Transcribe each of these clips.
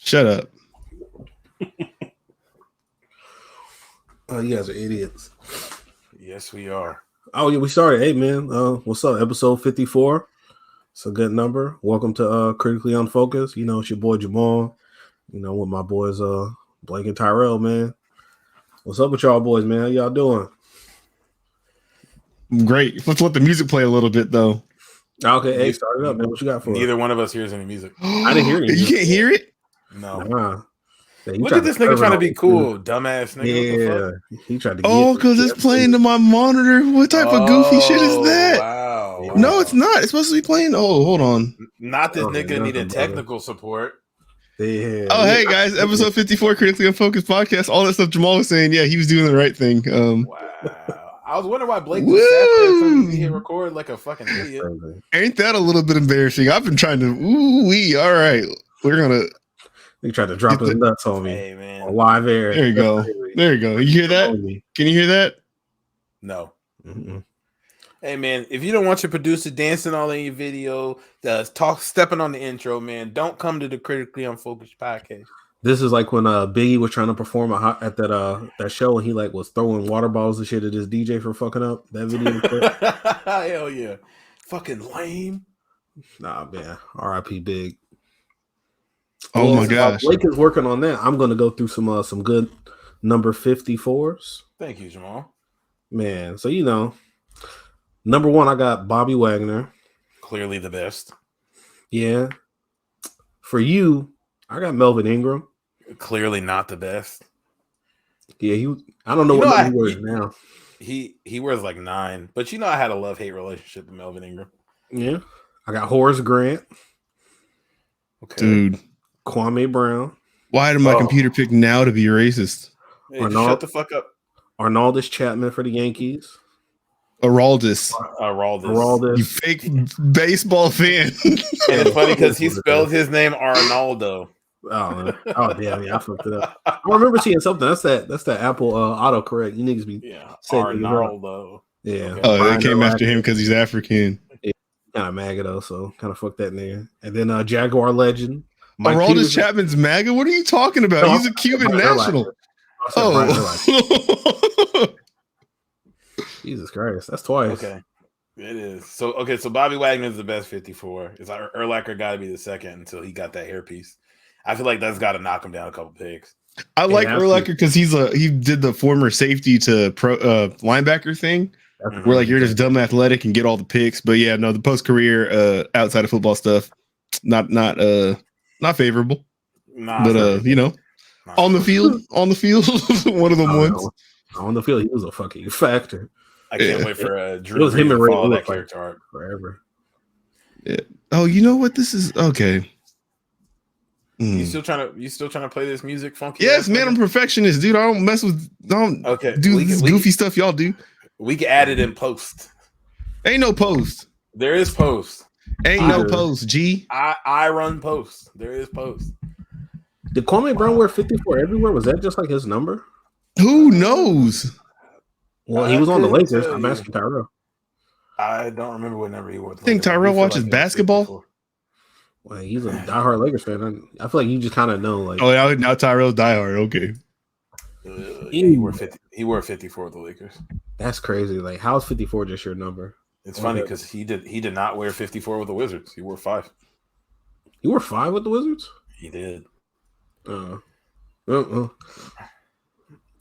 Shut up. Oh, you guys are idiots. Yes, we are. Oh, yeah, we started. Hey, man. What's up? Episode 54. It's a good number. Welcome to Critically Unfocused. You know, it's your boy Jamal. You know, with my boys Blake and Tyrell, man. What's up with y'all boys, man? How y'all doing? Great. Let's let the music play a little bit, though. Okay, hey, start it up, man. What you got for Neither us? one of us hears any music. I didn't hear any music. You can't hear it? No. Nah. Yeah, Look at this nigga trying to be cool, dumbass nigga. Yeah, What the fuck? he tried to. Oh, because it's playing to my monitor. What type of goofy shit is that? Wow. No, it's not. It's supposed to be playing. Oh, hold on. Not this nigga nothing, needing brother. technical support. Yeah. Oh, hey guys, episode 54, Critically Unfocused podcast. All that stuff Jamal was saying. Yeah, he was doing the right thing. Wow. I was wondering why Blake just sat there trying to hit record like a fucking idiot. Ain't that a little bit embarrassing? I've been trying to. All right, we're gonna. He tried to drop his nuts on me. Hey man, on live air. There you go. There you go. You hear that? Can you hear that? No. Mm-mm. Hey man, if you don't want your producer dancing all in your video, stepping on the intro, man, don't come to the Critically Unfocused podcast. This is like when Biggie was trying to perform at that show, and he like was throwing water bottles and shit at his DJ for fucking up that video. Hell yeah, fucking lame. Nah, man. R.I.P. Big. Oh my gosh. Blake is working on that. I'm gonna go through some good number 54s. Thank you, Jamal. Man, so you know, number one, I got Bobby Wagner. Clearly the best. Yeah. For you, I got Melvin Ingram. Clearly not the best. Yeah, I don't know what he wears now. He wears like 9, but you know I had a love-hate relationship with Melvin Ingram. Yeah. I got Horace Grant. Okay. Dude. Kwame Brown. Why did my computer pick now to be racist? Hey, shut the fuck up. Arnaldus Chapman for the Yankees. Araldus. Araldus. You fake baseball fan. And it's funny because he spelled his name Arnaldo. Oh damn! Yeah, I fucked it up. I remember seeing something. That's that Apple autocorrect. You niggas be Arnaldo. Yeah. Okay. Oh, they came after him because he's African. Yeah, kind of MAGA though, so kind of fucked that nigga. And then Jaguar legend. Araldus Chapman's MAGA. What are you talking about? No, he's a Cuban national. Oh. Jesus Christ, that's twice. Okay. It is. So Bobby Wagner is the best 54. It's Urlacher got to be the second until he got that hairpiece. I feel like that's got to knock him down a couple pegs. I like Urlacher because he did the former safety to pro linebacker thing, where like you're just dumb athletic and get all the picks. But yeah, no, the post career outside of football stuff, not favorable. But you know, on the field, one of them ones. On the field, he was a fucking factor. I can't wait for Drew. It was him and Ray follow that like character arc forever. Yeah. Oh, you know what? This is okay. You still trying to play this music funky? Yes, man. I'm a perfectionist, dude. I don't mess with. Do this goofy stuff y'all do. We can add it in post. Ain't no post. There is post. Ain't no post. G. I run post. There is post. Did Kwame Brown wear 54 everywhere? Was that just like his number? Who knows? Well, he was on the Lakers. I'm asking Tyrell. I don't remember what number he wore. I think Tyrell watches basketball. Well, he's a diehard Lakers fan. I feel like you just kind of know, like. Oh, now Tyrell's diehard. Okay. He wore 50. He wore 54 with the Lakers. That's crazy. Like, how's 54 just your number? It's funny because he did not wear 54 with the Wizards. He wore 5. You wore 5 with the Wizards? He did.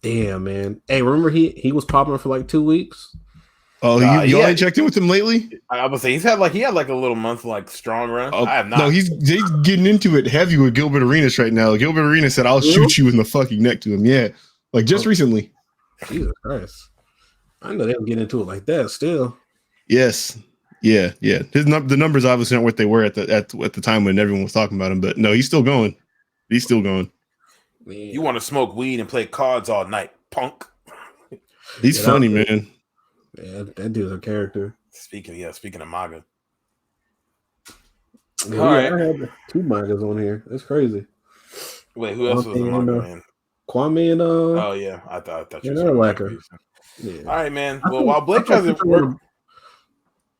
Damn, man. Hey, remember he was popping for like 2 weeks. Oh, y'all ain't checked in with him lately? I would say he had like a little month like strong run. I have not. No, he's getting into it heavy with Gilbert Arenas right now. Gilbert Arenas said, "I'll shoot you in the fucking neck" to him. Yeah, like just recently. Jesus Christ! I know they don't get into it like that. Still. Yes. Yeah. The numbers obviously aren't what they were at the time when everyone was talking about him, but no, he's still going. He's still going. Man. You want to smoke weed and play cards all night, punk? He's funny, man. Yeah, that dude's a character. Speaking of MAGA. Yeah, all right. I had 2 MAGAs on here. That's crazy. Wait, who else was the MAGA man? Kwame and Oh yeah, I thought you were Urlacher. Yeah. All right, man. Well, while Blake tries to work.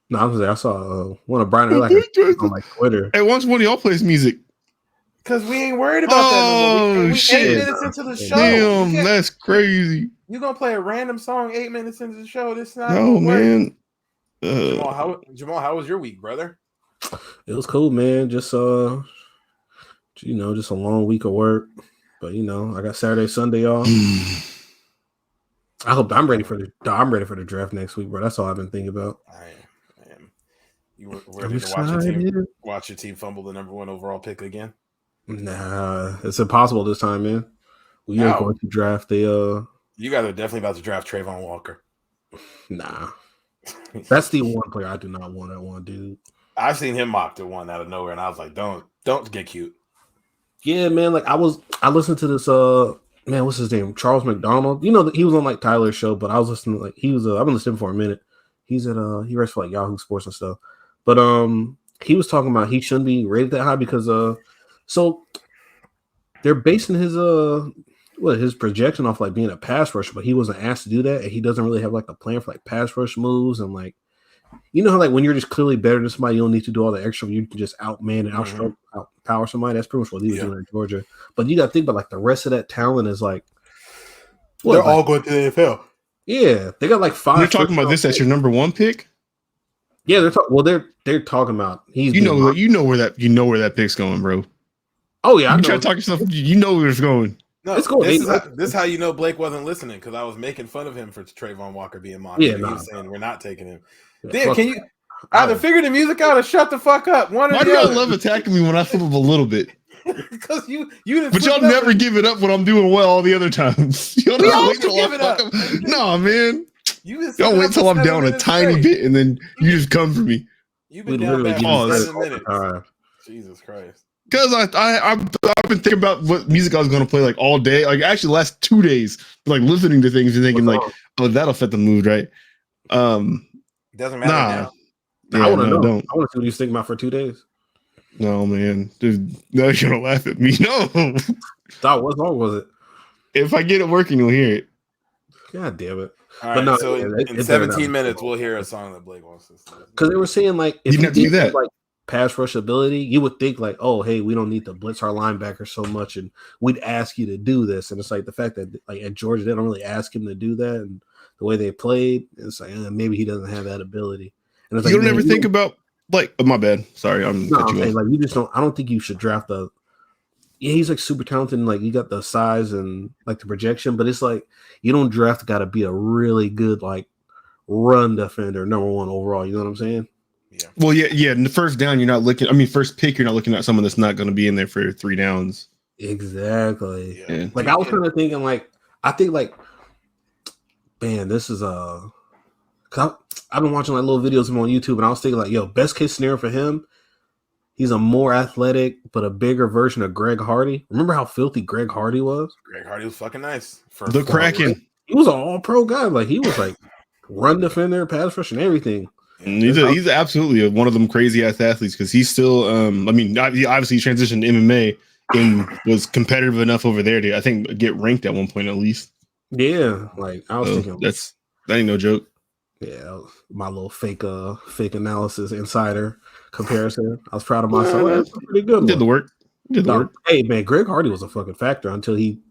No, I saw one of Brian Urlacher on like Twitter. Hey, once one of y'all plays music. Because we ain't worried about that no more. We 8 shit. minutes into the show. Damn, that's crazy. You gonna play a random song 8 minutes into the show? This not No, gonna work. man. Jamal, how was your week, brother? It was cool, man. Just just a long week of work. But I got Saturday, Sunday off. I'm ready for the draft next week, bro. That's all I've been thinking about. I am. You were ready to watch your team fumble the number 1 overall pick again? Nah, it's impossible this time, man. We are going to draft the. You guys are definitely about to draft Trayvon Walker. Nah, that's the one player I do not want at 1, dude. I've seen him mocked at 1 out of nowhere, and I was like, don't get cute. Yeah, man. Like I listened to this. Man, what's his name? Charles McDonald. He was on like Tyler's show, but I was listening. Like he was. I've been listening for a minute. He's at he writes for like Yahoo Sports and stuff. But he was talking about he shouldn't be rated that high because so they're basing his projection off like being a pass rusher, but he wasn't asked to do that, and he doesn't really have like a plan for like pass rush moves and like how like when you're just clearly better than somebody, you don't need to do all the extra. You can just outman and outpower somebody. That's pretty much what he was doing in Georgia. But you got to think about like the rest of that talent is like they're all going to the NFL. Yeah, they got like 5. You're talking about this as your number 1 pick? Yeah, they're talking about he's you know where that pick's going, bro. Oh yeah, you try to talk yourself. You know where it's going. No, it's going. This is how you know Blake wasn't listening because I was making fun of him for Trayvon Walker being mocked. Yeah, he was saying we're not taking him. Yeah, can you either figure the music out or shut the fuck up? Why do y'all love attacking me when I flip up a little bit? Because you but y'all never give it up when I'm doing well all the other times. Y'all wait till I fuck up. No, man. Y'all wait till I'm down a tiny bit and then you just come for me. You've been down bad for 7 minutes. Jesus Christ. Because I've been thinking about what music I was going to play like all day. Like actually last 2 days, like listening to things and thinking like, oh, that'll fit the mood, right? Doesn't matter now. I want to know. Don't. I want to see what you think about for 2 days. No, man. Dude, no, you're going to laugh at me. No. What song was it? If I get it working, you'll hear it. God damn it. All right, no, so in 17 minutes, we'll hear a song that Blake wants to sing. Because they were saying, like, if you didn't do that. Like, pass rush ability, you would think, like, oh, hey, we don't need to blitz our linebacker so much, and we'd ask you to do this. And it's like the fact that, like, at Georgia, they don't really ask him to do that. And the way they played, it's like, maybe he doesn't have that ability. And it's you like, don't ever think about, like, oh, my bad. Sorry, I'm saying, like, you just don't, I don't think you should draft he's like super talented and like you got the size and like the projection, but it's like you don't draft got to be a really good like run defender, number 1 overall. You know what I'm saying? Yeah. Well, yeah. In the first down, you're not looking. I mean, first pick, you're not looking at someone that's not going to be in there for 3 downs. Exactly. Yeah. Like I was kind of thinking, like I think, like, man, this is I've been watching like little videos of him on YouTube, and I was thinking, like, yo, best case scenario for him. He's a more athletic, but a bigger version of Greg Hardy. Remember how filthy Greg Hardy was? Greg Hardy was fucking nice. For the Kraken. He was an all-pro guy. Like, he was like run defender, pass rush, and everything. He's absolutely one of them crazy-ass athletes because he's still, he obviously transitioned to MMA and was competitive enough over there to, I think, get ranked at one point at least. Yeah. Like, I was thinking. That ain't no joke. Yeah, that was my little fake analysis insider comparison. I was proud of myself. That's pretty good. Did the work. Hey man, Greg Hardy was a fucking factor until he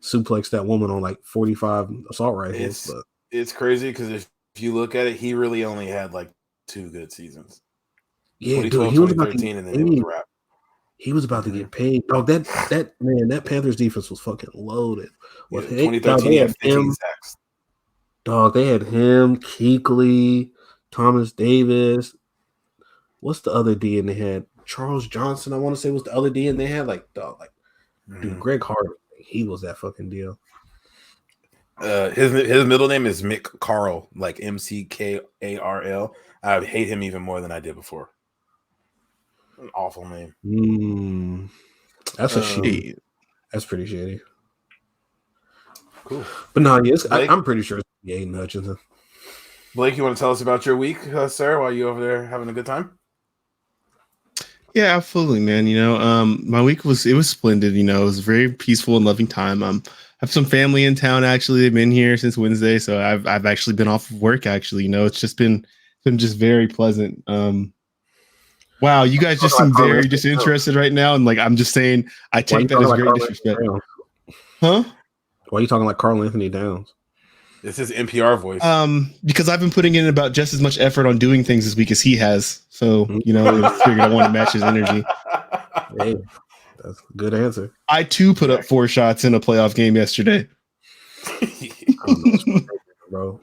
suplexed that woman on like 45 assault rifles. It's crazy because if you look at it, he really only had like 2 good seasons. Yeah, dude, he was about to get and then it was a wrap. He was about to get paid. Dog, that Panthers defense was fucking loaded. 2013 he had 15 sacks. Dog, they had him, Kuechly, Thomas Davis. What's the other D? And they had Charles Johnson, I want to say was the other D. And they had dude, Greg Hardy, he was that fucking deal. His middle name is Mick Carl, like McKarl. I hate him even more than I did before. An awful name. That's a shitty. That's pretty shitty. Cool. But no, yes, I'm pretty sure it's Aiden Hutchinson. Blake, you want to tell us about your week, sir, while you over there having a good time? Yeah, absolutely, man. My week was splendid. It was a very peaceful and loving time. I have some family in town. Actually, they've been here since Wednesday, so I've actually been off of work. Actually, it's just been just very pleasant. Wow, you guys just seem very disinterested right now, and like I'm just saying, I take that as great disrespect. Huh? Why are you talking like Carl Anthony Towns? This is NPR voice. Because I've been putting in about just as much effort on doing things this week as he has. So, you know, I figured I want to match his energy. Hey, that's a good answer. I too put up 4 shots in a playoff game yesterday. Bro,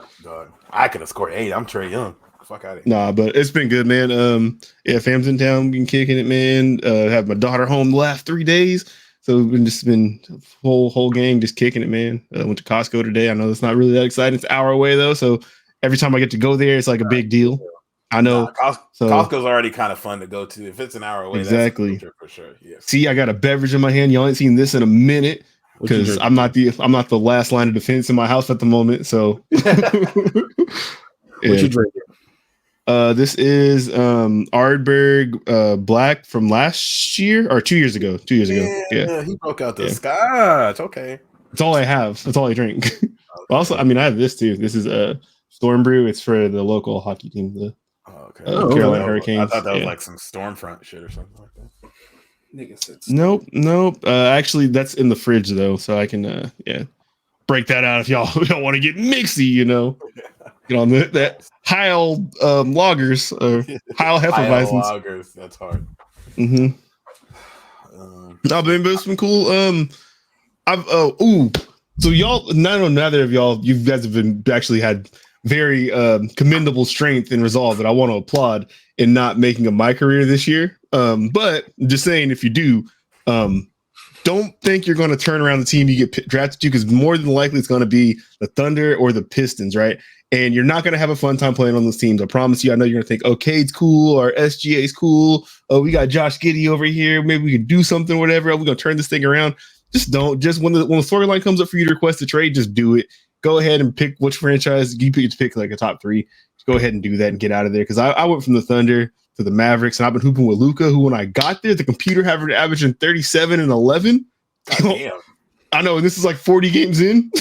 I could have scored 8. I'm Trae Young. Fuck out of here. Nah, but it's been good, man. Yeah, fam's in town, been kicking it, man. Have my daughter home the last 3 days. So we've just been whole gang just kicking it, man. Went to Costco today. I know it's not really that exciting. It's an hour away though, so every time I get to go there, it's like a big deal. I know. Costco's already kind of fun to go to. If it's an hour away, exactly that's for sure. Yeah. See, I got a beverage in my hand. Y'all ain't seen this in a minute because I'm not the last line of defense in my house at the moment. So, what you drinking? This is Ardbeg Black from last year or 2 years ago. 2 years ago. Yeah, he broke out the scotch. Okay, that's all I have. That's all I drink. Okay. Also, I mean, I have this too. This is a Storm Brew. It's for the local hockey team, the Carolina Hurricanes. I thought that was like some Stormfront shit or something like that. Nope. Actually, that's in the fridge though, so I can break that out if y'all don't want to get mixy. You know, get on that Heil lagers or Heil Hefeweizens. Lagers, that's hard. Mm-hmm. But it's been cool. So y'all, neither of y'all, you guys have been actually had very commendable strength and resolve that I want to applaud in not making it my career this year. But just saying, if you do, don't think you're going to turn around the team you get drafted to, because more than likely it's going to be the Thunder or the Pistons, right? And you're not going to have a fun time playing on those teams. I promise you. I know you're going to think, oh, Cade's cool or SGA's cool. Oh, we got Josh Giddey over here. Maybe we can do something, whatever. We're going to turn this thing around. Just don't. Just when the storyline comes up for you to request a trade, just do it. Go ahead and pick which franchise you pick like a top 3. Just go ahead and do that and get out of there. Because I went from the Thunder to the Mavericks, and I've been hooping with Luka, who when I got there, the computer had it averaging 37 and 11. Damn. I know, and this is like 40 games in.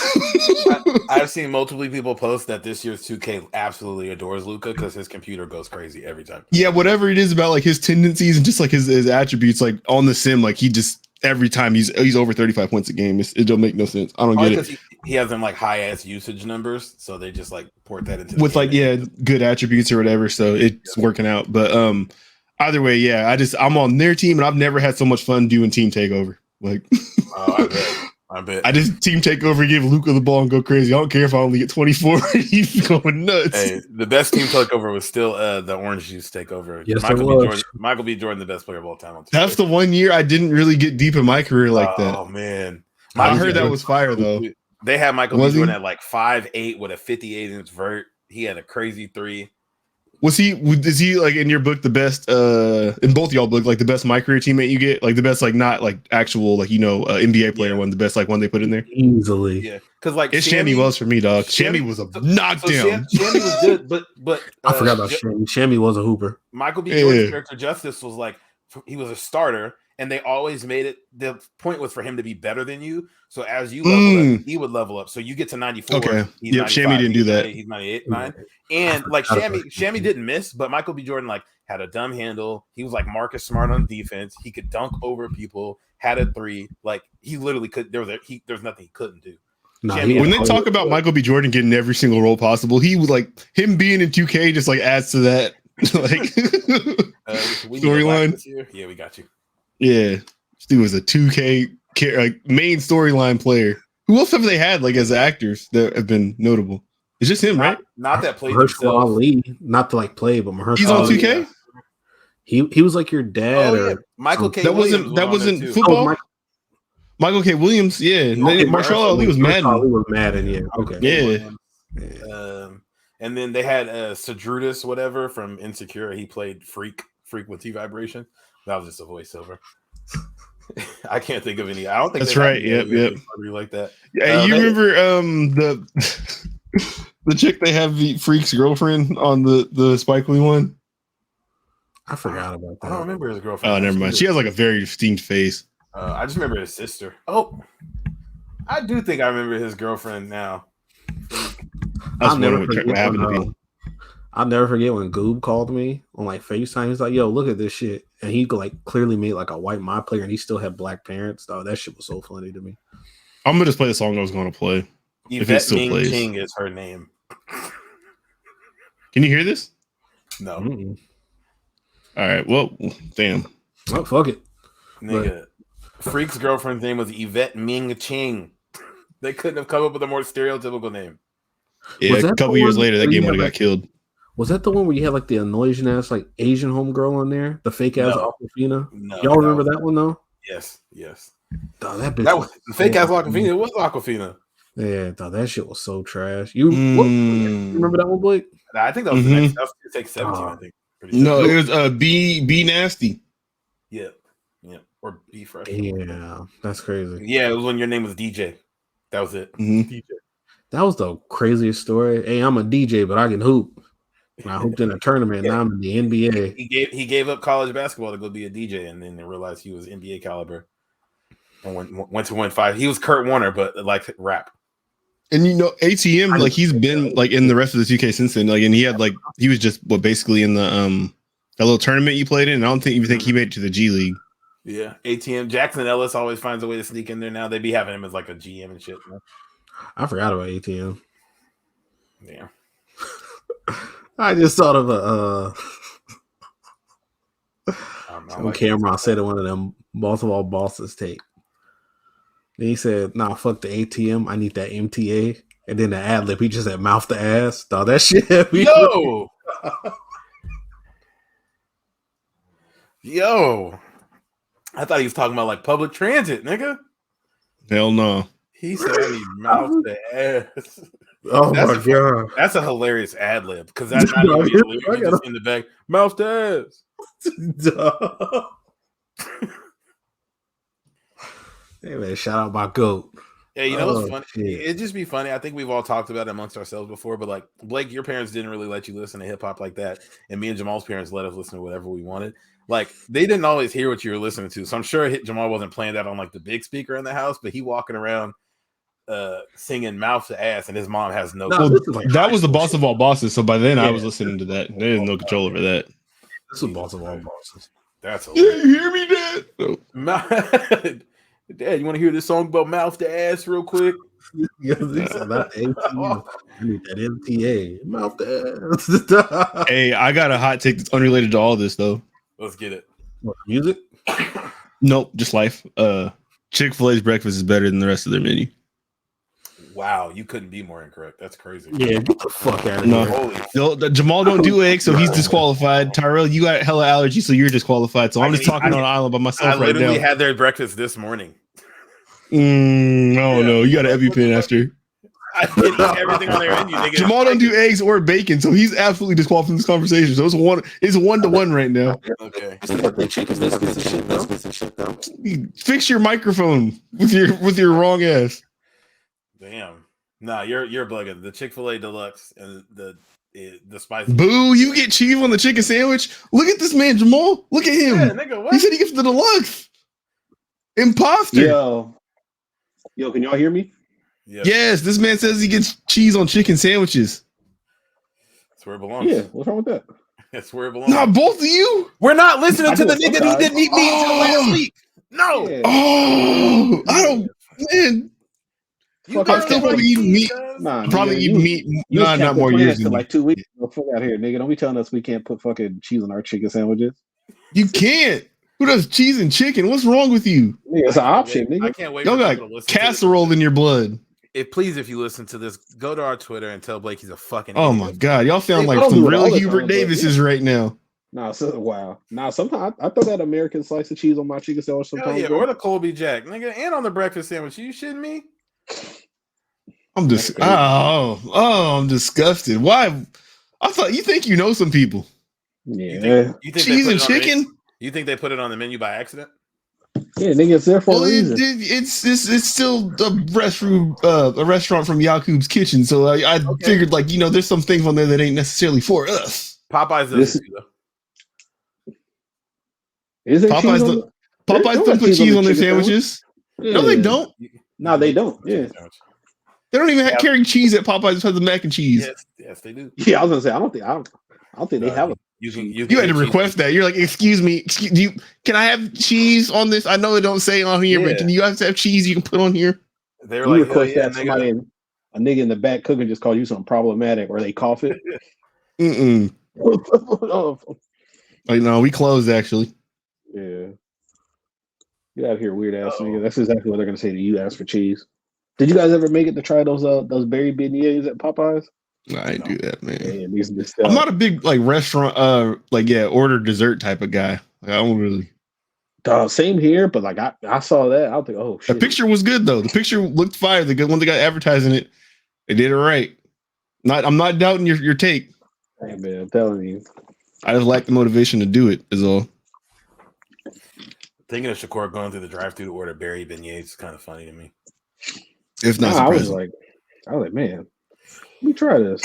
I've seen multiple people post that this year's 2K absolutely adores Luka because his computer goes crazy every time. Yeah, whatever it is about like his tendencies and just like his attributes, like on the sim, like he just every time he's over 35 points a game. It don't make no sense. I don't get it. He has them like high ass usage numbers, so they just like port that into with like good attributes or whatever. So it's working out. But either way, yeah, I'm on their team, and I've never had so much fun doing team takeover. Like, I bet. I just team takeover, give Luka the ball and go crazy. I don't care if I only get 24. He's going nuts. Hey, the best team takeover was still the orange juice takeover. Yes, Michael B. Jordan, the best player of all time. That's the one year I didn't really get deep in my career like that. Oh man, I heard that was fire though. They had Michael B. Jordan at like 5'8" with a 58-inch vert. He had a crazy 3. Is he like in your book the best in both y'all book, like the best my career teammate you get, like the best, like not like actual like NBA player one, the best like one they put in there easily? Yeah, because like Shammy was for me, dog. Shammy was a knockdown. Shammy was good, but I forgot about Shammy. Shammy was a hooper. Michael B. Jordan's character Justice was like he was a starter, and they always made it. The point was for him to be better than you. So as you level up, he would level up. So you get to 94. Okay. Yep. Shammy didn't do that. He's 98, 9. And like Shammy didn't miss, but Michael B. Jordan like had a dumb handle. He was like Marcus Smart on defense. He could dunk over people. Had a 3. Like he literally could. There's nothing he couldn't do. When they talk about Michael B. Jordan getting every single role possible, he was like him being in 2K just like adds to that like storyline. Yeah, we got you. Yeah, this dude was a 2K like main storyline player. Who else have they had like as actors that have been notable? It's just him, right? Not that played Mahershala Ali, not to like play, but Mahershala. He's on 2K. Yeah. He was like your dad, or Michael K. That wasn't football. Michael K. Williams, yeah. Mahershala Ali was Madden. Ali was Madden, yeah. Okay, yeah. And then they had Sadrutis, whatever, from Insecure. He played Freak with T Vibration. That was just a voiceover. I can't think of any. I don't think that's right. Yep. Like that. Yeah, you remember the chick they have the Freak's girlfriend on the Spike Lee one? I forgot about that. I don't remember his girlfriend. Oh, never mind. She has like a very distinct face. I just remember his sister. Oh, I do think I remember his girlfriend now. I was wondering what happened to be. I'll never forget when Goob called me on like FaceTime. He's like, "Yo, look at this shit," and he like clearly made like a white mod player, and he still had black parents. Oh, that shit was so funny to me. I'm gonna just play the song I was gonna play. Yvette Ming King is her name. Can you hear this? No. Mm-mm. All right. Well, damn. Oh, fuck it. Nigga. Freak's girlfriend's name was Yvette Ming Ching. They couldn't have come up with a more stereotypical name. Yeah, a couple years later, that game would have got killed. Was that the one where you had like the annoying ass like Asian homegirl on there? The fake ass Aquafina? No, y'all remember that one though? Yes. Oh, that bitch. That was the fake ass Aquafina. It was Aquafina. Yeah, that shit was so trash. You remember that one, Blake? I think that was the next. That was take 17. I think. No, it was B Nasty. Yeah, or B Fresh. Yeah, that's crazy. Yeah, it was when your name was DJ. That was it. DJ. That was the craziest story. Hey, I'm a DJ, but I can hoop. I hooped in a tournament. Now I'm in the NBA. He gave up college basketball to go be a DJ, and then they realized he was NBA caliber, and went to win 5. He was Kurt Warner, but like rap. And ATM, like he's been like in the rest of the 2K since then. Like, and he was just basically in the that little tournament you played in. And I don't think he made it to the G League. Yeah, ATM. Jackson Ellis always finds a way to sneak in there. Now they be having him as like a GM and shit. I forgot about ATM. Yeah. I just thought of on camera. I said in one of them multiple bosses tape. Then he said, "Nah, fuck the ATM. I need that MTA." And then the ad lib, he just said, "Mouth to ass." Thought that shit. Yo. I thought he was talking about like public transit, nigga. Hell no. He said, "I need mouth to ass." Oh my god, that's a hilarious ad lib because that's not even just in the back. Mouth to ass. Hey man, shout out my goat. Yeah, you know what's funny? It'd just be funny. I think we've all talked about it amongst ourselves before, but like Blake, your parents didn't really let you listen to hip hop like that, and me and Jamal's parents let us listen to whatever we wanted. Like they didn't always hear what you were listening to, so I'm sure Jamal wasn't playing that on like the big speaker in the house, but he walking around singing mouth to ass, and his mom has no. That was the boss of all bosses. So by then I was listening to that. They had no control over that. This is boss of all bosses. That's you hear me, Dad? Dad, you want to hear this song about mouth to ass real quick? Yeah, this is not ATM. I need that MTA. Mouth to ass. Hey, I got a hot take that's unrelated to all this though. Let's get it. What, music? Nope, just life. Chick-fil-A's breakfast is better than the rest of their menu. Wow, you couldn't be more incorrect. That's crazy. Yeah, get the fuck out of here. Jamal don't do eggs, so he's disqualified. Tyrell, you got hella allergies, so you're disqualified. So I'm just talking on an island by myself right now. I literally had their breakfast this morning. No, you got an EpiPen after. I did eat everything on their menu. Jamal don't do eggs or bacon, so he's absolutely disqualified from this conversation. So it's 1-to-1 right now. Okay. Fix your microphone with your wrong ass. Damn. Nah, you're bugging. The Chick-fil-A Deluxe and the spicy. Boo, you get cheese on the chicken sandwich? Look at this man, Jamal. Look at him. Yeah, nigga, what? He said he gets the deluxe. Imposter. Yo, can y'all hear me? Yeah. Yes, this man says he gets cheese on chicken sandwiches. That's where it belongs. Yeah, what's wrong with that? That's where it belongs. Not both of you. We're not listening to the nigga who didn't eat meat until last week. No. Yeah. Oh, I don't, man. I'm still probably eating meat. Nah, probably eating meat. Not more years than like 2 weeks. Fuck out here, nigga. Don't be telling us we can't put fucking cheese on our chicken sandwiches. You can't. Who does cheese and chicken? What's wrong with you? Nigga, it's an option, nigga. I can't wait. Y'all got casserole in your blood. Please, if you listen to this, go to our Twitter and tell Blake he's a fucking idiot. My god, y'all sound like some real Hubert Davises right now. Nah, wow. Nah, sometimes I throw that American slice of cheese on my chicken sandwich sometimes. Yeah, or the Colby Jack, nigga, and on the breakfast sandwich. You shitting me? I'm just I'm disgusted. Why? I thought you think you know some people. Yeah, you think cheese and chicken. You think they put it on the menu by accident? Yeah, nigga, it's there for a reason. It's still a restaurant from Yakub's Kitchen. So I figured there's some things on there that ain't necessarily for us. Popeyes does it too, though. Is it Popeyes don't put cheese on their sandwiches? Yeah. No, they don't. No, they don't. Yeah. They don't even carry cheese at Popeyes because of mac and cheese. Yes, they do. Yeah, I was gonna say I don't I don't think they have a. You had to request that. You're like, excuse me, can I have cheese on this? I know it don't say on here, but can you guys have cheese you can put on here? They were like, request that somebody, a nigga in the back cooking just called you something problematic, or they cough it. Like, no, we closed actually. Yeah. Get out of here, weird ass nigga. That's exactly what they're gonna say to you. Ask for cheese. Did you guys ever make it to try those berry beignets at Popeyes? I didn't do that, man. Yeah, I'm not a big like restaurant, order dessert type of guy. Like, I don't really. Same here, but like I saw that, I was like, oh shit. The picture was good though. The picture looked fire. The good one, they got advertising it. They did it right. I'm not doubting your take. Hey man, I'm telling you. I just lack the motivation to do it. Is all. Thinking of Shakur going through the drive-thru to order berry beignets is kind of funny to me. It's not surprising. I was like, man, let me try this.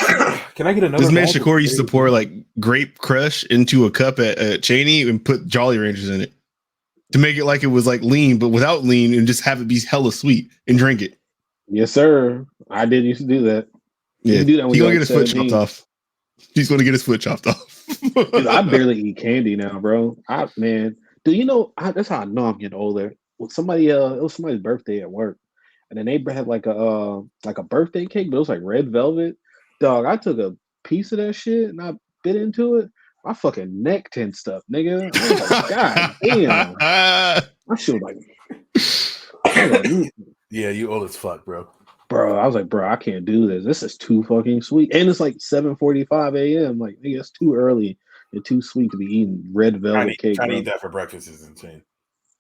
Can I get another? This man Shakur used to pour like grape crush into a cup at Cheney and put Jolly Ranchers in it to make it like it was like lean, but without lean, and just have it be hella sweet and drink it. Yes, sir. I did used to do that. Yeah, he's gonna get his foot chopped off. He's gonna get his foot chopped off. Dude, I barely eat candy now, bro. Do you know? That's how I know I'm getting older. Well, it was somebody's birthday at work, and then they had like a birthday cake, but it was like red velvet. Dog, I took a piece of that shit and I bit into it. My fucking neck tensed up, nigga. I was like, God damn. My shit was like, yeah, you old as fuck, bro. Bro, I was like, bro, I can't do this. This is too fucking sweet. And it's like 7:45 a.m. Like, nigga, it's too early and too sweet to be eating red velvet cake. Trying to eat that for breakfast is insane.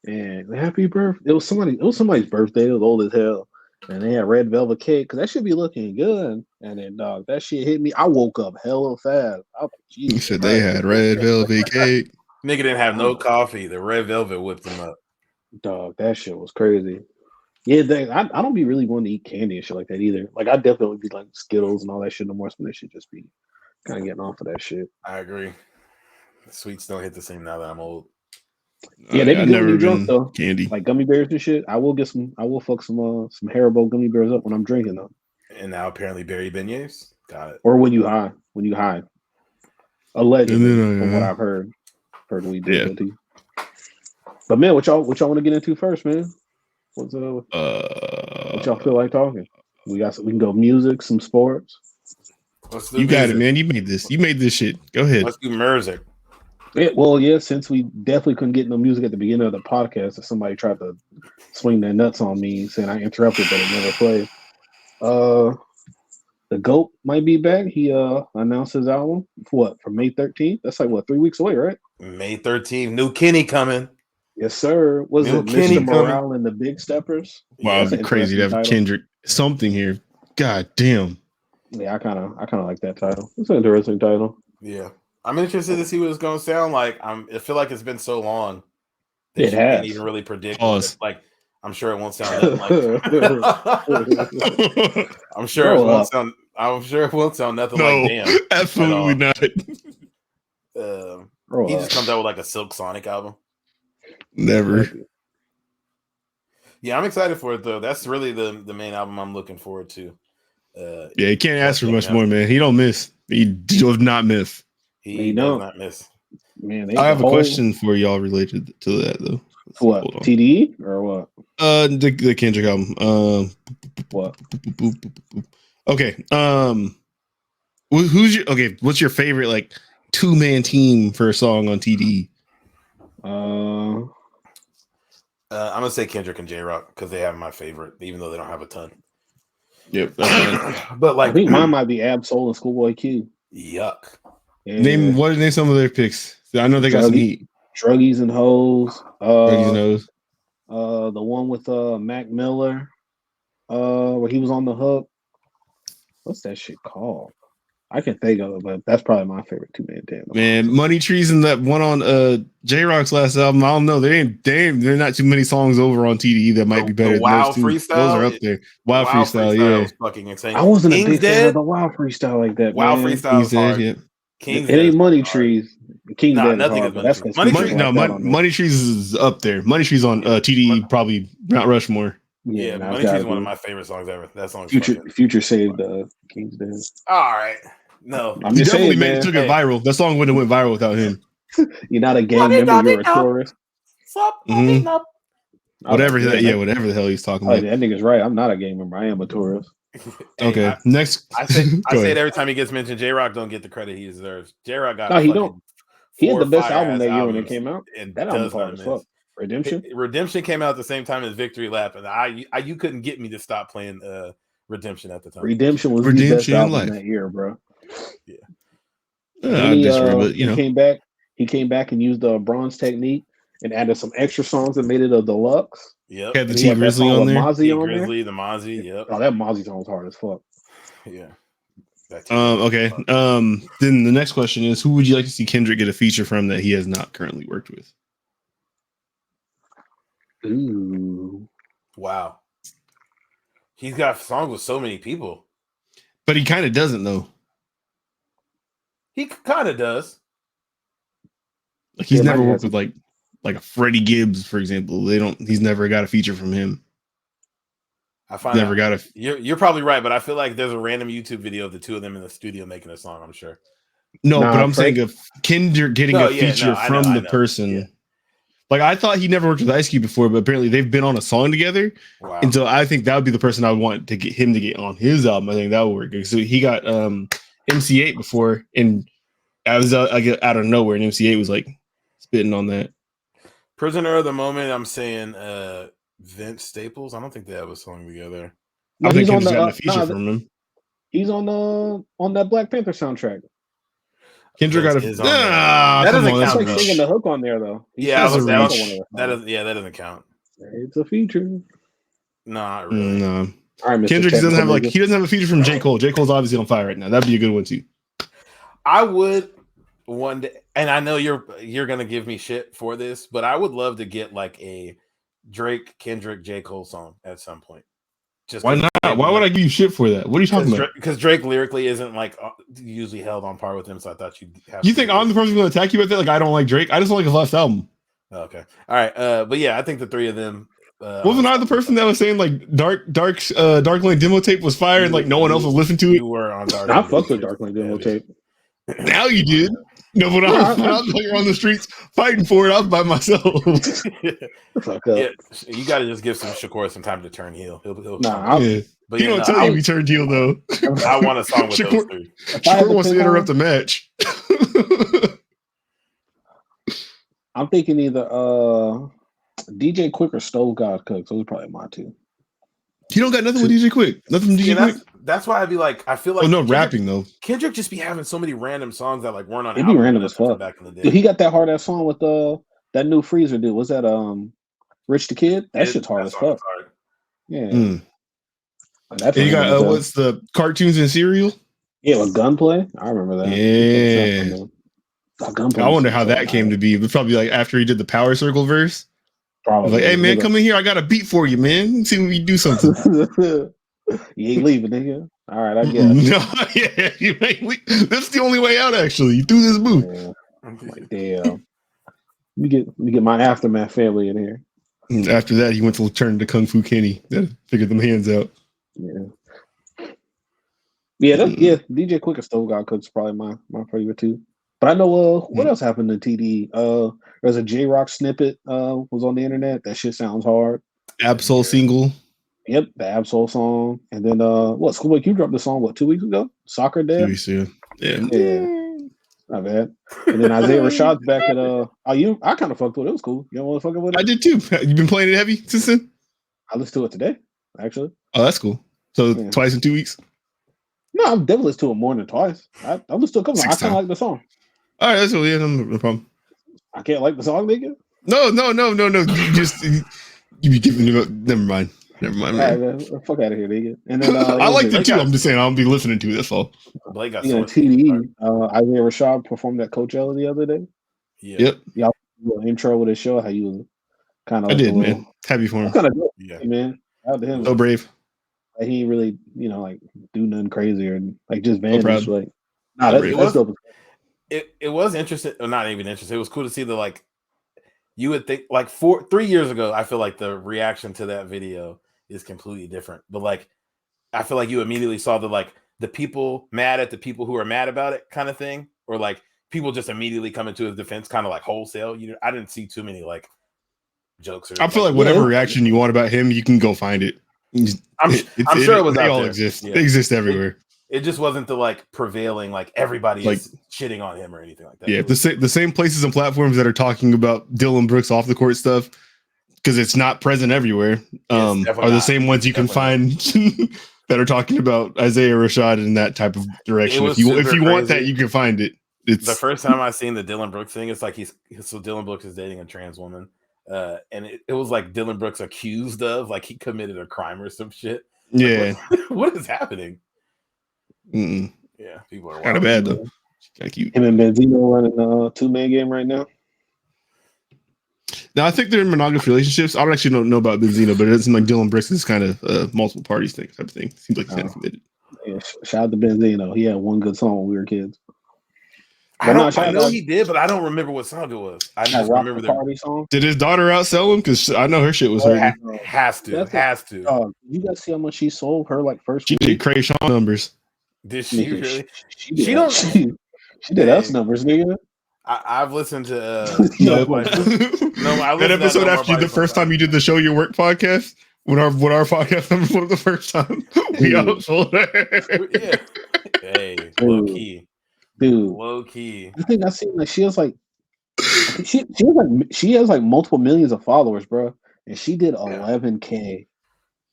And happy birthday. It was somebody's birthday. It was old as hell. And they had red velvet cake because that should be looking good. And then, dog, that shit hit me. I woke up hella fast. I was like, he said they had red velvet cake. Nigga didn't have no coffee. The red velvet whipped him up. Dog, that shit was crazy. Yeah, I don't be really wanting to eat candy and shit like that either. Like, I definitely be like Skittles and all that shit no more. So that should just be kind of getting off of that shit. I agree. The sweets don't hit the same now that I'm old. Yeah, they be good when you're drunk though. Candy, like gummy bears and shit. I will fuck some Haribo gummy bears up when I'm drinking them. And now apparently berry beignets. Got it. Or when you high. Allegedly, from what I've heard we did. Yeah. But man, what y'all want to get into first, man? What y'all feel like talking? We can go music, some sports. You got it, man. You made this shit. Go ahead. Let's do music. Yeah, since we definitely couldn't get no music at the beginning of the podcast, if somebody tried to swing their nuts on me saying I interrupted but it never played. The GOAT might be back. He announced his album for May 13th. That's like 3 weeks away, right? May 13th. New Kenny coming. Yes, sir. Was New it Kenny Mr. Morale and the Big Steppers? Wow, it'd be crazy to have Kendrick something here. God damn. Yeah, I kind of like that title. It's an interesting title. Yeah. I'm interested to see what it's going to sound like. I feel like it's been so long. It has. Can't even really predict. Like, I'm sure it won't sound nothing like. I'm sure it won't sound nothing like damn. Absolutely not. He just comes out with like a Silk Sonic album. Never. Yeah, I'm excited for it though. That's really the main album I'm looking forward to. Yeah, he can't ask for much more, man. He don't miss. He does not miss. He does not miss. Man, I have a question for y'all related to that though. What, TDE or what? The Kendrick album. What? Okay. What's your favorite like 2-man team for a song on TDE? I'm gonna say Kendrick and J-Rock because they have my favorite, even though they don't have a ton. Yep. But like, I think mine might be Ab-Soul and Schoolboy Q. Yuck. Yeah. Name some of their picks. I know they got some heat. Druggies and Hoes. Druggies and Hoes. The one with Mac Miller, where he was on the hook. What's that shit called? I can think of it, but that's probably my favorite 2-man tandem. Man, Money Trees and that one on J-Rock's last album. I don't know. There not too many songs over on TDE that might be better. The Wild Freestyle. Those are up there. Wild Freestyle, yeah. Was fucking insane. I wasn't a big fan of the Wild Freestyle like that. Wild Freestyle is hard. Yeah. It ain't Money Trees. King's Dead nothing is Money Trees. Money Trees is up there. Money Trees on TDE probably Mount Rushmore. Yeah, Money Trees is one of my favorite songs ever. That song. Future saved King's Dead. All right. No, I'm He just definitely saying, man. took it viral. That song wouldn't have went viral without him. You're not a gang member. You're a tourist. Mhm. Whatever that. Whatever the hell he's talking That about. nigga's right. I'm not a gang member. I am a tourist. Hey, Okay, next. I say Go it ahead. every time he gets mentioned. J-Rock don't get the credit he deserves. J-Rock got No, he fucking don't. He had 4 the best album fire-ass that year when it albums came out. and That album does hard not as miss. fuck. Redemption. Redemption came out at the same time as Victory Lap, and you couldn't get me to stop playing Redemption at the time. Redemption was the best album that year, bro. Yeah. I disagree, but he came back. He came back and used the bronze technique and added some extra songs that made it a deluxe. Yep. Had the T Grizzly on there. T Grizzly, the Mozzie. Yep. Oh, that Mozzie song was hard as fuck. Yeah. Okay. Then the next question is, who would you like to see Kendrick get a feature from that he has not currently worked with? Ooh. Wow. He's got songs with so many people. But he kind of doesn't, though. He kind of does. Like he's never worked with like a Freddie Gibbs, for example. He's never got a feature from him. You're probably right, but I feel like there's a random YouTube video of the two of them in the studio making a song. I'm sure. No, but I'm saying of Kendrick getting a feature from the person. Yeah. Like I thought he never worked with Ice Cube before, but apparently they've been on a song together. Wow. And so I think that would be the person I would want to get him to get on his album. I think that would work. So he got MC8 before, and I was out of nowhere, and MC8 was like spitting on that. Prisoner of the Moment. I'm saying Vince Staples. I don't think they have a song together. I think he's gotten a feature from him. He's on that Black Panther soundtrack. Kendrick got a that doesn't count. That's like singing the hook on there though. That doesn't count. It's a feature. No, not really. No. All right, Kendrick doesn't have he doesn't have a feature from J. Cole. J. Cole's obviously on fire right now. That'd be a good one too. I would one day, and I know you're gonna give me shit for this, but I would love to get like a Drake, Kendrick, J. Cole song at some point. Just why not? Why would I give you shit for that? What are you talking about? Because Drake lyrically isn't like usually held on par with him, so I thought you'd have. You think I'm the person going to attack you with it? Like I don't like Drake. I just don't like his last album. Okay, all right, but yeah, I think the three of them. Wasn't I the person that was saying like Dark Lane demo tape was fire and like no one else was listening to it? You were on Dark. I fucked with Dark Lane demo tape. Now you did. No, but I was like on the streets fighting for it. I was by myself. Yeah, you got to just give Shakur some time to turn heel. He'll but he don't tell you he turned heel though. I want a song with those three. Shakur wants to interrupt the match. I'm thinking either DJ Quick or Stove God Cooks. Those are probably my two. He don't got nothing with DJ Quick. Nothing from DJ Quick. That's why I'd be like, I feel like. Oh no, rapping though. Kendrick just be having so many random songs that like weren't on. It'd be random as fuck. Back in the day. Dude, he got that hard ass song with that new Freezer dude. Was that Rich the Kid? That shit's hard as fuck. Yeah. And you got what's the cartoons and cereal? Yeah, with Gunplay. I remember that. Yeah. I wonder how that came to be. It was probably like after he did the Power Circle verse. Probably. Like, hey man, come in here. I got a beat for you, man. Let's see if we do something. You ain't leaving, nigga. All right, I guess. No, yeah, you ain't leave. That's the only way out. Actually, you threw this booth. Yeah. I'm like, damn. Let me get my Aftermath family in here. And after that, he went to turn to Kung Fu Kenny. That figured them hands out. Yeah. DJ Quick and Stove God Cook's probably my favorite too. But I know what else happened to TD. There's a J-Rock snippet was on the internet. That shit sounds hard. Absol single. Yep, the Absol song. And then Schoolboy Q dropped the song 2 weeks ago? Soccer Dad. 2 weeks ago. Yeah. Not bad. And then Isaiah Rashad's back at I kind of fucked with it. It was cool. You don't want to fuck with it? I did too. You been playing it heavy since then? I listened to it today, actually. Oh, that's cool. So twice in 2 weeks? No, I've definitely listened to it more than twice. I listened to a couple. I kind of like the song. All right, that's cool. Yeah, no problem. I can't like the song, nigga. No. You be giving it. Never mind, man. Right, fuck out of here, nigga. And then I liked it too. I'm just saying I don't be listening to it. That's all. Blake got TDE. Isaiah Rashad performed at Coachella the other day. Yeah. Yep. Y'all intro with his show. How you was kind of. I did, man. Happy for him. Kind of dope, man. Out to him. So brave. Like, he really, like do nothing crazy or like just vanish. Like, that's dope. It was interesting, or not even interesting. It was cool to see the you would think like 3 years ago, I feel like the reaction to that video is completely different. But I feel like you immediately saw the the people mad at the people who are mad about it kind of thing, or like people just immediately come into his defense, kind of like wholesale. I didn't see too many like jokes. I feel like whatever reaction you want about him, you can go find it. I'm sure it was they out all there. exist. Yeah. They exist everywhere. It just wasn't the like prevailing, like everybody like, is shitting on him or anything like that. Yeah, the same places and platforms that are talking about Dylan Brooks off the court stuff, because it's not present everywhere, are the same ones you can find that are talking about Isaiah Rashad in that type of direction. If you want that, you can find it. It's the first time I seen the Dylan Brooks thing. It's like so Dylan Brooks is dating a trans woman, and it was like Dylan Brooks accused of like he committed a crime or some shit. Yeah, like, what is happening? Mm-mm. Yeah, people are kind of bad though. Kind of cute. Him and Benzino running a 2-man game right now. Now I think they're in monogamous relationships. I don't actually know about Benzino, but it doesn't like Dylan Brooks is kind of multiple parties thing type of thing. Seems like he's kind of committed. Yeah, shout out to Benzino. He had one good song when we were kids. I know he did, but I don't remember what song it was. I just remember the party song. Did his daughter outsell him? Because I know her shit was hurting. Has to. You guys see how much she sold her like first? She did Krayshawn numbers. Did she really? She did us numbers, nigga. I've listened to that episode after the first time you did the Show Your Work podcast. When our podcast number was the first time we outsold her. Yeah. Hey, low key. Dude, low key. I think I seen like she has like multiple millions of followers, bro, and she did 11K.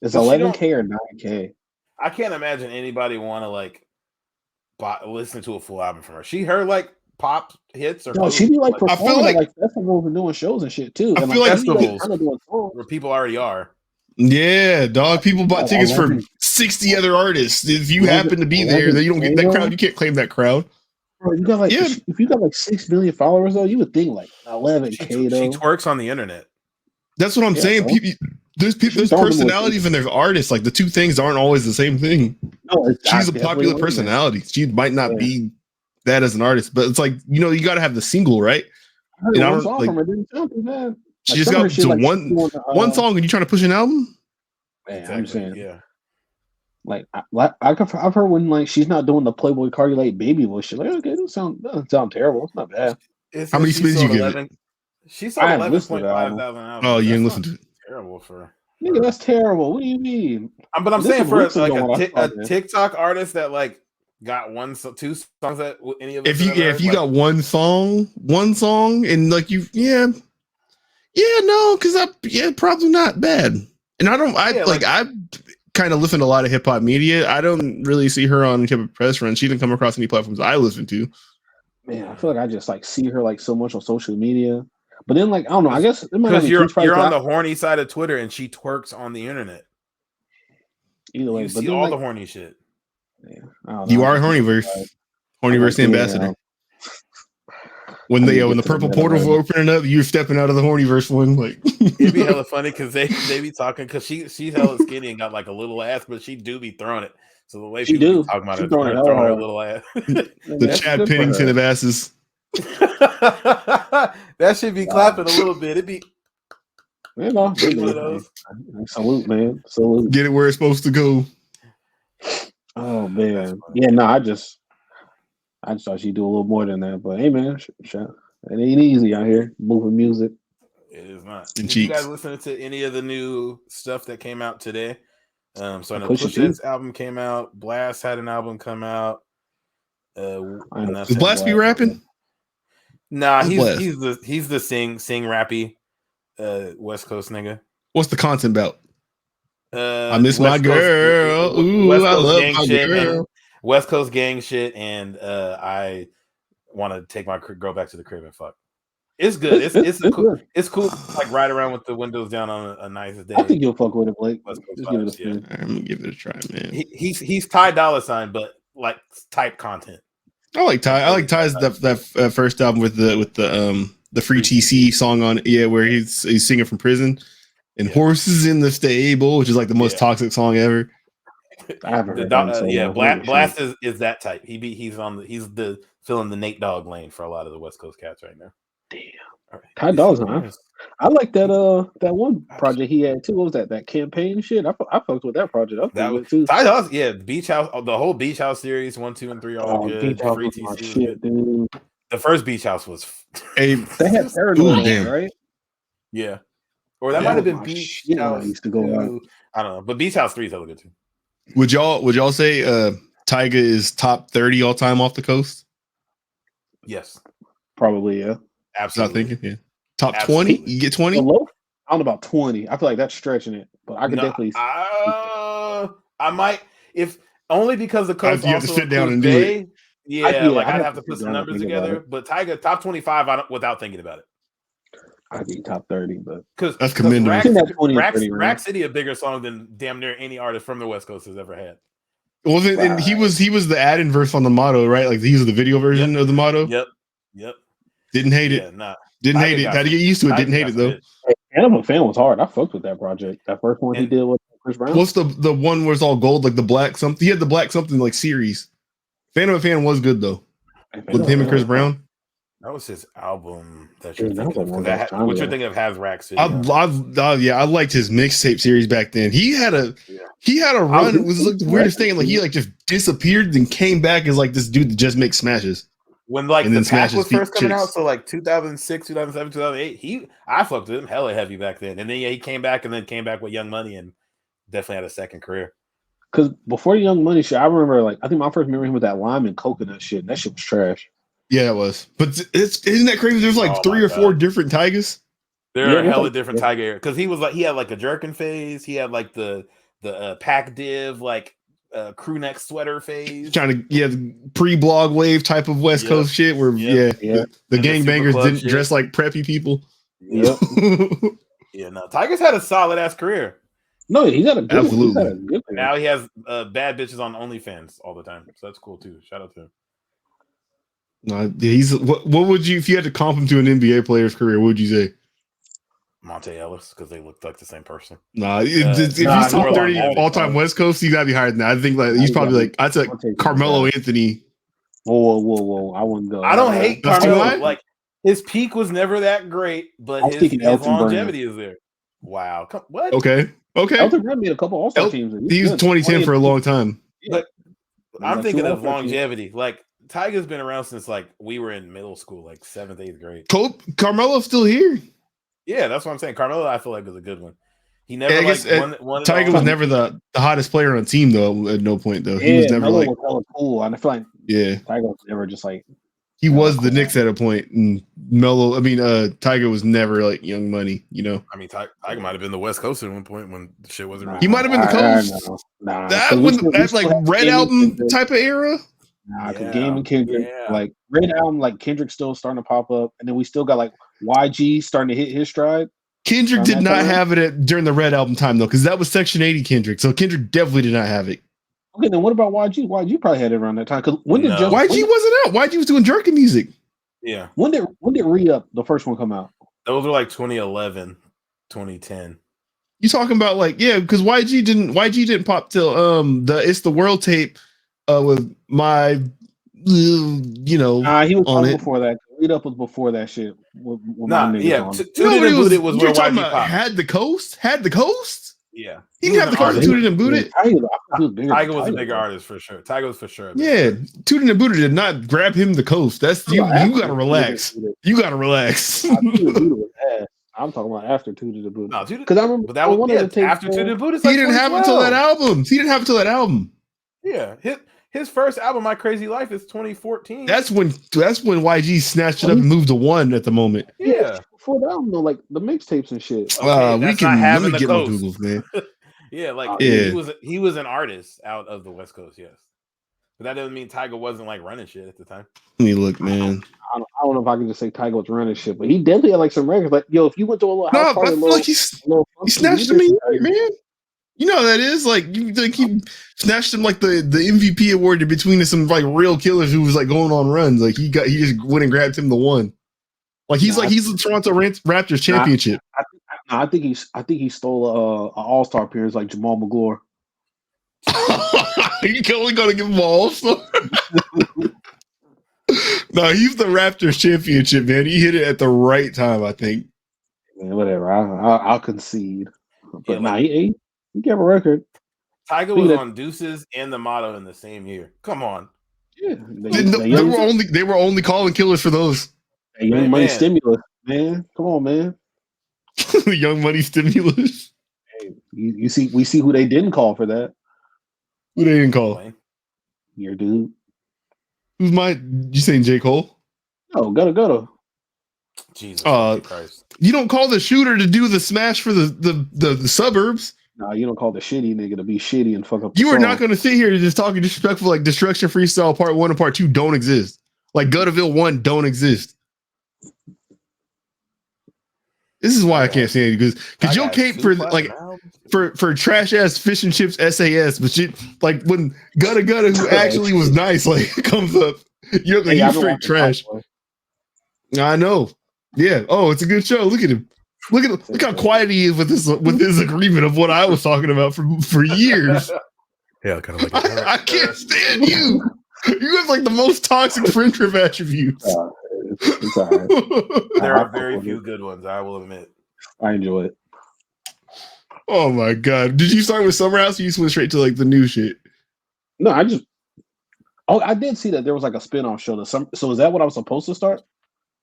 It's 11K or 9K. I can't imagine anybody want to like listen to a full album from her. She heard like pop hits or she be like performing like festivals and doing shows and shit too. I feel like festivals where people already are. Yeah, dog. People bought tickets for 60 other artists. If you happen to be there, then you don't get that crowd. You can't claim that crowd. Bro, you got like if you got like 6 million followers though, you would think like 11K though. She twerks on the internet. That's what I'm saying. There's personalities and there's artists. Like the two things aren't always the same thing. No, she's a popular personality. She might not be that as an artist, but it's like you got to have the single, right? I heard one song from her, didn't tell me, man. She just got one song, and you trying to push an album? Man, exactly. I'm saying, like I've heard when like she's not doing the Playboy Cardi like baby voice. She's like, okay, it doesn't sound terrible. It's not bad. How many spins you give it? She sold 11.5 thousand albums. Oh, you didn't listen to it? Terrible for. Nigga, that's terrible. What do you mean? But I'm saying for like a TikTok artist that like got two songs that any of us. If you got one song, and like probably not bad. And I kind of listen to a lot of hip hop media. I don't really see her on hip hop press run. She didn't come across any platforms I listen to. Man, I feel like I just like see her like so much on social media. But then like I don't know. I guess because you're on the horny side of Twitter and she twerks on the internet. Either way, you see all the horny shit. Yeah, you are Hornyverse ambassador. When the purple portals were opening up, you're stepping out of the Hornyverse one. Like it'd be hella funny because they be talking because she's hella skinny and got like a little ass, but she do be throwing it. So the way people be talking about it, throwing her little ass. The Chad Pennington of asses. That should be clapping a little bit. It'd be salute, man. Salute. Get it where it's supposed to go. Oh man, yeah. No, I just thought she'd do a little more than that. But hey, man, it ain't easy out here moving music. It is not. Did you guys listen to any of the new stuff that came out today? So I know Pusha's album came out. Blast had an album come out. Is Blast be rapping? Nah, he's the sing rappy West Coast nigga. What's the content about? I miss my girl. Ooh, I love my girl. West Coast gang shit, and I want to take my girl back to the crib and fuck. It's good. It's cool. Like ride around with the windows down on a nice day. I think you'll fuck with it, Blake. Just give it a spin. I'm gonna give it a try, man. He's Ty Dolla $ign, but like type content. I like Ty. I like Ty's that first album with the Free TC song on it. Yeah, where he's singing from prison and horses in the stable, which is like the most toxic song ever. I haven't heard Blast is that type. He's filling the Nate Dogg lane for a lot of the West Coast cats right now. Damn. Ty Dolla $ign. I like that one project he had too. What was that? That campaign shit. I fucked with that project. That was good too. Ty Dolla, yeah, Beach House, the whole Beach House series, 1, 2, and 3, all good. Beach House Free was my TC shit, dude. The first Beach House was. Hey, they had Paranoid on, right? Yeah, or that might have been Beach House. I used to go out. I don't know, but Beach House 3 is hella good too. Would y'all say Tyga is top 30 all time off the coast? Yes, probably. Yeah, absolutely. Not thinking. Yeah. Top 20? You get 20? I don't know about 20. I feel like that's stretching it, but I could definitely. I might, if only because the coast you have to sit down and do it. Yeah, I'd have to put some numbers together. But Tyga top 25 without thinking about it. I'd be top 30, but because that's commendable. Rack City a bigger song than damn near any artist from the West Coast has ever had. Wasn't and he was the add-in verse on the motto, right? Like he was the video version of the motto. Yep. Didn't hate it. Nah. Didn't hate it. Had to get used to it. Didn't hate it though. Animal Fan was hard. I fucked with that project. That first one he did with Chris Brown. What's the one where it's all gold, like the black something? He had the black something like series. Phantom of a Fan was good though. With him and Chris Brown. That was his album that you're thinking of. What you're thinking of has Rack City. I liked his mixtape series back then. He had a run. It was like the weirdest thing. Like he like just disappeared and came back as like this dude that just makes smashes. When like the Pack was first coming out, so like 2006, 2007, 2008, I fucked with him hella heavy back then. And then he came back with Young Money and definitely had a second career. Because before Young Money shit, I remember I think my first memory of him was that lime and coconut shit. And that shit was trash. Yeah, it was. But isn't that crazy? There's like 3 or 4 different Tygas. There are hella different Tyga because he had like a jerkin phase. He had like the pack div like crew neck sweater phase. Trying to pre-blog wave type of West Coast shit where the gangbangers didn't dress like preppy people. Yep. No, Tyga's had a solid ass career. No, he's had a good absolutely. Now he has bad bitches on OnlyFans all the time, so that's cool too. Shout out to him. No, he's what would you if you had to comp him to an NBA player's career? What would you say? Monte Ellis because they look like the same person. If he's top 30 all-time West Coast, you gotta be higher than that. I think like he's probably like I'd say Carmelo Anthony. Whoa! I wouldn't go. I don't hate Carmelo. Like his peak was never that great, but his longevity is there. Wow. What? Okay. Elton Brand made a couple All-Star teams. He was 2010 for a long time. But I'm thinking of longevity. Like Tyga's been around since like we were in middle school, like 7th, 8th grade. Carmelo's still here. Yeah, that's what I'm saying. Carmelo, I feel like was a good one. He never won. Tyga was never the hottest player on the team though. At no point though, he was never Melo was hella cool. And I feel like Tyga was never just like he was the Knicks at a point, and Tyga was never like Young Money. You know, I mean, Tyga might have been the West Coast at one point when shit wasn't. He might have been the coast. That's like Red Album type of era. Because Game and Kendrick, like Red Album, like Kendrick still starting to pop up, and then we still got like YG starting to hit his stride. Kendrick did not have it during the Red Album time though, because that was Section 80 Kendrick. So Kendrick definitely did not have it. Okay, then what about YG? YG probably had it around that time. Because YG wasn't out? YG was doing jerky music. Yeah. When did Re-Up, the first one, come out? Those were like 2011, 2010. You talking about like because YG didn't pop till the It's the World tape with my he was on it before that. Re-Up was before that shit. With Tooted was where YG popped. Had the coast. Yeah, he didn't have the coast. Tooted and Booted. Tyga was a bigger artist for sure. Tyga was for sure. Yeah, Tooted and Booted did not grab him the coast. That's you. You gotta relax. You gotta relax. I'm talking about after Tooted and Booted. No, because I remember that was after Tooted and Booted. He didn't have it until that album. Yeah, his first album, My Crazy Life, is 2014. That's when YG snatched it up and moved to 1 at the moment. Yeah. Before that album, though, like the mixtapes and shit. Okay, let me get my Googles, man. He was an artist out of the West Coast, yes. But that doesn't mean Tyga wasn't like running shit at the time. Let me look, man. I don't know if I can just say Tyga was running shit, but he definitely had like some records. Like, if you went to a little house party, he snatched him in, man. You know how that is like he snatched him like the MVP award in between some like real killers who was like going on runs. Like he just went and grabbed him the one. Like he's the Toronto Raptors championship. I think he stole an All-Star appearance like Jamal McGlure. You only gonna give him an All-Star? No, he's the Raptors championship, man. He hit it at the right time, I think. Man, whatever. I'll concede. But he gave a record. Tiger was on Deuces and the Motto in the same year. Come on. Yeah, they were only calling killers for those. Young money stimulus, man. Come on, man. Young money stimulus. Hey, we see who they didn't call for that. Who they didn't call? Your dude. Who's you saying J. Cole? Oh, gotta. Jesus Christ. You don't call the shooter to do the smash for the suburbs. No, you don't call the shitty nigga to be shitty and fuck up. You are not going to sit here and just talking disrespectful like Destruction Freestyle Part 1 and Part 2 don't exist. Like Gutterville 1 don't exist. This is why I can't stand you because you'll cape for like for trash ass fish and chips SAS, but shit like when Gutta who actually was nice like comes up, you're like you straight trash. I know. Yeah. Oh, it's a good show. Look at him. Look how quiet he is with his agreement of what I was talking about for years. Yeah, kind of like I can't stand you. You have like the most toxic friendship attributes. It's all right. There are very few good ones, I will admit. I enjoy it. Oh my god! Did you start with Summer House or you just went straight to like the new shit? No, I did see that there was like a spinoff show. So is that what I was supposed to start?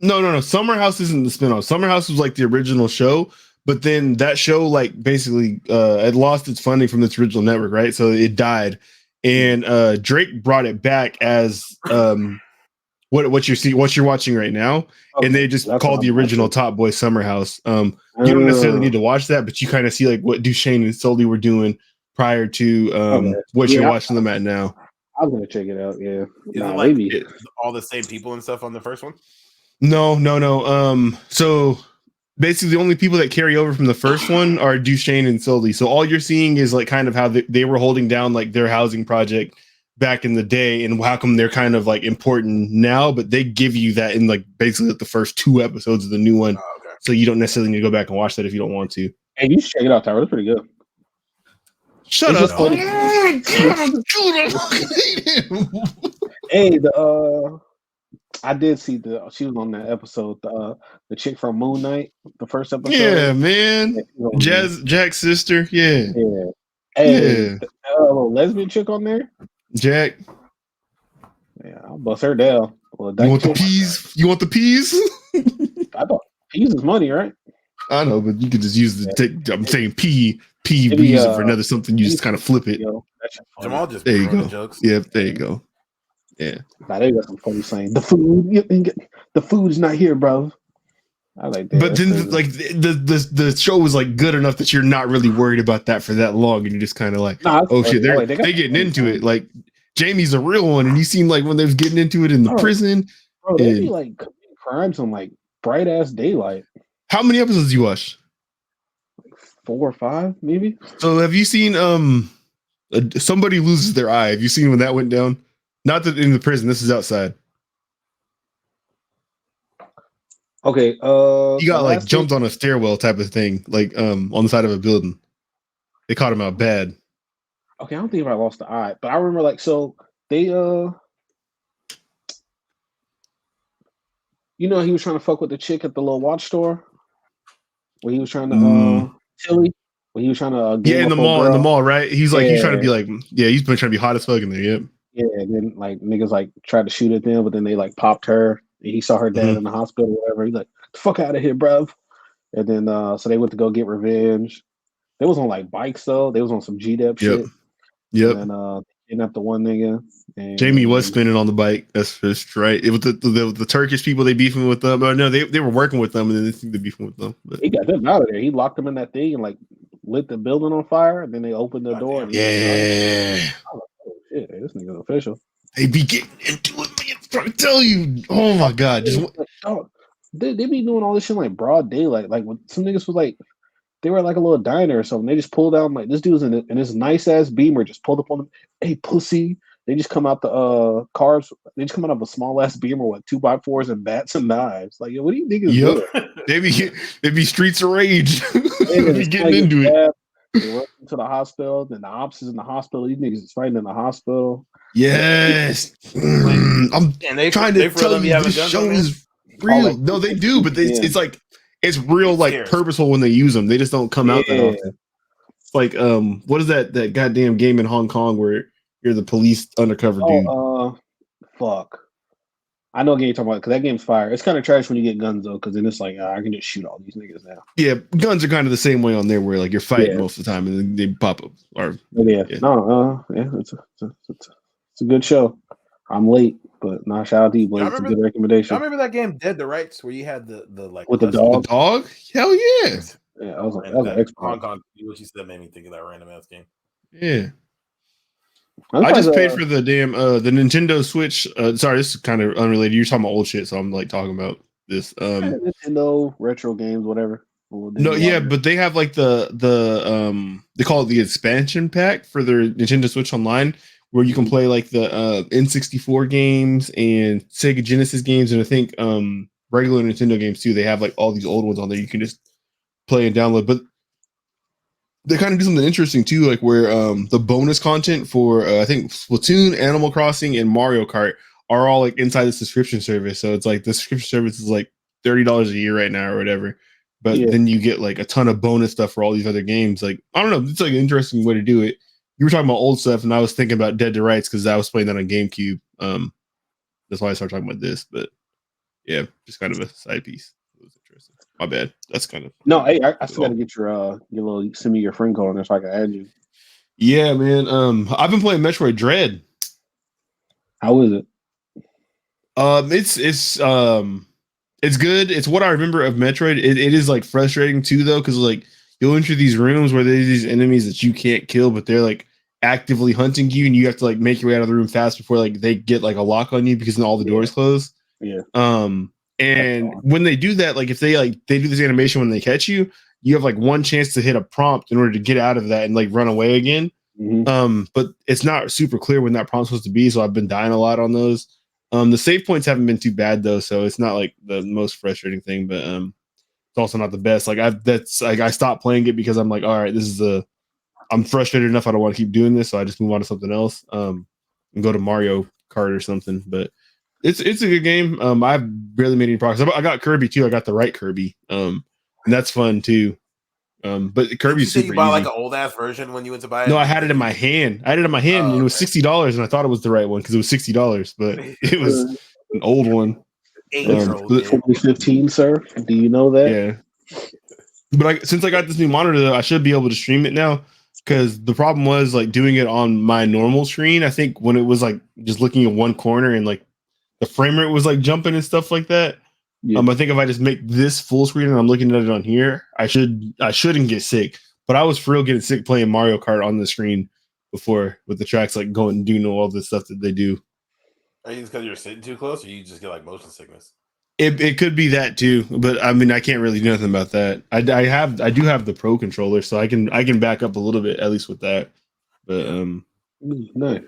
No. Summer House isn't the spinoff. Summer House was like the original show, but then that show like basically it lost its funding from its original network, right? So it died, and Drake brought it back as what you're watching right now, okay, and they just called the original Top Boy Summer House. You don't necessarily need to watch that, but you kind of see like what Duchesne and Sully were doing prior to what you're watching them at now. I'm gonna check it out. Yeah, is it like all the same people and stuff on the first one? No. So basically, the only people that carry over from the first one are Duchesne and Sully. So all you're seeing is like kind of how they were holding down like their housing project back in the day, and how come they're kind of like important now. But they give you that in like basically the first 2 episodes of the new one. Oh, okay. So you don't necessarily need to go back and watch that if you don't want to. Hey, you should check it out, Tyler. It's pretty good. Shut up. Hey, I did see she was on that episode, the chick from Moon Knight, the first episode. Yeah, man. Jack's sister. Yeah. Hey, yeah. Little lesbian chick on there. Jack. Yeah, I'll bust her down. Well, you want the peas? You want the peas? I thought peas is money, right? I know, but you could just use I'm saying P use it for another something. You just kind of flip it. Jamal just there you go. Jokes. Yep, there you go. Yeah. Nah, they got some funny saying the food's not here, bro. I like that. But then like the show was like good enough that you're not really worried about that for that long, and you're just kind of like, oh shit, they're getting into it. Like Jamie's a real one, and you seem like when they're getting into it in the prison. Bro, they be like committing crimes on like bright ass daylight. How many episodes do you watch? Like 4 or 5, maybe. So have you seen somebody loses their eye? Have you seen when that went down? Not that in the prison. This is outside. Okay. He got like jumped on a stairwell type of thing, like on the side of a building. They caught him out bad. Okay, I don't think if I lost the eye, but I remember like so they you know he was trying to fuck with the chick at the little watch store where he was trying to Tilly. When he was trying to in the mall, right? He's like he's trying to be like he's been trying to be hot as fuck in there. Yep. Yeah, and then like niggas like tried to shoot at them, but then they like popped her. And he saw her dad in the hospital, or whatever. He's like, "Fuck out of here, bruv." And then so they went to go get revenge. They was on like bikes though. They was on some GDEP shit. Yep. And kidnapped the one nigga. And Jamie was spinning on the bike. That's just right. It was the Turkish people they beefing with them. But no, they were working with them, and then they think they're beefing with them. But he got them out of there. He locked them in that thing and like lit the building on fire. And then they opened the door. And yeah. I was like, oh shit, this nigga's official. They be getting into it, man. I'm trying to tell you. Oh my god. They be doing all this shit like broad daylight. Like when some niggas was like, they were at like a little diner or something. They just pulled out like this dude's in this nice ass Beamer, just pulled up on them. Hey, pussy. They just come out the cars. They just come out of a small ass Beamer with 2x4s and bats and knives. Like, what do you niggas doing? They be streets of rage. They be getting into it. They run to the hospital. Then the ops is in the hospital. These niggas is fighting in the hospital. Yes. I'm And they trying they to for tell them be you having this guns show on there. is real. like, No, they do, but it's like it's real, It like scares. purposeful when they use them. They just don't come out that Yeah. often. It's like what is that goddamn game in Hong Kong where you're the police undercover dude? Fuck. I know what game you're talking about because that game's fire. It's kind of trash when you get guns though, because then it's like I can just shoot all these niggas now. Yeah, guns are kind of the same way on there, where like you're fighting most of the time and then they pop up. It's a good show. I'm late, but shout out to you, Blake. It's a good recommendation. I remember that game Dead to Rights where you had the like with the dog. The dog? Hell yeah! Yeah, I was like, that was an expert. Hong Kong. What you said made me think of that random ass game. Yeah. I just paid for the damn the Nintendo Switch. Sorry, this is kind of unrelated. You're talking about old shit, so I'm like talking about this. Nintendo retro games, whatever. No, yeah, but they have like the they call it the expansion pack for their Nintendo Switch Online, where you can play like the N64 games and Sega Genesis games, and I think regular Nintendo games too. They have like all these old ones on there. You can just play and download, but they kind of do something interesting too, like where the bonus content for I think Splatoon, Animal Crossing, and Mario Kart are all like inside the subscription service. So it's like the subscription service is like $30 a year right now or whatever. But then you get like a ton of bonus stuff for all these other games. Like I don't know, it's like an interesting way to do it. You were talking about old stuff, and I was thinking about Dead to Rights because I was playing that on GameCube. That's why I started talking about this. But yeah, just kind of a side piece. It was interesting. My bad. That's kind of I still got to get your little send me your friend code on there so I can add you. Yeah, man. I've been playing Metroid Dread. How is it? It's good. It's what I remember of Metroid. It is like frustrating too, though, because like you'll enter these rooms where there's these enemies that you can't kill, but they're like actively hunting you, and you have to like make your way out of the room fast before like they get like a lock on you because then all the doors close. Yeah. And when they do that, like if they do this animation when they catch you, you have like one chance to hit a prompt in order to get out of that and like run away again. Mm-hmm. But it's not super clear when that prompt's supposed to be, so I've been dying a lot on those. The save points haven't been too bad though, so it's not like the most frustrating thing, but it's also not the best. Like I stopped playing it because I'm like, all right, I'm frustrated enough. I don't want to keep doing this, so I just move on to something else. And go to Mario Kart or something. But it's a good game. I've barely made any progress. I got Kirby too. I got the right Kirby. And that's fun too. But Kirby's super you bought easy. like an old ass version when you went to buy it? No, I had it in my hand. And it was $60, and I thought it was the right one because it was $60, but it was an old one. 8-year-old 2015, sir. Do you know that? Yeah. But since I got this new monitor, though, I should be able to stream it now. Because the problem was like doing it on my normal screen. I think when it was like just looking at one corner and like the frame rate was like jumping and stuff like that. Yeah. I think if I just make this full screen and I'm looking at it on here, I shouldn't get sick. But I was for real getting sick playing Mario Kart on the screen before with the tracks like going and doing all this stuff that they do. Are you because you're sitting too close, or you just get like motion sickness? It could be that too, but I mean I can't really do nothing about that. I do have the Pro controller, so I can back up a little bit at least with that. But nice.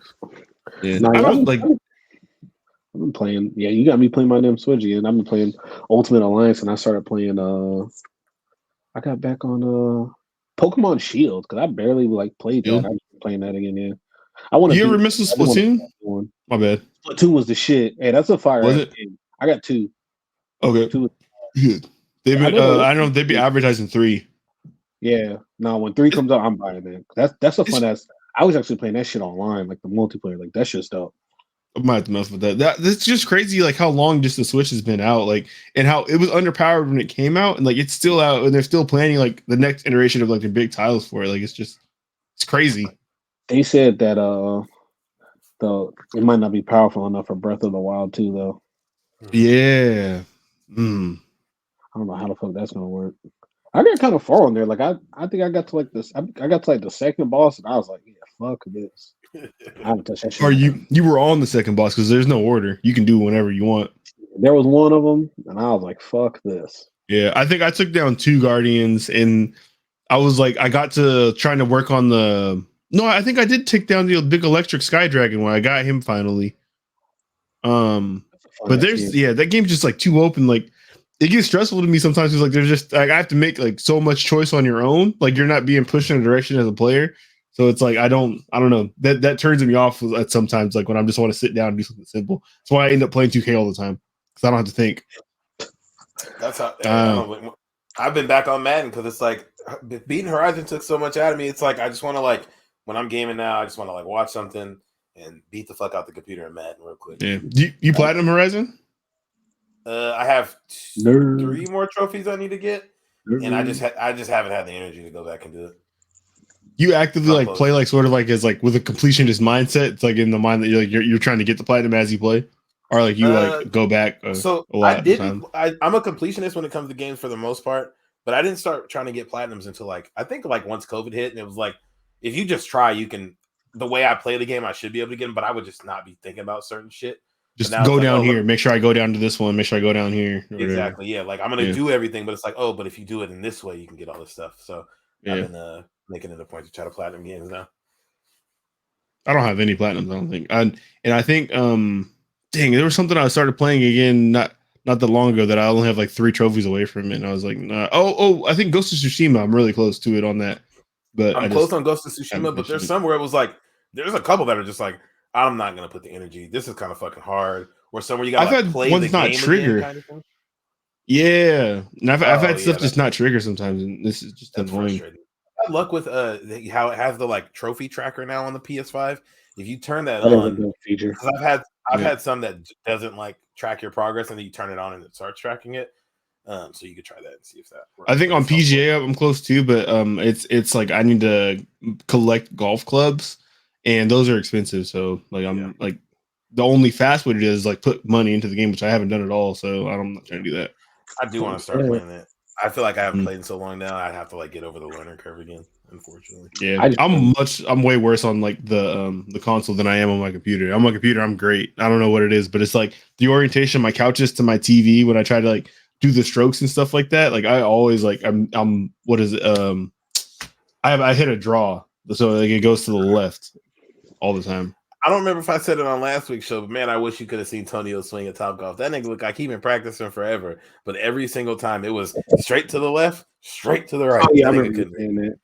Yeah, I don't like. I've been playing. Yeah, you got me playing my damn Switch again. I've been playing Ultimate Alliance, and I started playing. I got back on Pokemon Shield because I barely like played that. I've been playing that again. Yeah, I want to. You ever miss a Splatoon? My bad. Splatoon was the shit. Hey, that's a fire. Was it? Game. I got 2. Okay. 2. Good. They've been. I don't know. They'd be advertising 3. Yeah. No, when 3 comes out, I'm buying that. That's a fun ass. I was actually playing that shit online, like the multiplayer. Like that shit's dope. I might have to mess with that. That's just crazy, like how long just the Switch has been out, like, and how it was underpowered when it came out, and like it's still out, and they're still planning like the next iteration of like the big titles for it. Like it's crazy. They said that it might not be powerful enough for Breath of the Wild 2, though. Yeah. I don't know how the fuck that's gonna work. I got kind of far on there. Like I think I got to like this. I got to like the second boss, and I was like, yeah, fuck this. I haven't touched that shit. Or you were on the second boss because there's no order. You can do whenever you want. There was one of them, and I was like, fuck this. Yeah, I think I took down 2 Guardians, and I was like, I got to trying to work on the. No, I think I did take down the big electric Sky Dragon when I got him finally. But there's that game's just like too open. Like it gets stressful to me sometimes because like there's just like I have to make like so much choice on your own. Like you're not being pushed in a direction as a player. So it's like I don't know. That turns me off at sometimes, like when I just want to sit down and do something simple. That's why I end up playing 2K all the time. Because I don't have to think. That's how I've been back on Madden because it's like beating Horizon took so much out of me. It's like I just want to like when I'm gaming now, I just want to like watch something and beat the fuck out the computer in Madden real quick. Yeah. You platinum Horizon? I have 3 more trophies I need to get, and I just haven't had the energy to go back and do it. You actively like play like sort of like as like with a completionist mindset. It's like in the mind that you're trying to get the platinum as you play, or like you like go back. So a lot I didn't. I'm a completionist when it comes to games for the most part, but I didn't start trying to get platinums until like I think like once COVID hit, and it was like if you just try, you can. The way I play the game, I should be able to get them, but I would just not be thinking about certain shit. Just go down here. Make sure I go down to this one. Make sure I go down here. Exactly. Yeah. Like I'm gonna do everything, but it's like, oh, but if you do it in this way, you can get all this stuff. So I've been making it a point to try to platinum games now. I don't have any platinums. I don't think. I think dang, there was something I started playing again not that long ago that I only have like 3 trophies away from it, and I was like, nah. I think Ghost of Tsushima. I'm really close to it on that. But I'm close on Ghost of Tsushima, but there's some where it was like there's a couple that are just like I'm not gonna put the energy. This is kind of fucking hard. Or somewhere you got to play the game trigger. Again, kind of thing. Yeah, and I've had stuff just not trigger sometimes, and this is just annoying. Bad luck with how it has the like trophy tracker now on the PS5. If you turn that on, feature. I've had some that doesn't like track your progress, and then you turn it on and it starts tracking it. So you could try that and see if that works. I think on PGA I'm close too, but it's like I need to collect golf clubs, and those are expensive. So like I'm like the only fast way to do is like put money into the game, which I haven't done at all. So I'm not trying to do that. I do want to start playing it. I feel like I haven't played in so long now. I'd have to like get over the learning curve again. Unfortunately, yeah, I'm way worse on like the console than I am on my computer. On my computer, I'm great. I don't know what it is, but it's like the orientation of my couches to my TV when I try to like do the strokes and stuff like that. Like I always like I'm what is it? I hit a draw, so like it goes to the left all the time. I don't remember if I said it on last week's show, but man, I wish you could have seen Tonio swing at Topgolf. That nigga look like he been practicing forever, but every single time it was straight to the left, straight to the right. Oh, yeah, I remember saying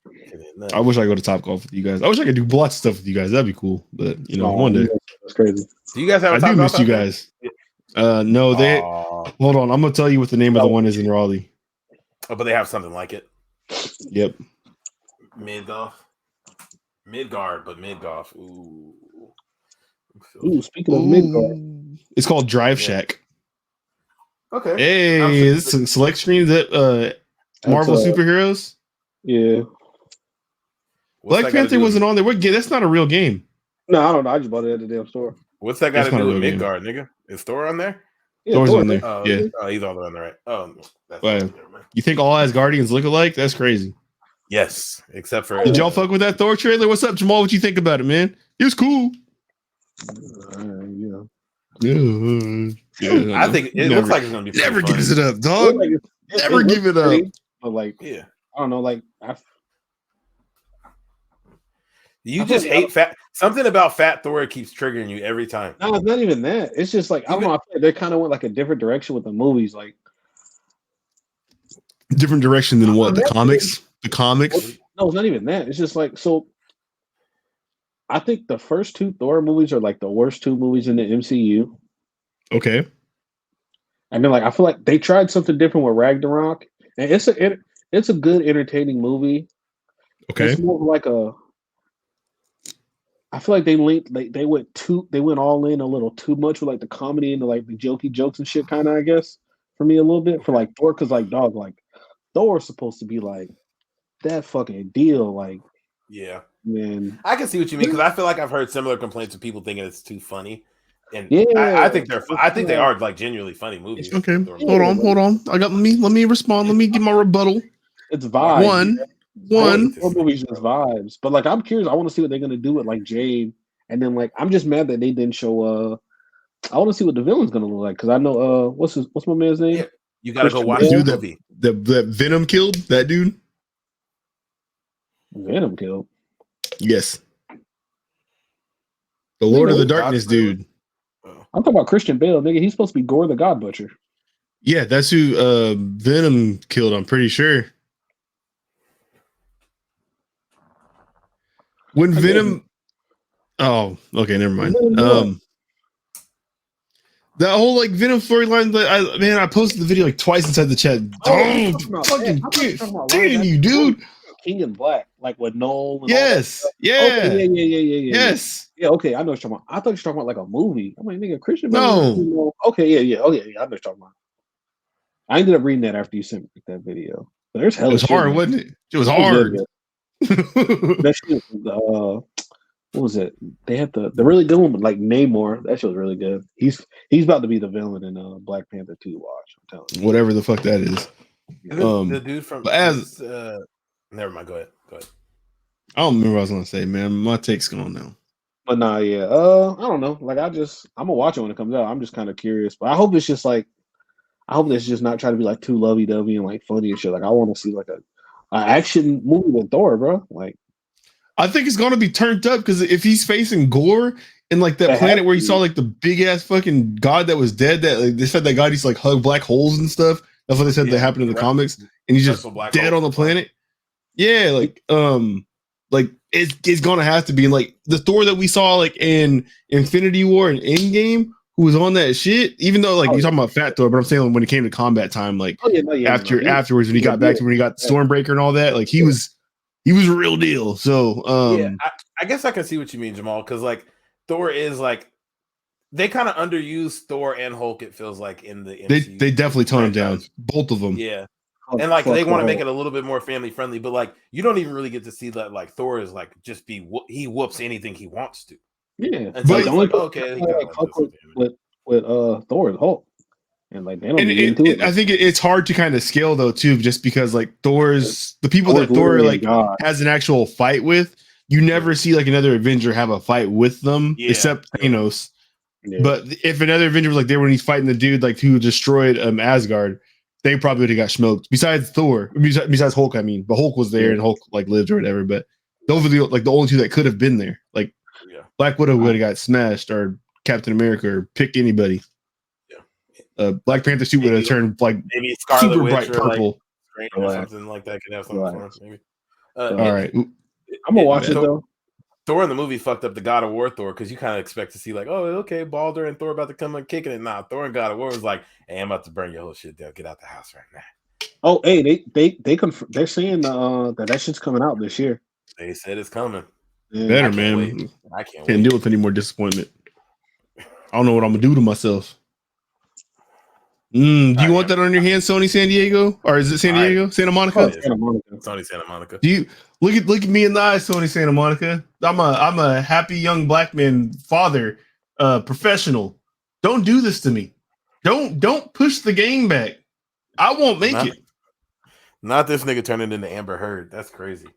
that. I wish I could go to Topgolf with you guys. I wish I could do lots of stuff with you guys. That'd be cool. But one day. That's crazy. Do you guys have? I do miss you guys. No, they. Hold on, I'm gonna tell you what the name of the one is in Raleigh. Oh, but they have something like it. Yep. Midgolf, Midgard, but Midgolf. Ooh, speaking of Midgard, it's called Drive Shack. Okay. Hey, this is select screens that Marvel superheroes. Yeah. Black Panther wasn't on there. What game? That's not a real game. No, I don't know. I just bought it at the damn store. What's that got to do with Midgard, nigga? Is Thor on there? Yeah, Thor's on there. Yeah. He's all on there, right? Oh, that's wow. You think all Asgardians look alike? That's crazy. Yes, except for. Did y'all fuck with that Thor trailer? What's up, Jamal? What you think about it, man? It was cool. I think it looks like it's gonna be. Never gives it up, dog. Never give it up. But like, I don't know. Like, you just hate fat. Something about Fat Thor keeps triggering you every time. No, it's not even that. It's just like I don't know. I feel like they kind of went like a different direction with the movies. Like, different direction than what? The comics? The comics? No, it's not even that. It's just like so. I think the first 2 Thor movies are like the worst 2 movies in the MCU. Okay. And then like I feel like they tried something different with Ragnarok, and it's a good entertaining movie. Okay. It's more like I feel like they went all in a little too much with like the comedy and the like the jokey jokes and shit kind of, I guess, for me a little bit for like Thor, because like dog, like Thor's supposed to be like that fucking deal, like yeah. Man, I can see what you mean because I feel like I've heard similar complaints of people thinking it's too funny, and I think they are like genuinely funny movies. Okay, hold on. Let me respond. Let me give my rebuttal. It's vibes. One. Four movies just vibes, but like I'm curious. I want to see what they're gonna do with like Jade, and then like I'm just mad that they didn't show. I want to see what the villain's gonna look like because I know what's my man's name? Yeah. You gotta go watch the movie. The Venom killed that dude. Venom killed. Yes. The Lord of the Darkness dude. I'm talking about Christian Bale, nigga. He's supposed to be Gore the God Butcher. Yeah, that's who Venom killed. I'm pretty sure. When Venom. Oh, okay, never mind. That whole like Venom storyline. I posted the video like twice inside the chat. Fucking damn you, dude. King in Black, like with Noel. And yes. All that yeah. Okay, yeah. Yes. Yeah. Okay, I know what you're talking about. I thought you were talking about like a movie. I'm like, nigga, Christian. No. Okay, yeah. Okay, yeah. I know what you're talking about. I ended up reading that after you sent me that video. But there's hella It was shit, hard, man. wasn't it? It was hard. That shit was, what was it? They had the really good one, like Namor. That shit was really good. He's about to be the villain in Black Panther 2. Watch, I'm telling you. Whatever the fuck that is. The dude from never mind. Go ahead. I don't remember what I was gonna say, man. My take's gone now. But nah, yeah. I don't know. Like I'm gonna watch it when it comes out. I'm just kind of curious. But I hope it's just not trying to be like too lovey dovey and like funny and shit. Like I want to see like a action movie with Thor, bro. Like I think it's gonna be turned up because if he's facing Gore and like that planet where he saw like the big ass fucking god that was dead, that like, they said that god used to like hug black holes and stuff. That's what they said that happened in the comics, and he's just dead on the planet. Yeah, like it's gonna have to be like the Thor that we saw like in Infinity War and Endgame, who was on that shit. Even though like you're talking about Fat Thor, but I'm saying when it came to combat time, like afterwards when he got back to when he got Stormbreaker and all that, like he was a real deal. So I guess I can see what you mean, Jamal, because like Thor is like they kind of underused Thor and Hulk. It feels like in the MCU. They definitely tone him down, both of them. Yeah. And like they want to make it a little bit more family friendly, but like you don't even really get to see that like Thor is like just he whoops anything he wants to. Yeah, and so but the only with Thor is Hulk, and like they don't get into it. I think it's hard to kind of scale though too, just because like the people that Thor like has an actual fight with, you never see like another Avenger have a fight with them except Thanos. Yeah. But if another Avenger was like there when he's fighting the dude like who destroyed Asgard, they probably would have got smoked. Besides Thor, besides Hulk, I mean, but Hulk was there and Hulk like lived or whatever. But those are the only two that could have been there. Like Black Widow would have got smashed, or Captain America, or pick anybody. Yeah, Black Panther suit would have turned like maybe Scarlet super Witch bright purple or something like that. Could have something for us, maybe. All right, I'm gonna watch it though. Thor in the movie fucked up the God of War Thor because you kind of expect to see like, oh, okay, Baldur and Thor about to come and kicking it. Nah, Thor and God of War was like, hey, I'm about to burn your whole shit down. Get out the house right now. Oh, hey, they're saying that shit's coming out this year. They said it's coming. Yeah. Better, man. I can't deal with any more disappointment. I don't know what I'm gonna do to myself. Do you want that on your hands, Sony San Diego, or is it San Diego, Santa Monica? Oh, Santa Monica. Sony Santa Monica. Do you look at me in the eyes, Sony Santa Monica? I'm a happy young black man, father, professional. Don't do this to me. Don't push the game back. I won't make it. Not this nigga turning into Amber Heard. That's crazy.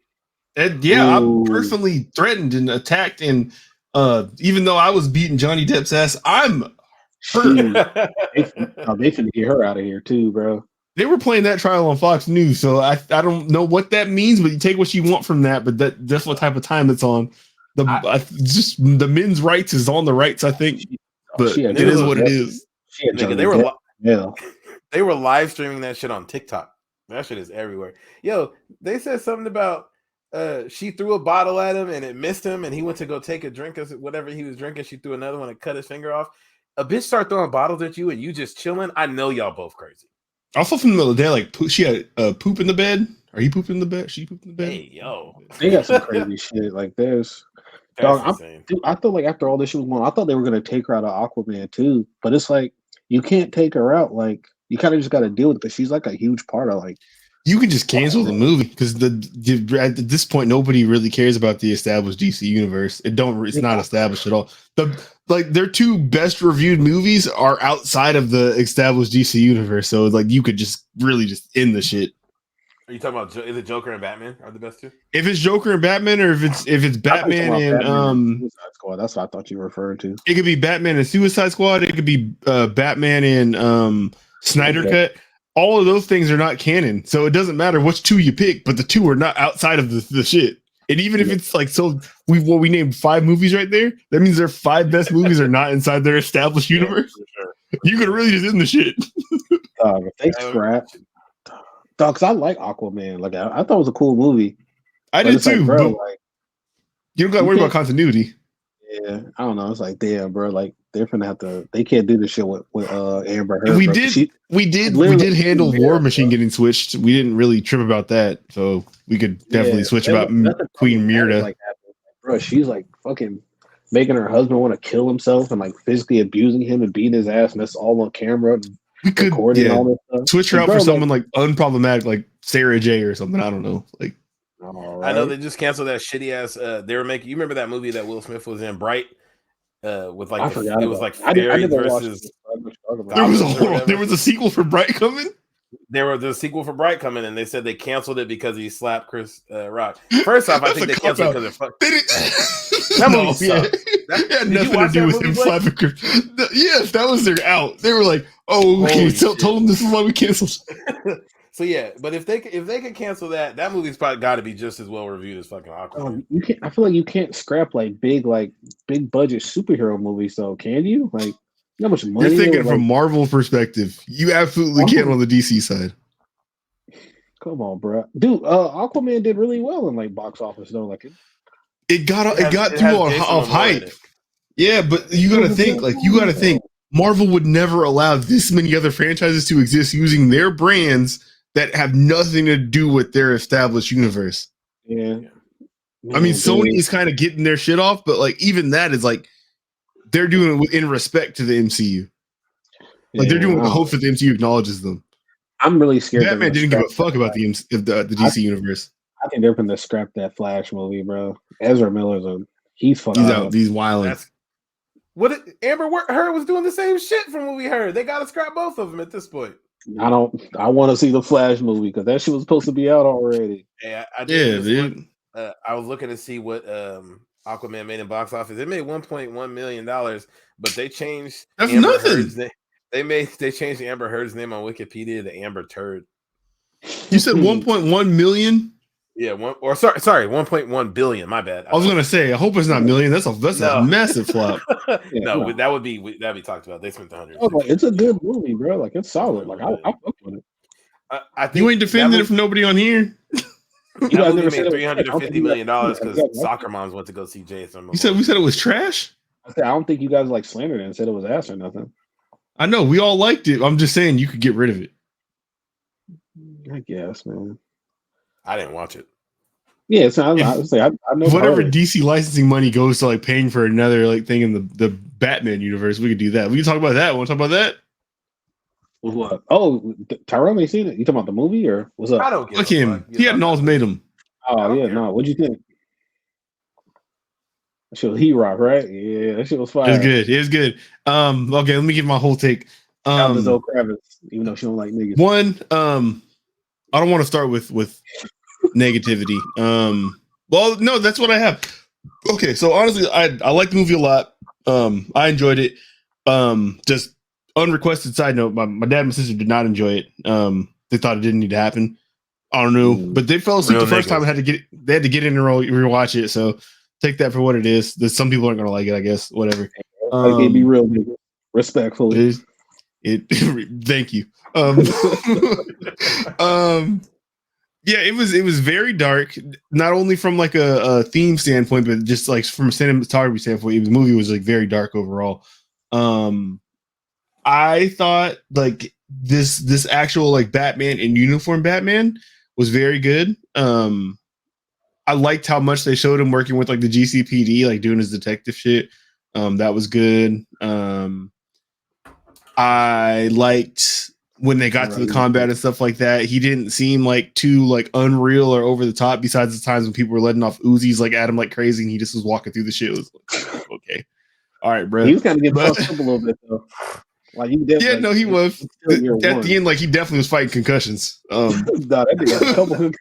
And yeah, I'm personally threatened and attacked, and even though I was beating Johnny Depp's ass, I'm hurt. They finna get her out of here too, bro. They were playing that trial on Fox News, so I don't know what that means, but you take what you want from that. But that's what type of time it's on. Just the men's rights is on the rights, I think. But it is what it is. They were live streaming that shit on TikTok. That shit is everywhere. Yo, they said something about she threw a bottle at him and it missed him, and he went to go take a drink of whatever he was drinking. She threw another one and cut his finger off. A bitch start throwing bottles at you and you just chilling. I know y'all both crazy. Also from the middle of the day, like she had poop in the bed. Are you pooping in the bed? She pooped in the bed. Hey, yo, they got some crazy shit. Like there's, dog. I feel like after all this shit was going on, I thought they were gonna take her out of Aquaman too. But it's like you can't take her out. Like you kind of just got to deal with it because she's like a huge part of like. You can just cancel the movie because at this point nobody really cares about the established DC universe. It's not established at all. Their two best reviewed movies are outside of the established DC universe, so like you could just really just end the shit. Are you talking about is it Joker and Batman are the best two? If it's Joker and Batman, or if it's Batman and Suicide Squad, that's what I thought you were referring to. It could be Batman and Suicide Squad. It could be Batman and Snyder Cut. All of those things are not canon, so it doesn't matter which two you pick, but the two are not outside of the shit. And even if it's like, so we named 5 movies right there, that means their 5 best movies are not inside their established universe. Sure. You could really just end the shit. Dog, if they scrap, dog, because I like Aquaman. Like I thought it was a cool movie. I did too, like, bro. but Like you don't got to worry about continuity. Yeah, I don't know. It's like, damn, bro. Like they're gonna have to. They can't do this shit with Amber Heard. We bro. did handle War Machine getting switched. We didn't really trip about that, so we could definitely switch about Queen Myrta. Like, bro, she's like fucking making her husband want to kill himself and like physically abusing him and beating his ass, and that's all on camera. We could all this stuff. Switch her out for someone like unproblematic, like Sarah J or something. I don't know. Like, right. I know they just canceled that shitty ass. They were making. You remember that movie that Will Smith was in, Bright? With like it was like fairy versus. There was a sequel for Bright coming. There was a sequel for Bright coming, and they said they canceled it because he slapped Chris Rock. First off, I think they canceled it because that movie sucked. That had nothing to do with him slapping Chris. Yes, that was their out. They were like, "Oh, okay." Told them this is why we canceled. So yeah, but if they could cancel that movie's probably got to be just as well reviewed as fucking Aquaman. You can't. I feel like you can't scrap like big budget superhero movies. So can you? Like, how much money? You're thinking from Marvel perspective. You absolutely can on the DC side. Come on, bro, dude. Aquaman did really well in like box office though. Like it got through off hype. Yeah, but you got to think. Marvel would never allow this many other franchises to exist using their brands that have nothing to do with their established universe. Yeah. I mean, Sony is kind of getting their shit off, but like even that is like they're doing it in respect to the MCU. Like they're doing it with the hope that the MCU acknowledges them. I'm really scared. Batman didn't give a fuck about the DC universe. I think they're going to scrap that Flash movie, bro. Ezra Miller's he's out. He's wilding. Amber Heard was doing the same shit from what we heard. They got to scrap both of them at this point. I want to see the Flash movie because that shit was supposed to be out already. Yeah, dude. I was looking to see what Aquaman made in box office. It made $1.1 million, but they changed. That's nothing. They changed the Amber Heard's name on Wikipedia to Amber Turd. You said 1.1 million? Yeah, 1.1 billion. My bad. I was gonna say, I hope it's not million. That's a massive flop. No, that'd be talked about. They spent the $100. It's a good movie, bro. Like it's solid. Like I fuck with it. I think you ain't defending it from nobody on here. You guys never made $350 million because soccer moms went to go see Jason. We said it was trash. I don't think you guys like slandered it and said it was ass or nothing. I know we all liked it. I'm just saying you could get rid of it. I guess, man. I didn't watch it. Yeah, so I know whatever DC licensing money goes to like paying for another like thing in the Batman universe. We could do that. We can talk about that. Want to talk about that? What? Oh, Tyrone ain't seen it. You talking about the movie or what's up? I don't get him. He had an ultimatum. Oh yeah, no. What'd you think? That shit was He-Rock, right? Yeah, that shit was fire. It was good. Okay, let me give my whole take. Zoe Kravitz, even though she don't like niggas. One, I don't want to start with negativity. Well, no, that's what I have. Okay, so honestly, I like the movie a lot. I enjoyed it. Just unrequested side note, my dad and my sister did not enjoy it. They thought it didn't need to happen. I don't know, but they fell asleep the first time. They had to get in and rewatch it. So take that for what it is. Some people aren't gonna like it, I guess. Whatever. I can't be real, respectfully. Thank you. Yeah, it was very dark. Not only from like a theme standpoint, but just like from a cinematography standpoint, the movie was like very dark overall. I thought like this actual like Batman in uniform Batman was very good. I liked how much they showed him working with like the GCPD, like doing his detective shit. That was good. I liked when they got to the combat and stuff like that. He didn't seem like too like unreal or over the top. Besides the times when people were letting off Uzis like at him like crazy, and he just was walking through the shit. It was like, okay, all right, bro. He was kind of getting fucked up a little bit though. Like he he was at the end. Like he definitely was fighting concussions. That nigga had a couple.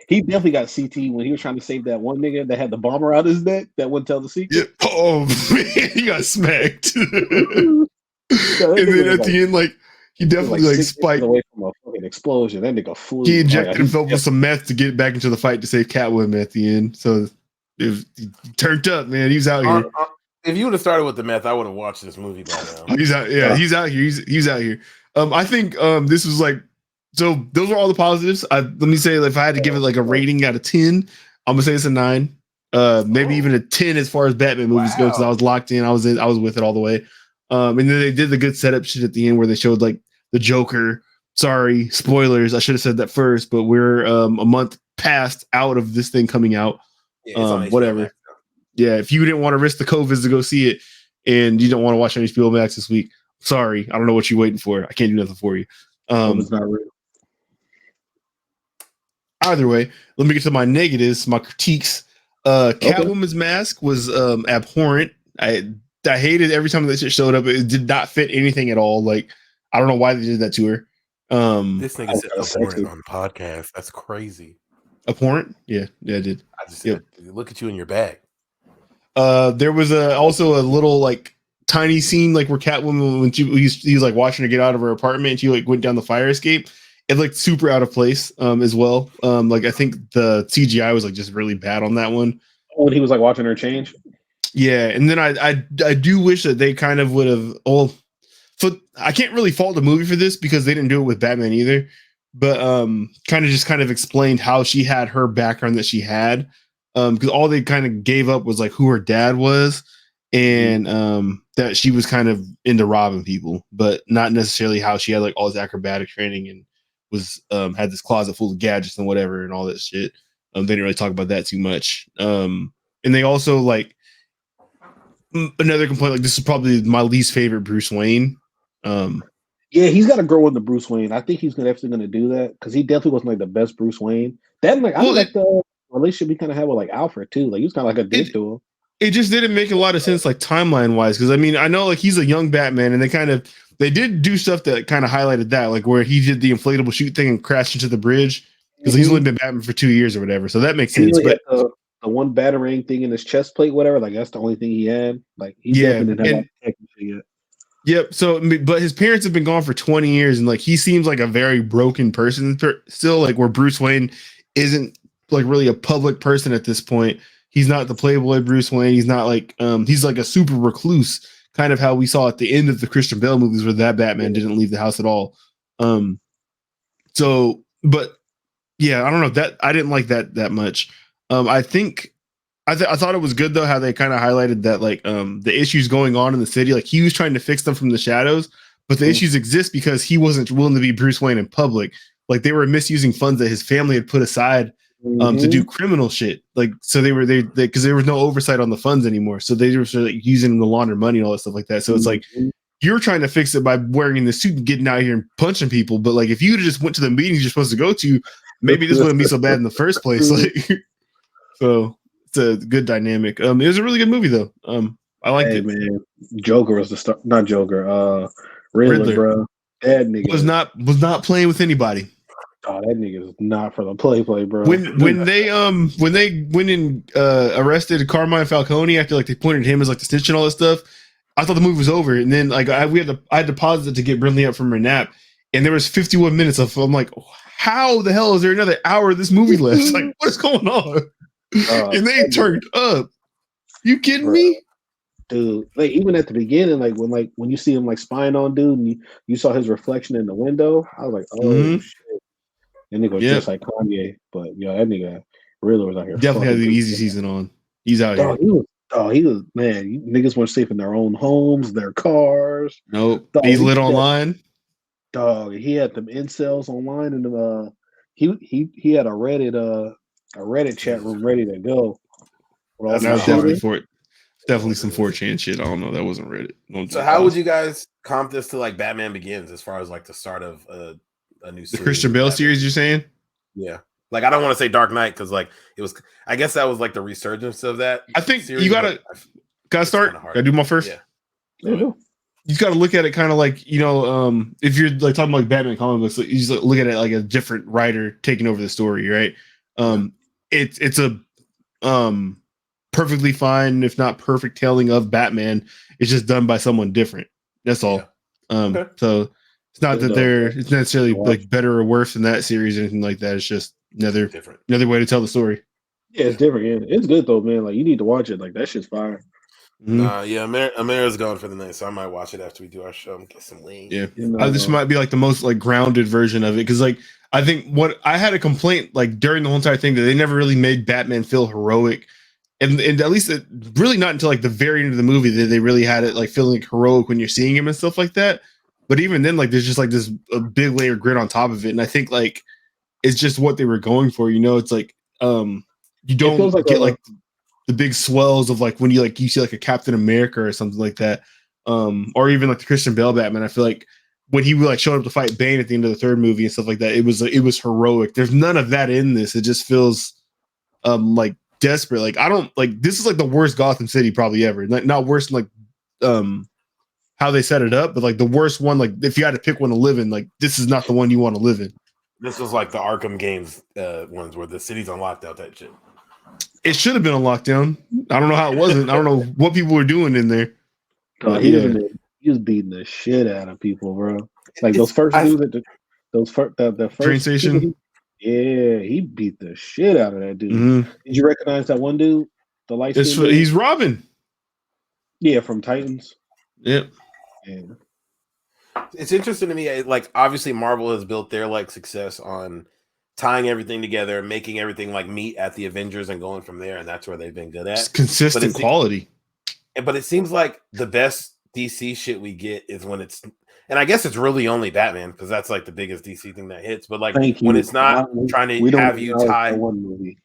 He definitely got CT when he was trying to save that one nigga that had the bomber out his neck that wouldn't tell the secret. Yeah. Oh man, he got smacked. And then at the end, like he definitely like spiked away from a fucking explosion. That nigga flew. He injected himself with some meth to get back into the fight to save Catwoman at the end. So he turned up, man. He was out here. If you would have started with the meth, I would have watched this movie by now. He's out. Yeah, he's out here. He's out here. I think this was like, so those are all the positives. Let me say, if I had to give it like a rating out of 10, I'm gonna say it's a 9. Maybe even a 10 as far as Batman movies go, because I was locked in. I was with it all the way. And then they did the good setup shit at the end where they showed like the Joker. Sorry, spoilers. I should have said that first, but we're a month past out of this thing coming out. Yeah, whatever. Yeah, if you didn't want to risk the COVID to go see it, and you don't want to watch HBO Max this week, sorry, I don't know what you're waiting for. I can't do nothing for you. It's not real. Either way, let me get to my negatives, my critiques. Catwoman's mask was abhorrent. I hated every time that shit showed up. It did not fit anything at all. Like, I don't know why they did that to her. This nigga said abhorrent on the podcast. That's crazy. Abhorrent? Yeah, I did. I just said, look at you in your bag. There was also a little like tiny scene like where Catwoman, when he's like watching her get out of her apartment, and she like went down the fire escape. It looked super out of place as well. Like I think the CGI was like just really bad on that one. Oh, and he was like watching her change. Yeah, and then I do wish that they kind of would have. Well, I can't really fault the movie for this because they didn't do it with Batman either. But kind of explained how she had her background that she had. Because all they kind of gave up was like who her dad was, and that she was kind of into robbing people, but not necessarily how she had like all this acrobatic training and was had this closet full of gadgets and whatever and all that shit. They didn't really talk about that too much. And they also like another complaint, like this is probably my least favorite Bruce Wayne. Yeah, he's got to grow into Bruce Wayne. I think he's definitely going to do that because he definitely wasn't like the best Bruce Wayne. That like I like the relationship he kind of had with like Alfred too. Like he was kind of like a dick to him. It just didn't make a lot of sense, like timeline wise, because I mean I know like he's a young Batman, and they did do stuff that kind of highlighted that, like where he did the inflatable chute thing and crashed into the bridge because he's only been Batman for 2 years or whatever, so that makes sense. But the one batarang thing in his chest plate, whatever, like that's the only thing he had. Like he definitely didn't have technically yet. Yep. So, but his parents have been gone for 20 years, and like he seems like a very broken person still. Like where Bruce Wayne isn't like really a public person at this point. He's not the Playboy Bruce Wayne. He's not like he's like a super recluse, kind of how we saw at the end of the Christian Bale movies, where that Batman didn't leave the house at all. So, but yeah, I don't know that I didn't like that much. I think. I thought it was good though how they kind of highlighted that like the issues going on in the city, like he was trying to fix them from the shadows, but the issues exist because he wasn't willing to be Bruce Wayne in public. Like they were misusing funds that his family had put aside to do criminal shit. Like so they because there was no oversight on the funds anymore, so they were sort of like using them to launder money and all that stuff like that. So it's like you're trying to fix it by wearing the suit and getting out here and punching people, but like if you just went to the meetings you're supposed to go to, maybe this wouldn't be so bad in the first place. Like so. It's a good dynamic. It was a really good movie though. I liked it. Man, Joker was the star, not Joker. Riddler, bro. That nigga was not playing with anybody. Oh, that nigga is not for the play, bro. When they went and arrested Carmine Falcone after like they pointed him as like the snitch and all that stuff, I thought the movie was over. And then like I had to pause it to get Brinley up from her nap, and there was 51 minutes of I'm like, how the hell is there another hour of this movie left? Like, what is going on? And they turned up. You kidding me, dude? Like even at the beginning, like when you see him like spying on dude, and you saw his reflection in the window, I was like, oh shit. And nigga was just like Kanye, but yo, that nigga really was out here. Definitely had the easy season on. He's out here. He was man. Niggas weren't safe in their own homes, their cars. Nope. He's lit online. Dog, he had them incels online, and he had a Reddit chat room ready to go. That's definitely some 4chan shit. I don't know. That wasn't Reddit. So how would you guys comp this to like Batman Begins as far as like the start of a new series? The Christian Bale series, you're saying? Yeah. Like I don't want to say Dark Knight because like it was. I guess that was like the resurgence of that. I think series, you gotta start. Gotta do my first. Yeah. You just gotta look at it kind of like if you're like talking about like Batman comic books, you just look at it like a different writer taking over the story, right? It's a perfectly fine, if not perfect, telling of Batman. It's just done by someone different. That's all. So it's not that it's necessarily like better or worse than that series or anything like that. It's just another way to tell the story. Yeah, it's different. Yeah. It's good though, man. Like you need to watch it. Like that shit's fire. Yeah, Amira's going for the night, so I might watch it after we do our show and get some wings. Yeah, this might be like the most like grounded version of it because like I think what I had a complaint like during the whole entire thing that they never really made Batman feel heroic, and at least really not until like the very end of the movie that they really had it like feeling like heroic when you're seeing him and stuff like that. But even then, like there's just like this a big layer of grit on top of it, and I think like it's just what they were going for. You know, it's like you don't get like the big swells of like when you see like a Captain America or something like that, or even like the Christian Bale Batman. I feel like when he like showed up to fight Bane at the end of the third movie and stuff like that, it was heroic. There's none of that in this. It just feels like desperate. Like I don't like this is like the worst Gotham City probably ever. Like not worse than like how they set it up, but like the worst one. Like if you had to pick one to live in, like this is not the one you want to live in. This was like the Arkham games ones where the city's on lockdown type shit. It should have been on lockdown. I don't know how it wasn't. I don't know what people were doing in there. He was beating the shit out of people, bro. Like those first dudes at the first train station. Yeah, he beat the shit out of that dude. Mm-hmm. Did you recognize that one dude? The light. He's Robin. Yeah, from Titans. Yep. Yeah. It's interesting to me. Like obviously, Marvel has built their like success on tying everything together, making everything like meet at the Avengers and going from there, and that's where they've been good at. It's consistent quality. But it seems like the best DC shit we get is when it's, and I guess it's really only Batman because that's like the biggest DC thing that hits. But like when it's not trying to have you tie one movie,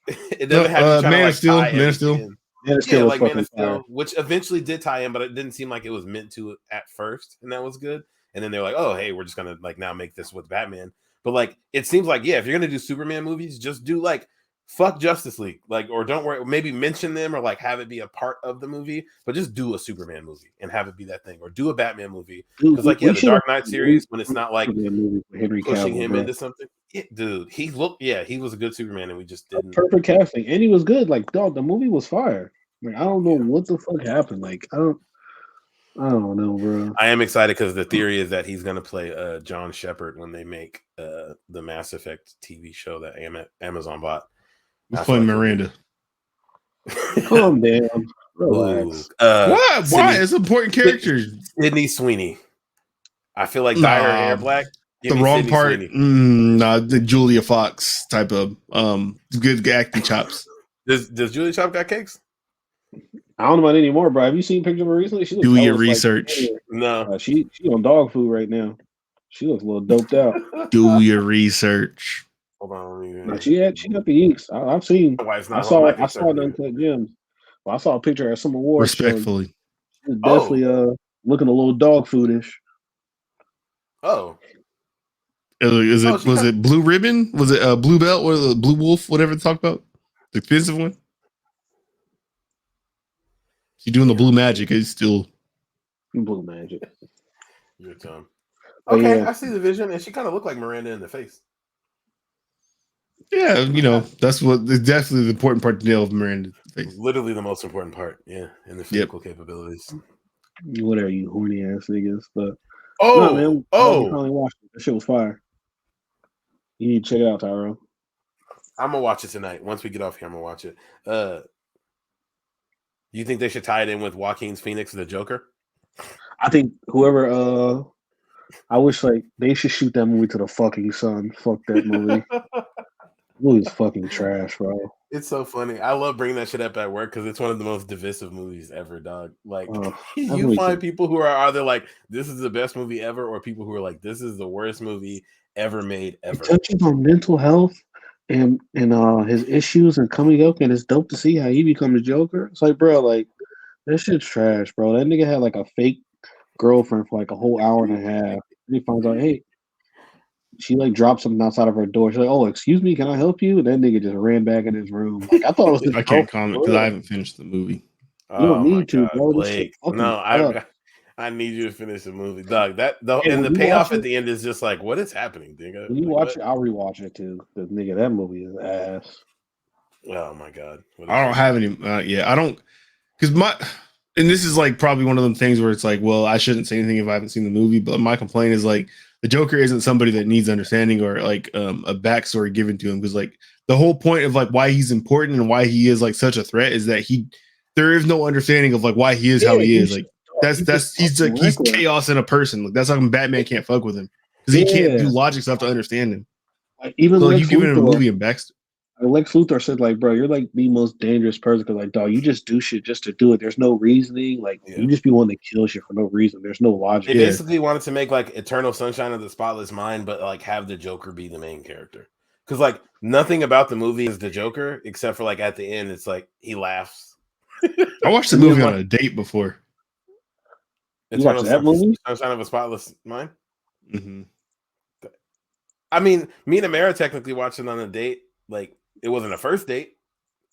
it doesn't have you Man of Steel, Man of Steel. Yeah, like Man of Steel, which eventually did tie in, but it didn't seem like it was meant to at first, and that was good. And then they're like, "Oh, hey, we're just gonna like now make this with Batman." But like, it seems like if you're gonna do Superman movies, just do like fuck Justice League, like, or don't worry, maybe mention them or like have it be a part of the movie, but just do a Superman movie and have it be that thing, or do a Batman movie because like the Dark Knight series when it's not like pushing him into something. Dude, he was a good Superman, and we just didn't. Perfect casting, and he was good. Like, dog, the movie was fire. Like, I don't know what the fuck happened. Like, I don't know, bro. I am excited because the theory is that he's gonna play John Shepard when they make the Mass Effect TV show that Amazon bought. He's playing Miranda. Calm down. Relax. What? Why? It's an important character. Sydney Sweeney. I feel like dye her hair black. The wrong part. The Julia Fox type of good acting chops. Does Julia Chop got cakes? I don't know about anymore, bro. Have you seen pictures of her recently? She do your research. Like, no, she on dog food right now. She looks a little doped out. Do your research. Hold on. No, she got the yeeks. I've seen. I saw Uncut Gems. Well, I saw a picture at some awards. Respectfully, she's definitely looking a little dog foodish. Oh. Was it Blue Ribbon? Was it Blue Belt or Blue Wolf? Whatever they talk about, the expensive one. She's doing the blue magic. It's still blue magic. Your tongue. Okay, yeah. I see the vision, and she kind of looked like Miranda in the face. Yeah, that's definitely the important part to nail of Miranda's face. Literally the most important part. Yeah, in the physical capabilities. Whatever, you horny ass niggas. But man, finally watched it. That shit was fire. You need to check it out, Tyrone. I'm gonna watch it tonight. Once we get off here, I'm gonna watch it. You think they should tie it in with Joaquin's Phoenix, the Joker? I think whoever. I wish like they should shoot that movie to the fucking sun. Fuck that movie. Movie's fucking trash, bro. It's so funny. I love bringing that shit up at work because it's one of the most divisive movies ever, dog. Like you find people who are either like, "This is the best movie ever," or people who are like, "This is the worst movie ever made ever." It touches on mental health and his issues and coming up, and it's dope to see how he becomes Joker. It's like, bro, like that shit's trash, bro. That nigga had like a fake girlfriend for like a whole hour and a half. And he finds out, hey, she like dropped something outside of her door. She's like, "Oh, excuse me, can I help you?" And that nigga just ran back in his room. Like, I thought it was. I can't comment because I haven't finished the movie. You don't need to, bro. Blake. No, I need you to finish the movie, dog. And the payoff at the end is just like, what is happening, nigga? When you watch it, I'll rewatch it too. Because nigga, that movie is ass. Oh my god, I don't have any. I don't because and this is like probably one of them things where it's like, well, I shouldn't say anything if I haven't seen the movie. But my complaint is like the Joker isn't somebody that needs understanding or like a backstory given to him because like the whole point of like why he's important and why he is like such a threat is that he there is no understanding of like why he is how he is. Like he's chaos in a person. Like that's how Batman can't fuck with him because he can't do logic stuff to understand him. Like, even so Lex you giving him a movie and backstory. Lex Luthor said, like, bro, you're like the most dangerous person because, like, dog, you just do shit just to do it. There's no reasoning. Like, you just be wanting to kill shit for no reason. There's no logic. They basically wanted to make like Eternal Sunshine of the Spotless Mind, but like have the Joker be the main character. Because like nothing about the movie is the Joker except for like at the end, it's like he laughs. I watched the movie on a date before. You watched that movie? Sunshine of a Spotless Mind. Mm-hmm. I mean, me and Amara technically watched it on a date. Like, it wasn't a first date,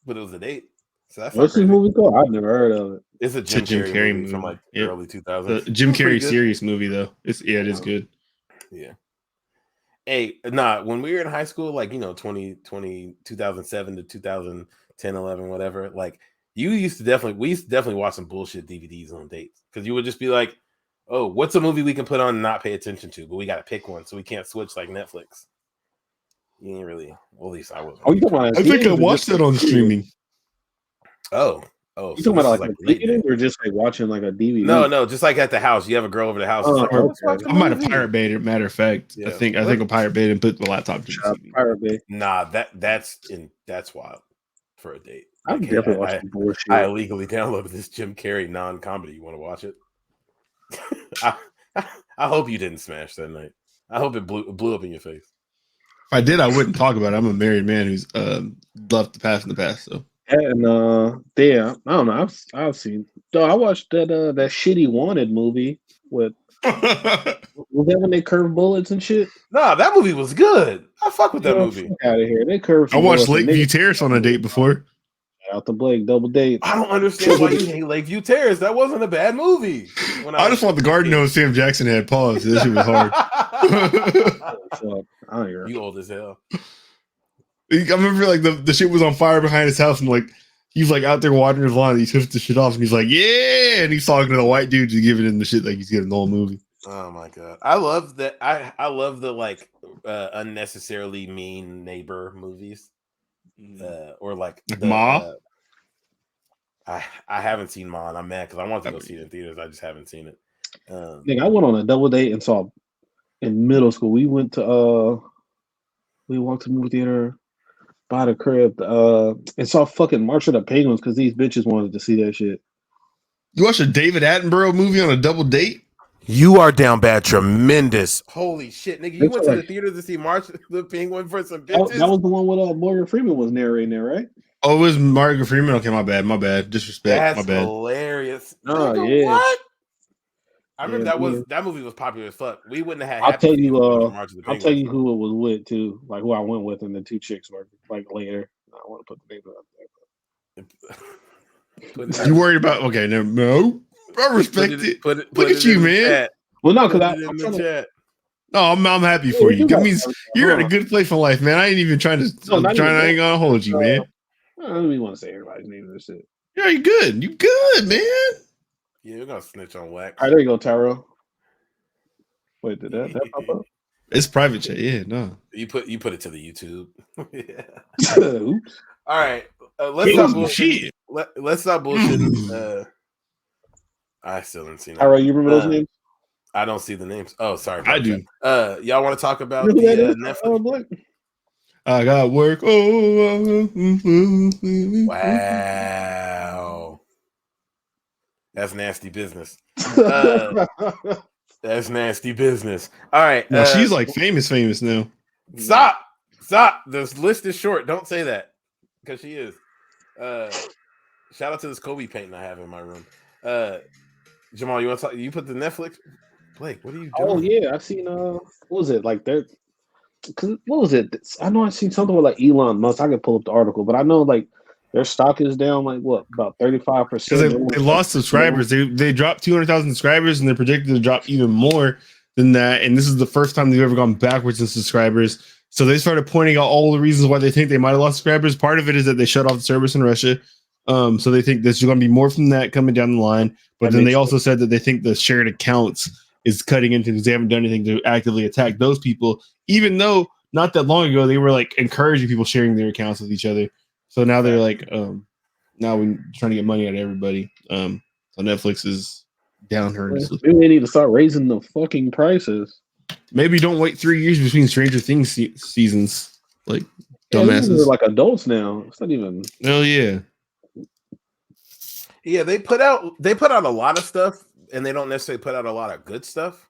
but it was a date. So that's what's this movie called? I've never heard of it. It's a Jim Carrey movie from like early 2000s. The Jim Carrey serious movie though. It is good. Yeah. Hey, when we were in high school, like 2007 to 2010, 11, whatever, like we used to definitely watch some bullshit DVDs on dates because you would just be like, oh, what's a movie we can put on and not pay attention to, but we got to pick one so we can't switch like Netflix. You ain't really, well, at least I wasn't. I think I watched that on streaming. Oh, you talking about like reading or just like watching like a DVD? No, just like at the house. You have a girl over the house. I might have Pirate Bay. Matter of fact, I think I Pirate Bay and put the laptop to the TV. Pirate Bay. Nah, that's wild for a date. I'm definitely watching bullshit. I illegally downloaded this Jim Carrey non-comedy. You want to watch it? I hope you didn't smash that night. I hope it blew up in your face. If I did, I wouldn't talk about it. I'm a married man who's left the past in the past. So and I don't know. I've seen. So I watched that shitty Wanted movie with. Was that when they curved bullets and shit? Nah, that movie was good. I fuck with that movie. Out of here, they curved. I watched Lakeview Terrace on a date before. Out the Blake double date. I don't understand why you hate Lakeview Terrace. That wasn't a bad movie. I just want the garden hose Sam Jackson had. Pause. This shit was hard. You old as hell. I remember like the shit was on fire behind his house and like he's like out there watering his lawn and he took the shit off and he's like, yeah, and he's talking to the white dude just giving him the shit like he's getting the whole movie. Oh my god. I love that. I love the like unnecessarily mean neighbor movies. Or like Ma. I haven't seen Ma and I'm mad because I want to go see it in theaters. I just haven't seen it. I went on a double date and saw in middle school. We went to we walked to the movie theater by the crib and saw fucking March of the Penguins because these bitches wanted to see that shit. You watched a David Attenborough movie on a double date? You are down bad tremendous. Holy shit, nigga. You went to the theater to see March the Penguin for some bitches? That was the one with Morgan Freeman was narrating there, right? Oh, it was Morgan Freeman? Okay, my bad. Disrespect. That's my bad. Hilarious. Oh, nigga, yeah. What? I remember that movie was popular as fuck. We wouldn't have had I'll tell you who it was with too, like who I went with, and the two chicks were like later. I don't want to put the names out there. You worried about? Okay, no. I respect it. Look at you, man. Chat. Well, no, because I'm happy for you. That means you're in a good place in life, man. I ain't even trying to. I ain't gonna hold you, man. I don't even want to say everybody's name in this shit. Yeah, you good. You good, man. Yeah, we're gonna snitch on wax. All right, there you go, Tyrell. Wait, did that pop up? It's private chat. Yeah, no. You put it to the YouTube. Yeah. Oops. All right, let's stop bullshitting. Let's stop bullshitting. I still haven't seen it. Tyrell, you remember those names? I don't see the names. Oh, sorry. I do. Y'all want to talk about the Netflix? I got work. Wow. That's nasty business. That's nasty business. All right. Now she's like famous now. Stop. This list is short. Don't say that because she is. Shout out to this Kobe painting I have in my room. Jamal, you want to talk? You put the Netflix? Blake, what are you doing? Oh yeah, I've seen. What was it like? What was it? I know I seen something with like Elon Musk. I can pull up the article, but I know like their stock is down like what about 35%. Because they lost subscribers. They dropped 200,000 subscribers, and they're predicted to drop even more than that. And this is the first time they've ever gone backwards in subscribers. So they started pointing out all the reasons why they think they might have lost subscribers. Part of it is that they shut off the service in Russia. So they think there's going to be more from that coming down the line. But then they also said that they think the shared accounts is cutting into because they haven't done anything to actively attack those people, even though not that long ago they were like encouraging people sharing their accounts with each other. So now they're like, now we're trying to get money out of everybody. So Netflix is down horrendously. Maybe they need to start raising the fucking prices. Maybe don't wait 3 years between Stranger Things seasons. Like dumbasses. They're like adults now. It's not even. Hell yeah. Yeah, they put out a lot of stuff, and they don't necessarily put out a lot of good stuff.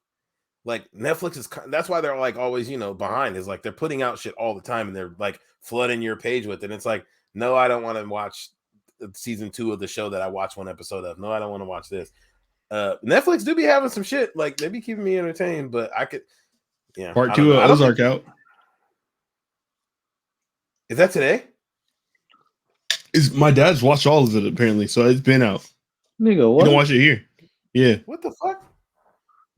Like Netflix is, that's why they're like always, behind. Is like they're putting out shit all the time, and they're like flooding your page with it. And it's like, no, I don't want to watch season 2 of the show that I watched one episode of. No, I don't want to watch this. Netflix do be having some shit, like they be keeping me entertained, but I could, Part 2 of Ozark out. Is that today? My dad's watched all of it apparently, so it's been out. Nigga, what? You don't watch it here. Yeah. What the fuck?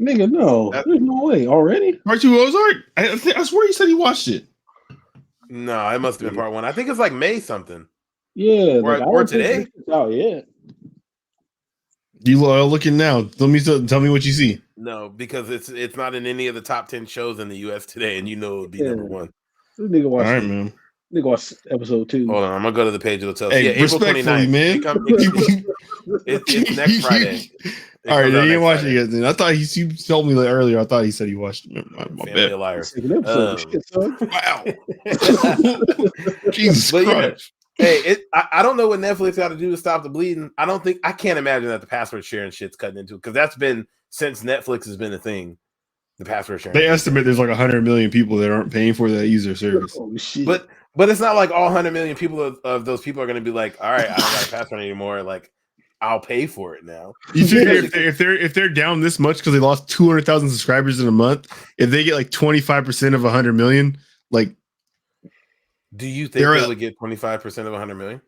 Nigga, no. There's no way. Already? Part 2 of Ozark? I swear you said he watched it. No, it must have been part 1. I think it's like May something. Yeah. Or today? Oh, yeah. You looking now. Tell me what you see. No, because it's not in any of the top 10 shows in the US today, and it would be number 1. This nigga watched all right, man. Nigga watch episode 2. Hold on, I'm gonna go to the page. It'll tell. Hey, yeah, April 29th, man. It's next Friday. All right, then you didn't watch it yet. Then I thought he told me earlier. I thought he said he watched it. My Family of Liars. Wow. Jesus Christ. Hey, I don't know what Netflix got to do to stop the bleeding. I can't imagine that the password sharing shit's cutting into it, because that's been since Netflix has been a thing. The password sharing. They estimate there's like 100 million people that aren't paying for that user service. Oh, shit. But it's not like all 100 million people of those people are going to be like, all right, I don't got a password anymore. Like, I'll pay for it now. You figure if they're down this much because they lost 200,000 subscribers in a month, if they get like 25% of 100 million, like, do you think they would get 25% of 100 million?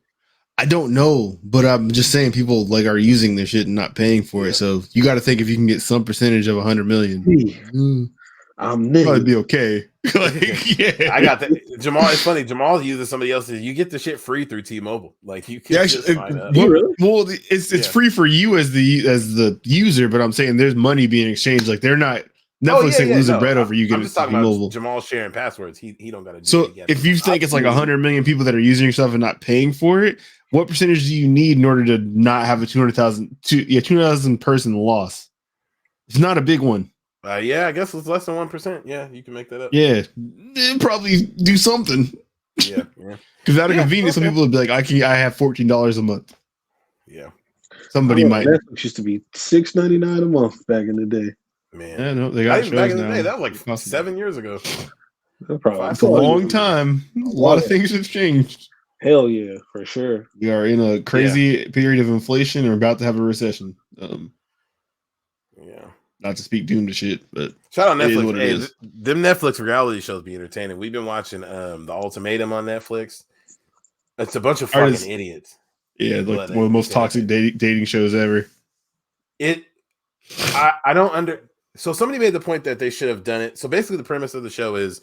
I don't know, but I'm just saying people like are using their shit and not paying for it. So you got to think if you can get some percentage of 100 million, probably be okay. Like, yeah, I got that. Jamal, it's funny. Jamal uses somebody else's. You get the shit free through T-Mobile. Like you can just sign up. Well, it's free for you as the user, but I'm saying there's money being exchanged. Like they're not. Netflix ain't losing bread over you getting T-Mobile. Jamal sharing passwords. He don't got to do so if you think it's like 100 million people that are using your stuff and not paying for it, what percentage do you need in order to not have a 200,000 person loss? It's not a big one. Yeah, I guess it's less than 1%. Yeah, you can make that up. Yeah, they'll probably do something. Yeah. Because out of convenience, some people would be like, I have $14 a month. Yeah. Somebody might. Netflix used to be $6.99 a month back in the day. Man, yeah, no, they got shows back in now. the day. That was like 7 years ago. It's a long time. A lot of things have changed. Hell yeah, for sure. We are in a crazy period of inflation, and we're about to have a recession. Yeah. Not to speak doom to shit, but shout out Netflix. Hey, them Netflix reality shows be entertaining. We've been watching The Ultimatum on Netflix. It's a bunch of fucking idiots. Yeah, like one of the most toxic dating shows ever. I don't So somebody made the point that they should have done it. So basically the premise of the show is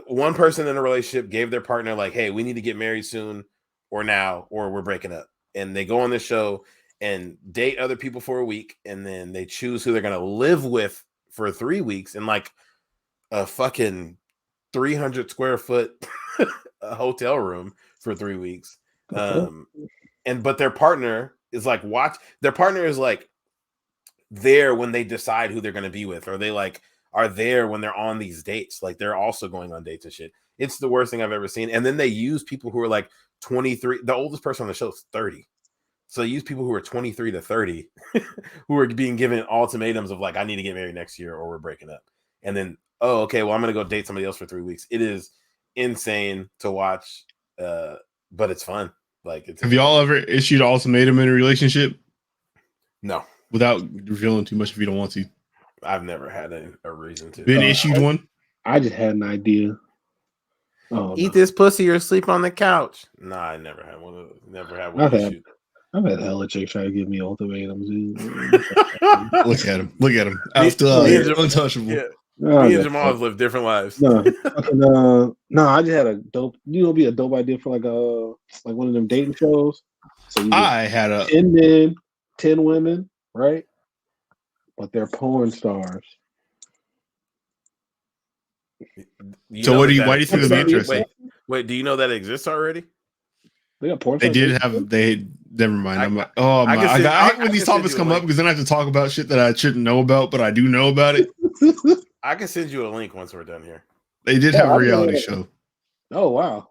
one person in a relationship gave their partner like, hey, we need to get married soon or now, or we're breaking up. And they go on this show and date other people for a week. And then they choose who they're going to live with for 3 weeks in like a fucking 300 square foot hotel room for 3 weeks. But their partner is like, their partner is like, there when they decide who they're going to be with, or they like are there when they're on these dates, like they're also going on dates and shit. It's the worst thing I've ever seen. And then they use people who are like 23. The oldest person on the show is 30, so they use people who are 23 to 30 who are being given ultimatums of like, I need to get married next year or we're breaking up. And then, oh, okay, well, I'm gonna go date somebody else for 3 weeks. It is insane to watch, but it's fun. Like, have y'all ever issued an ultimatum in a relationship? No. Without revealing too much if you don't want to. I've never had a reason to. Been issued one? I just had an idea. Eat this pussy or sleep on the couch. Nah, I never had one. I've had hella chicks try to give me ultimatums. Look at him. Untouchable. Yeah. Me and Jamal have lived different lives. No, I just had a dope. Be a dope idea for like one of them dating shows. So I had 10 men, 10 women. Right, but they're porn stars. So why do you think it'd be interesting? Wait, do you know that exists already? They got porn They stars. did have they. Never mind. I'm like, I my! can send- I I hate when can these send topics you a come up link. because then I have to talk about shit that I shouldn't know about, but I do know about it. I can send you a link once we're done here. They did have a reality show. Oh wow!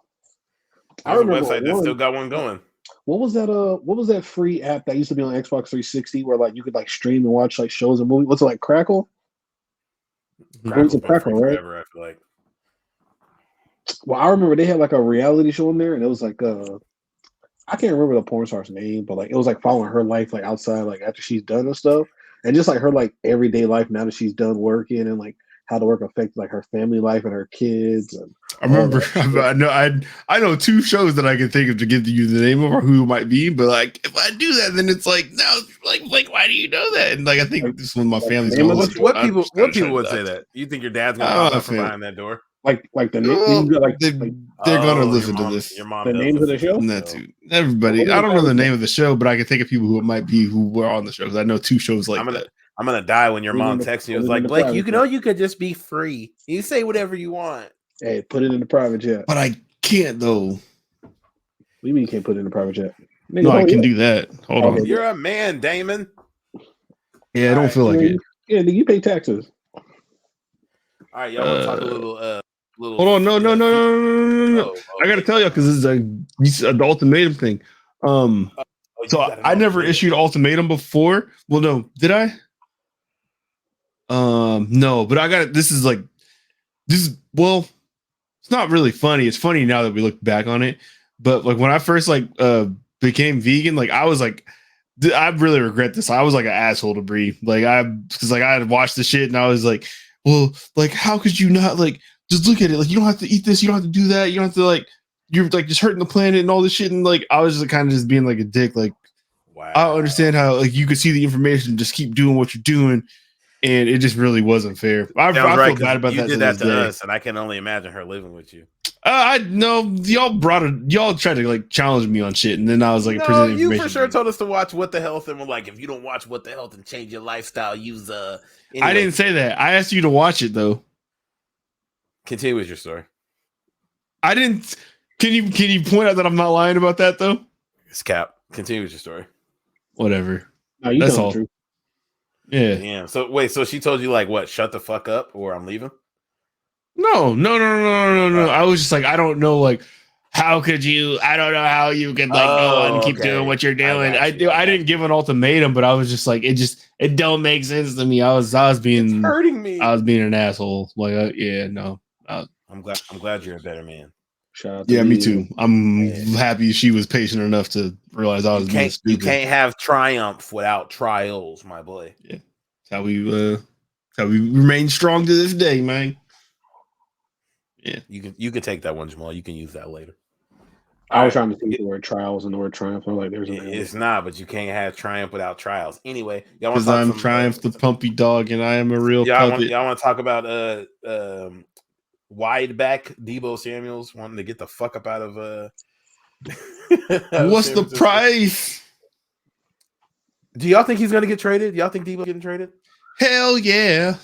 I There's a remember website that one. still got one going. What was that? What was that free app that used to be on Xbox 360 where like you could like stream and watch like shows and movies? What's it like? Crackle? Crackle's been Crackle, free right? forever, I feel like. Well, I remember they had like a reality show in there, and it was like I can't remember the porn star's name, but like it was like following her life like outside, like after she's done and stuff, and just like her like everyday life now that she's done working and like how the work affects like her family life and her kids. And I remember. I know two shows that I can think of to give you the name of or who it might be, but like if I do that, then it's like no, like why do you know that? And like I think this is when my family's going. What people would say that? You think your dad's gonna pop up from behind that door? Like the name, they're gonna listen to this. Your mom the names of the show. That too. Everybody. I don't know the name of the show, but I can think of people who it might be who were on the show. I know two shows like that. I'm gonna die when your mom texts you. It's like, Blake, you could just be free. You say whatever you want. Hey, put it in the private jet. But I can't though. What do you mean you can't put it in the private jet? Nigga, no, I can do that. Hold on. You're a man, Damon. Yeah, I don't feel like it. Yeah, you pay taxes. All right, y'all want to talk a little hold on, no. Oh, I gotta tell y'all because this is an ultimatum thing. So I never issued ultimatum before. Well, no, did I? No, but I got it. This is well, it's not really funny. It's funny now that we look back on it. But like when I first became vegan, like I was like, I really regret this. I was like an asshole to Brie. Because I had watched the shit and I was like, well, like how could you not like just look at it? Like you don't have to eat this, you don't have to do that, you don't have to like you're like just hurting the planet and all this shit. And like I was just kind of just being like a dick. Like wow. I don't understand how like you could see the information and just keep doing what you're doing. And it just really wasn't fair. I feel bad about that. You did that to us, and I can only imagine her living with you. I know y'all tried to like challenge me on shit, and then I was like, no, you for sure told us to watch What the Health, and we're like, if you don't watch What the Health and change your lifestyle, use anyway. I didn't say that. I asked you to watch it though. Continue with your story. I didn't. Can you point out that I'm not lying about that though? It's cap. Continue with your story. Whatever. No, that's all. True. Yeah. Damn. So wait. So she told you like what? Shut the fuck up, or I'm leaving. No. I was just like, I don't know, like, how could you? I don't know how you could like go on and keep doing what you're doing. I didn't give an ultimatum, but I was just like, it don't make sense to me. I was being it's hurting me. I was being an asshole. Like, yeah, no. I'm glad you're a better man. Shout out to yeah, me too. I'm happy she was patient enough to realize I was being stupid. You can't have triumph without trials, my boy. Yeah, that's how we remain strong to this day, man. Yeah, you can take that one, Jamal. You can use that later. I was trying to think the word trials and the word triumph. I'm like, it's not, but you can't have triumph without trials. Anyway, y'all want to talk I'm Triumph the Pumpy Dog, and I am a real puppet. Y'all want to talk about wide back Debo Samuels wanting to get the fuck up out of what's the price? Do y'all think he's gonna get traded? Y'all think Debo's getting traded? Hell yeah.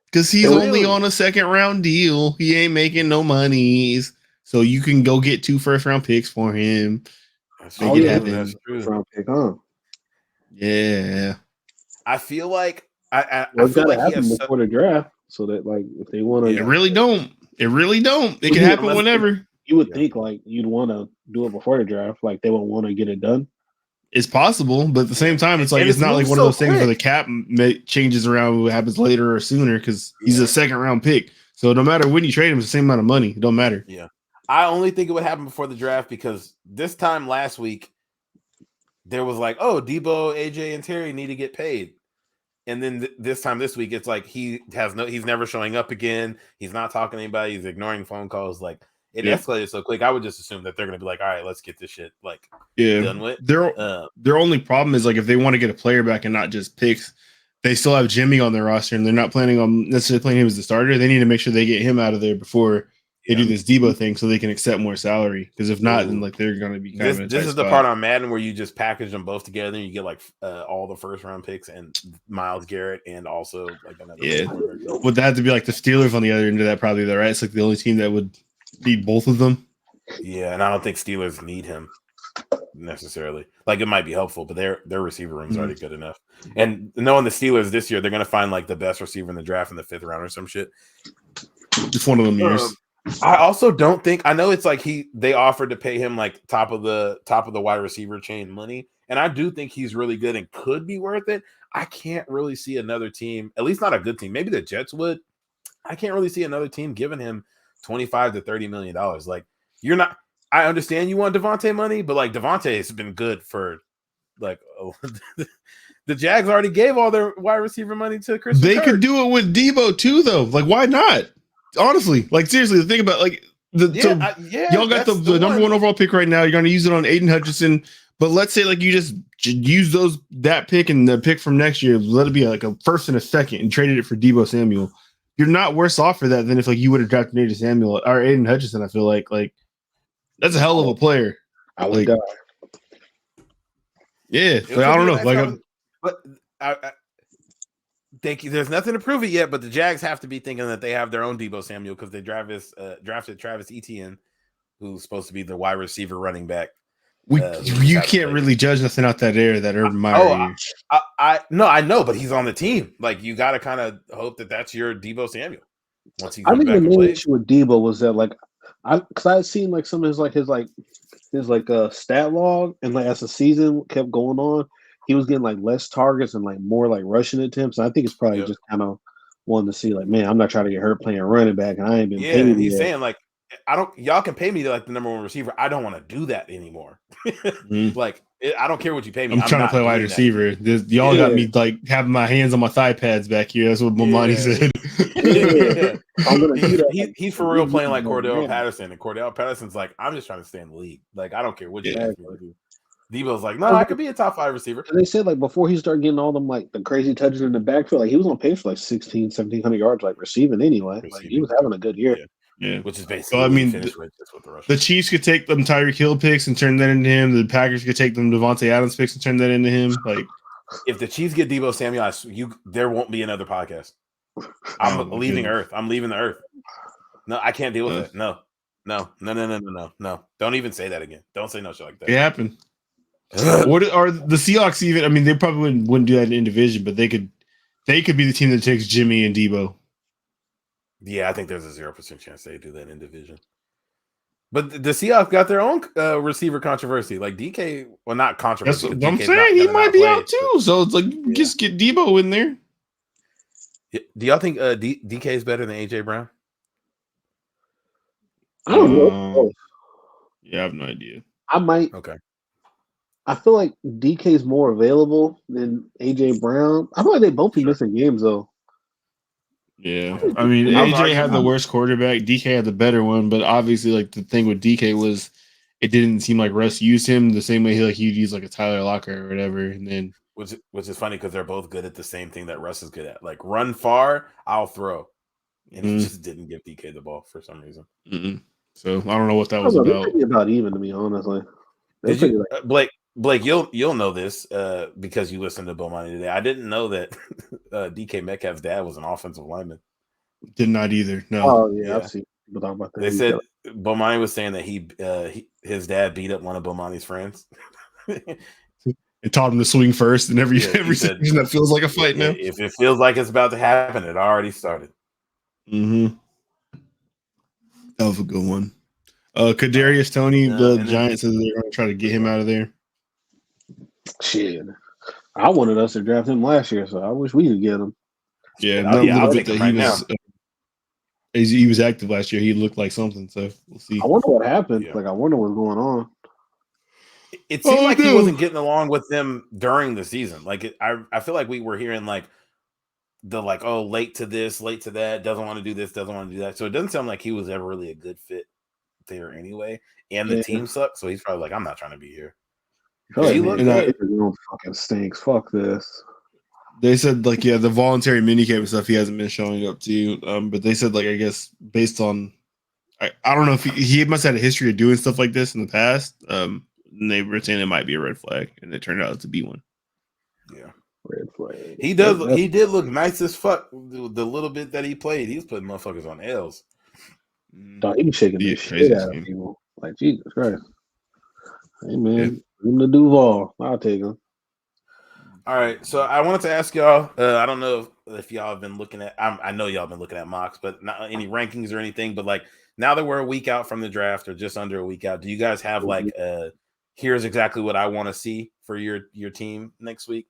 Because he's only on a second round deal. He ain't making no monies. So you can go get 2 first round picks for him. That's true. Pick, huh? Yeah. I feel like I feel like he has before the draft, so that like if they want to, it really don't. It can happen whenever. You would think like you'd want to do it before the draft, like they would want to get it done. It's possible, but at the same time, it's like it's not like one of those things where the cap changes around what happens later or sooner because he's a second round pick. So no matter when you trade him, it's the same amount of money. It don't matter. Yeah, I only think it would happen before the draft because this time last week there was like, oh, Debo, AJ, and Terry need to get paid. And then this week, it's like he's never showing up again. He's not talking to anybody. He's ignoring phone calls. Like it escalated so quick. I would just assume that they're going to be like, all right, let's get this shit done with. Their only problem is like if they want to get a player back and not just picks, they still have Jimmy on their roster and they're not planning on necessarily playing him as the starter. They need to make sure they get him out of there before they do this Debo thing so they can accept more salary. Because if not, then like they're going to be kind of this is the part on Madden where you just package them both together and you get like all the first round picks and Myles Garrett and also like another. Yeah, would that have to be like the Steelers on the other end of that? Probably though, right? It's like the only team that would need both of them. Yeah, and I don't think Steelers need him. necessarily. Like it might be helpful, but their receiver room is already good enough. And knowing the Steelers this year, they're going to find like the best receiver in the draft in the 5th round or some shit. It's one of them years. I also don't think I know it's like they offered to pay him like top of the wide receiver chain money, and I do think he's really good and could be worth it. I can't really see another team, at least not a good team. Maybe the Jets would. I can't really see another team giving him $25 to $30 million. Like you're not. I understand you want Devontae money, but like Devontae has been good for like the Jags already gave all their wide receiver money to Chris. They could do it with Debo too, though. Like why not? Honestly, like seriously, the thing about like y'all got the number 1 overall pick right now. You're going to use it on Aiden Hutchinson, but let's say like you just use that pick and the pick from next year. Let it be like a first and a second, and traded it for Debo Samuel. You're not worse off for that than if like you would have drafted Aiden Samuel or Aiden Hutchinson. I feel like that's a hell of a player. I would die. Yeah, like, I don't know. Like, but there's nothing to prove it yet. But the Jags have to be thinking that they have their own Debo Samuel because they drafted Travis Etienne, who's supposed to be the wide receiver running back. You can't really judge nothing out that air that Urban Meyer. I know, but he's on the team. Like you got to kind of hope that that's your Debo Samuel. Once he I think back the main plays. issue with Debo was that because I had seen like some of his stat log, and like as the season kept going on, he was getting like less targets and like more like rushing attempts. And I think it's probably just kind of wanting to see like, man, I'm not trying to get hurt playing running back, and I ain't been paid. And he's saying like, y'all can pay me to like the number 1 receiver. I don't want to do that anymore. Like I don't care what you pay me. I'm trying to play wide receiver. Y'all got me like having my hands on my thigh pads back here. That's what Momani said. I'm gonna do that. He's for real playing like Cordell Patterson, and Cordell Patterson's like, I'm just trying to stay in the league. Like I don't care what you ask me to do. Debo's like, no, I could be a top 5 receiver. And they said like before he started getting all them like the crazy touches in the backfield, like he was on pace for like 1,700 yards like receiving anyway. Like he was having a good year. Yeah, which is basically. So I mean, the Chiefs could take them Tyreek Hill picks and turn that into him. The Packers could take them Devontae Adams picks and turn that into him. Like, if the Chiefs get Debo Samuel, there won't be another podcast. I'm leaving Earth. I'm leaving the Earth. No, I can't deal with it. No. Don't even say that again. Don't say no shit like that. It happened. What are the Seahawks even? I mean, they probably wouldn't do that in division, but they could be the team that takes Jimmy and Debo. Yeah, I think there's a 0% chance they do that in division. But the Seahawks got their own receiver controversy. Like DK, well, not controversy. That's what I'm saying. He might be out too. So it's like just get Debo in there. Do y'all think DK is better than AJ Brown? I don't know. Yeah, I have no idea. I might. Okay. I feel like DK is more available than AJ Brown. I feel like they both be missing games though. Yeah, I mean, AJ had the worst quarterback. DK had the better one, but obviously, like the thing with DK was, it didn't seem like Russ used him the same way he'd use like a Tyler Lockett or whatever. And then, which is funny because they're both good at the same thing that Russ is good at, like run far, I'll throw, and he just didn't give DK the ball for some reason. So I don't know what that was about. It's about even to me, honestly. Did you, Blake, you'll know this because you listened to Bomani today. I didn't know that DK Metcalf's dad was an offensive lineman. Did not either. No. Oh yeah. I've seen people talk about that. They said Bomani was saying that his dad beat up one of Bomani's friends. It taught him to swing first, and every situation that feels like a fight now. If it feels like it's about to happen, it already started. That was a good one. Kadarius Toney, the Giants said they're going to try to get him out of there. Shit, I wanted us to draft him last year, so I wish we could get him. Yeah, little bit that he was active last year. He looked like something, so we'll see. I wonder what happened. Like, I wonder what's going on. It seemed like he wasn't getting along with them during the season. Like, I feel like we were hearing like late to this, late to that, doesn't want to do this, doesn't want to do that. So it doesn't sound like he was ever really a good fit there anyway. And the team sucks, so he's probably like, I'm not trying to be here. He fucking stinks. Fuck this. They said the voluntary minicamp and stuff he hasn't been showing up to. But they said I guess based on I don't know if he must have had a history of doing stuff like this in the past. And they were saying it might be a red flag, and it turned out to be one. Yeah, red flag. He did look nice as fuck. The little bit that he played, he was putting motherfuckers on L's. Dog, he was shaking the shit out of people. Like Jesus Christ. Hey man, Him to Duval. I'll take him. All right, so I wanted to ask y'all. I don't know if y'all have been looking at. I know y'all have been looking at mocks, but not any rankings or anything. But like now that we're a week out from the draft, or just under a week out, do you guys have like here's exactly what I want to see for your team next week?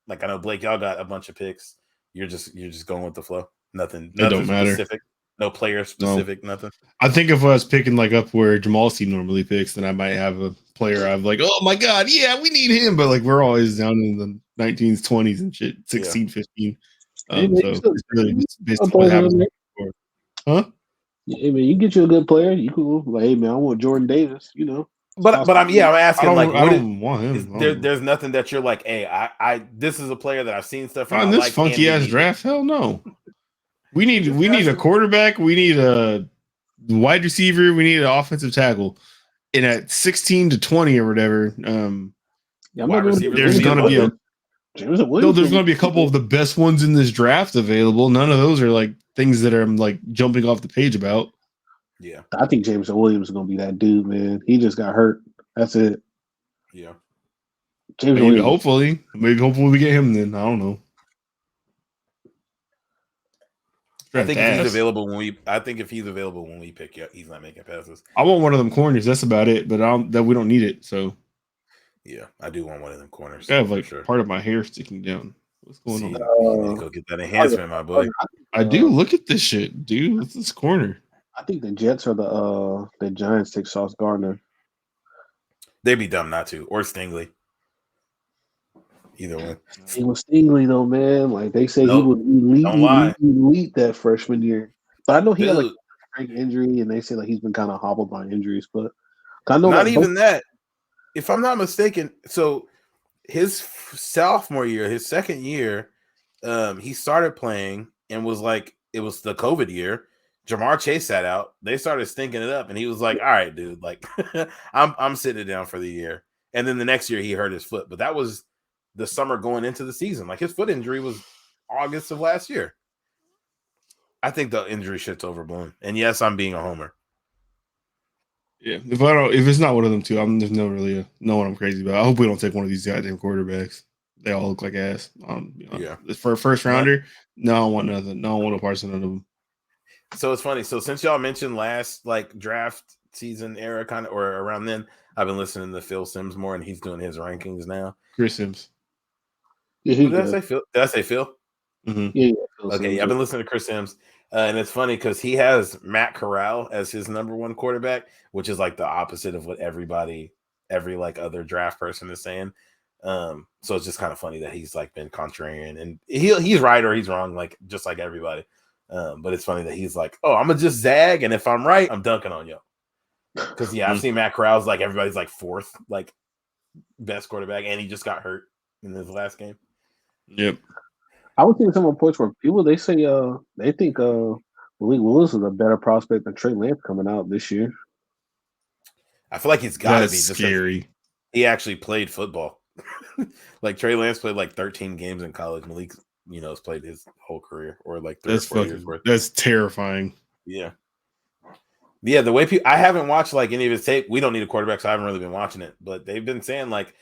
Like I know Blake, y'all got a bunch of picks. You're just going with the flow. Nothing don't matter. specific. No player specific. No. Nothing. I think if I was picking like up where Jamal's team normally picks, then I might have a player I'm like, oh my god, yeah, we need him. But like we're always down in the 19s, 20s and shit, 16, 15. So it's really just based on what happens. Huh? Hey man, you get you a good player. You cool. Like, hey man, I want Jordan Davis. You know. But I'm asking I don't want him. There's nothing that you're like, hey, I this is a player that I've seen stuff from. On this funky ass draft, hell no. We need a quarterback. We need a wide receiver. We need an offensive tackle. And at 16 to 20 or whatever, there's going to be there's going to be a couple of the best ones in this draft available. None of those are like things that I'm like jumping off the page about. Yeah, I think Jameson Williams is going to be that dude, man. He just got hurt. That's it. Yeah, Maybe hopefully we get him. Then I don't know. I think if he's available when we pick, he's not making passes. I want one of them corners. That's about it. But we don't need it. So yeah, I do want one of them corners. I have like part of my hair sticking down. What's going on? You need to go get that enhancement, my boy. I do. Look at this shit, dude. What's this corner? I think the Jets or the Giants take Sauce Gardner. They'd be dumb not to, or Stingley. Either one. It was Stingley though, man. Like they say, he was elite that freshman year. But I know he had like a break injury, and they say like he's been kind of hobbled by injuries. But I know not even that. If I'm not mistaken, so his sophomore year, his second year, he started playing and was like, it was the COVID year. Jamar Chase sat out. They started stinking it up, and he was like, "All right, dude, like I'm sitting it down for the year." And then the next year, he hurt his foot, but that was the summer going into the season. Like his foot injury was August of last year. I think the injury shit's overblown. And yes, I'm being a homer. Yeah, if it's not one of them two, there's no one I'm crazy about. I hope we don't take one of these goddamn quarterbacks. They all look like ass. Yeah, for a first rounder, no, I don't want nothing. No, I don't want to parse none of them. So it's funny. So since y'all mentioned last like draft season era kind of or around then, I've been listening to Phil Simms more, and he's doing his rankings now. Chris Simms. Yeah, did I say Phil? Did I say Phil? Mm-hmm. Yeah. Okay, I've been listening to Chris Simms, and it's funny because he has Matt Corral as his number one quarterback, which is like the opposite of what every like other draft person is saying. So it's just kind of funny that he's like been contrarian, and he's right or he's wrong, like just like everybody. But it's funny that he's like, oh, I'm gonna just zag, and if I'm right, I'm dunking on you. Because I've seen Matt Corral's like everybody's like fourth, like best quarterback, and he just got hurt in his last game. Yep. I would think some reports where people they say they think Malik Willis is a better prospect than Trey Lance coming out this year. I feel like he's got to be scary. He actually played football. Like Trey Lance played like 13 games in college. Malik, has played his whole career or like 3 or 4 years worth. That's terrifying. Yeah. Yeah, the way I haven't watched like any of his tape. We don't need a quarterback, so I haven't really been watching it. But they've been saying like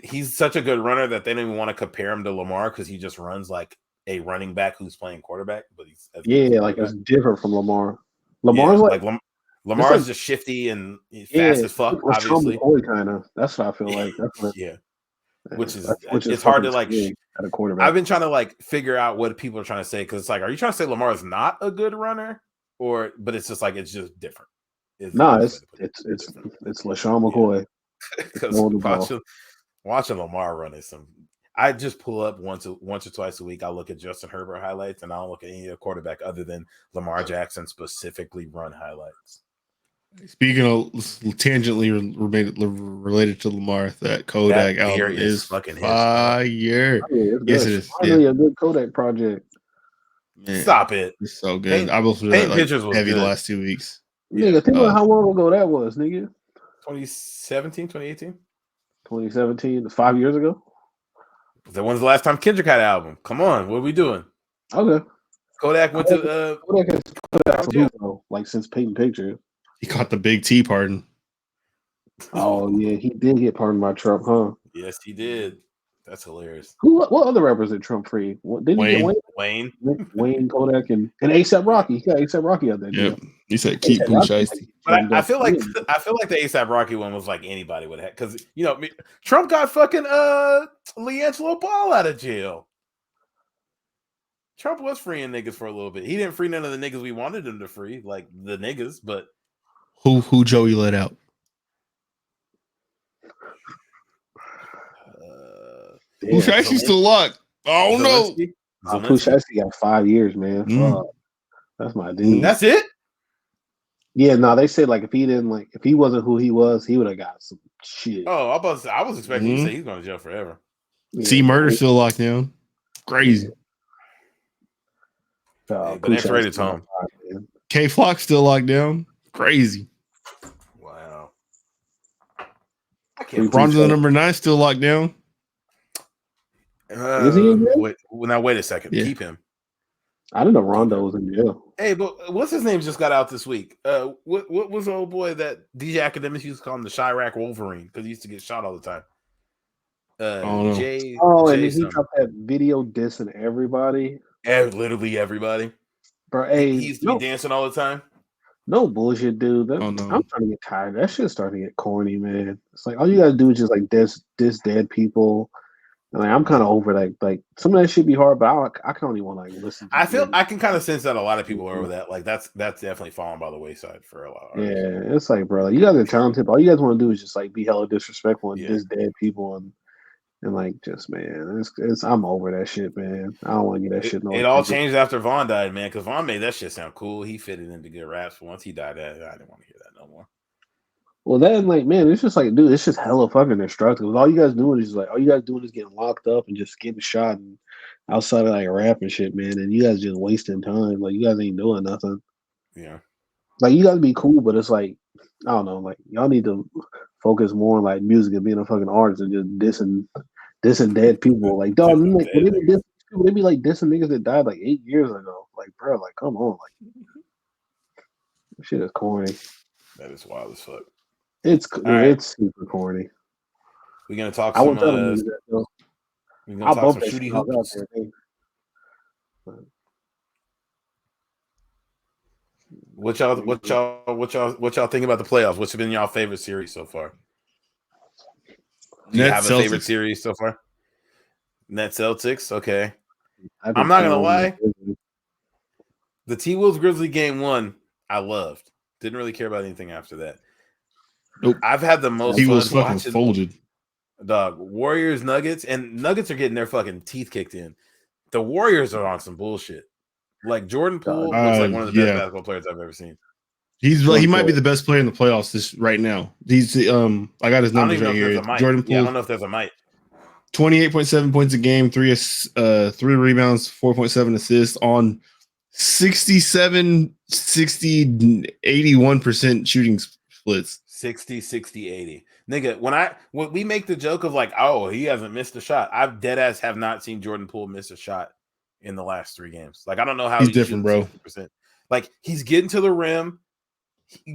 he's such a good runner that they don't even want to compare him to Lamar because he just runs like a running back who's playing quarterback. But he's like it's different from Lamar. Lamar's like Lamar's just shifty and fast as fuck. Obviously, kind of. That's what I feel like. That's what, which is it's hard to like at a quarterback. I've been trying to like figure out what people are trying to say because it's like, are you trying to say Lamar is not a good runner, but it's just like it's just different. It's LaShawn McCoy. Because watching Lamar run is some. I just pull up once or twice a week. I look at Justin Herbert highlights, and I don't look at any other quarterback other than Lamar Jackson specifically run highlights. Speaking of tangentially related to Lamar, that Kodak album is fucking fire. Yes, it is. Finally, a good Kodak project. Man, stop it! It's so good. I was heavy the last 2 weeks. Nigga, think about how long ago that was, nigga. 2017, 2018? 2017, 5 years ago. When's the last time Kendrick had an album? Come on, what are we doing? Okay. Kodak went to Kodak like since Painting Pictures. He caught the Big T pardon. Oh yeah, he did get pardoned by Trump, huh? Yes, he did. That's hilarious. What other rappers did Trump free? Didn't he get Wayne. Wayne. Wayne, Kodak, and ASAP Rocky? He got ASAP Rocky out there. Yep. He said A$AP keep Pooh Rocky, Shiesty. But I feel like the ASAP Rocky one was like anybody would have, because Trump got fucking LeAngelo Ball out of jail. Trump was freeing niggas for a little bit. He didn't free none of the niggas we wanted him to free, like the niggas. But Who Joey let out? Pooh Shiesty still locked. Oh no. Pooh Shiesty got 5 years, man. Fuck. That's my dude. That's it. Yeah, no, they said like if he wasn't who he was, he would have got some shit. Oh, I was expecting you to say he's going to jail forever. Yeah. See, murder still locked down. Crazy. But X-rated Tom. K Flock still locked down. Crazy. Wow. I can't. Bronzo number 9 still locked down. Is he in jail? Wait a second. Yeah. Keep him. I didn't know Rondo was in jail. Hey, but what's his name just got out this week? What was the old boy that DJ Academics used to call him the Chirac Wolverine because he used to get shot all the time? Jay. And he dropped that video dissing everybody. Literally everybody. Bro, hey, he used to be dancing all the time. No bullshit, dude. I'm trying to get tired. That shit's starting to get corny, man. It's like all you gotta do is just like diss dead people. And like I'm kind of over like some of that shit be hard, but I can only want to like listen. I can kind of sense that a lot of people are over that. Like that's definitely fallen by the wayside for a lot of artists. Yeah, it's like, bro, like, you guys are talented. All you guys want to do is just like be hella disrespectful and diss dead people and like just man, it's I'm over that shit, man. I don't want to get that shit. It all changed after Vaughn died, man, because Vaughn made that shit sound cool. He fitted into good raps. But once he died, I didn't want to hear that no more. Well, then, like, man, it's just like, dude, it's just hella fucking destructive. All you guys doing is getting locked up and just getting shot and outside of like rap and shit, man. And you guys just wasting time. Like, you guys ain't doing nothing. Yeah. Like, you guys be cool, but it's like, I don't know, like, y'all need to focus more on like music and being a fucking artist and just dissing dead people. Like, dog, like, when they be like dissing niggas that died like 8 years ago. Like, bro, like, come on, like, this shit is corny. That is wild as fuck. It's super corny. We're gonna talk some. We're gonna talk some shooty hoops. What y'all think about the playoffs? What's been y'all favorite series so far? Do you have a favorite series so far? Nets Celtics. Okay. I'm not gonna lie. The T-Wolves Grizzly game 1, I loved. Didn't really care about anything after that. Nope. I've had the most he fun was fucking watching folded. Dog, Warriors, Nuggets, and Nuggets are getting their fucking teeth kicked in. The Warriors are on some bullshit. Like Jordan Poole looks like one of the best basketball players I've ever seen. He might be the best player in the playoffs right now. He's I got his numbers right here. Jordan Poole. I don't know if there's a mic. 28.7 points a game, 3 rebounds, 4.7 assists on 67, 60, 81% shooting splits. 60, 80. Nigga, when we make the joke of like, oh, he hasn't missed a shot. I've dead ass have not seen Jordan Poole miss a shot in the last 3 games. Like, I don't know how he's different, bro. 60%. Like, he's getting to the rim,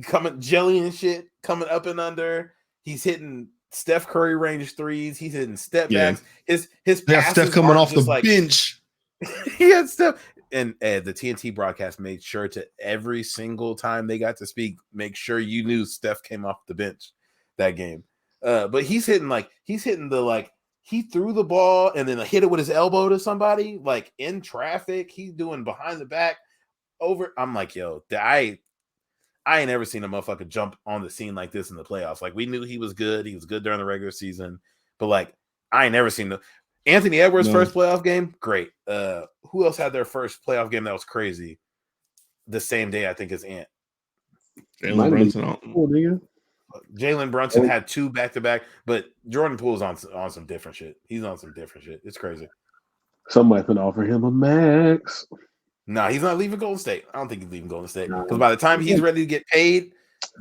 coming jelly and shit, coming up and under. He's hitting Steph Curry range threes. He's hitting step backs. His passes Steph coming off the like, bench. He had Steph. And the TNT broadcast made sure to every single time they got to speak, make sure you knew Steph came off the bench that game. But he threw the ball and then hit it with his elbow to somebody, like in traffic. He's doing behind the back over. I'm like, yo, I ain't ever seen a motherfucker jump on the scene like this in the playoffs. Like, we knew he was good. He was good during the regular season. But like, I ain't never seen Anthony Edwards' first playoff game, great. Who else had their first playoff game that was crazy? The same day, I think, as Ant. Jalen Brunson. Jalen Brunson had 2 back-to-back, but Jordan Poole's on some different shit. He's on some different shit. It's crazy. Somebody could offer him a max. Nah, he's not leaving Golden State. I don't think he's leaving Golden State. Because by the time he's ready to get paid,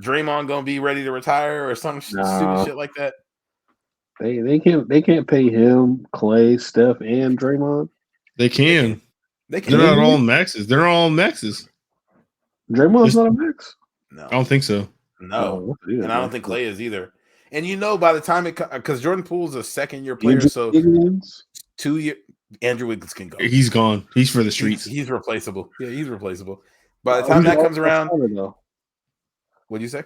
Draymond gonna be ready to retire or some stupid shit like that. They can't pay him, Clay, Steph, and Draymond. They can. They're not all maxes. They're all maxes. Draymond's not a max. No, I don't think so. No, and I don't think Clay is either. And by the time because Jordan Poole's a second-year player, Andrew so Wiggins. 2 year Andrew Wiggins can go. He's gone. He's for the streets. He's replaceable. Yeah, he's replaceable. By the time that comes around, what'd you say?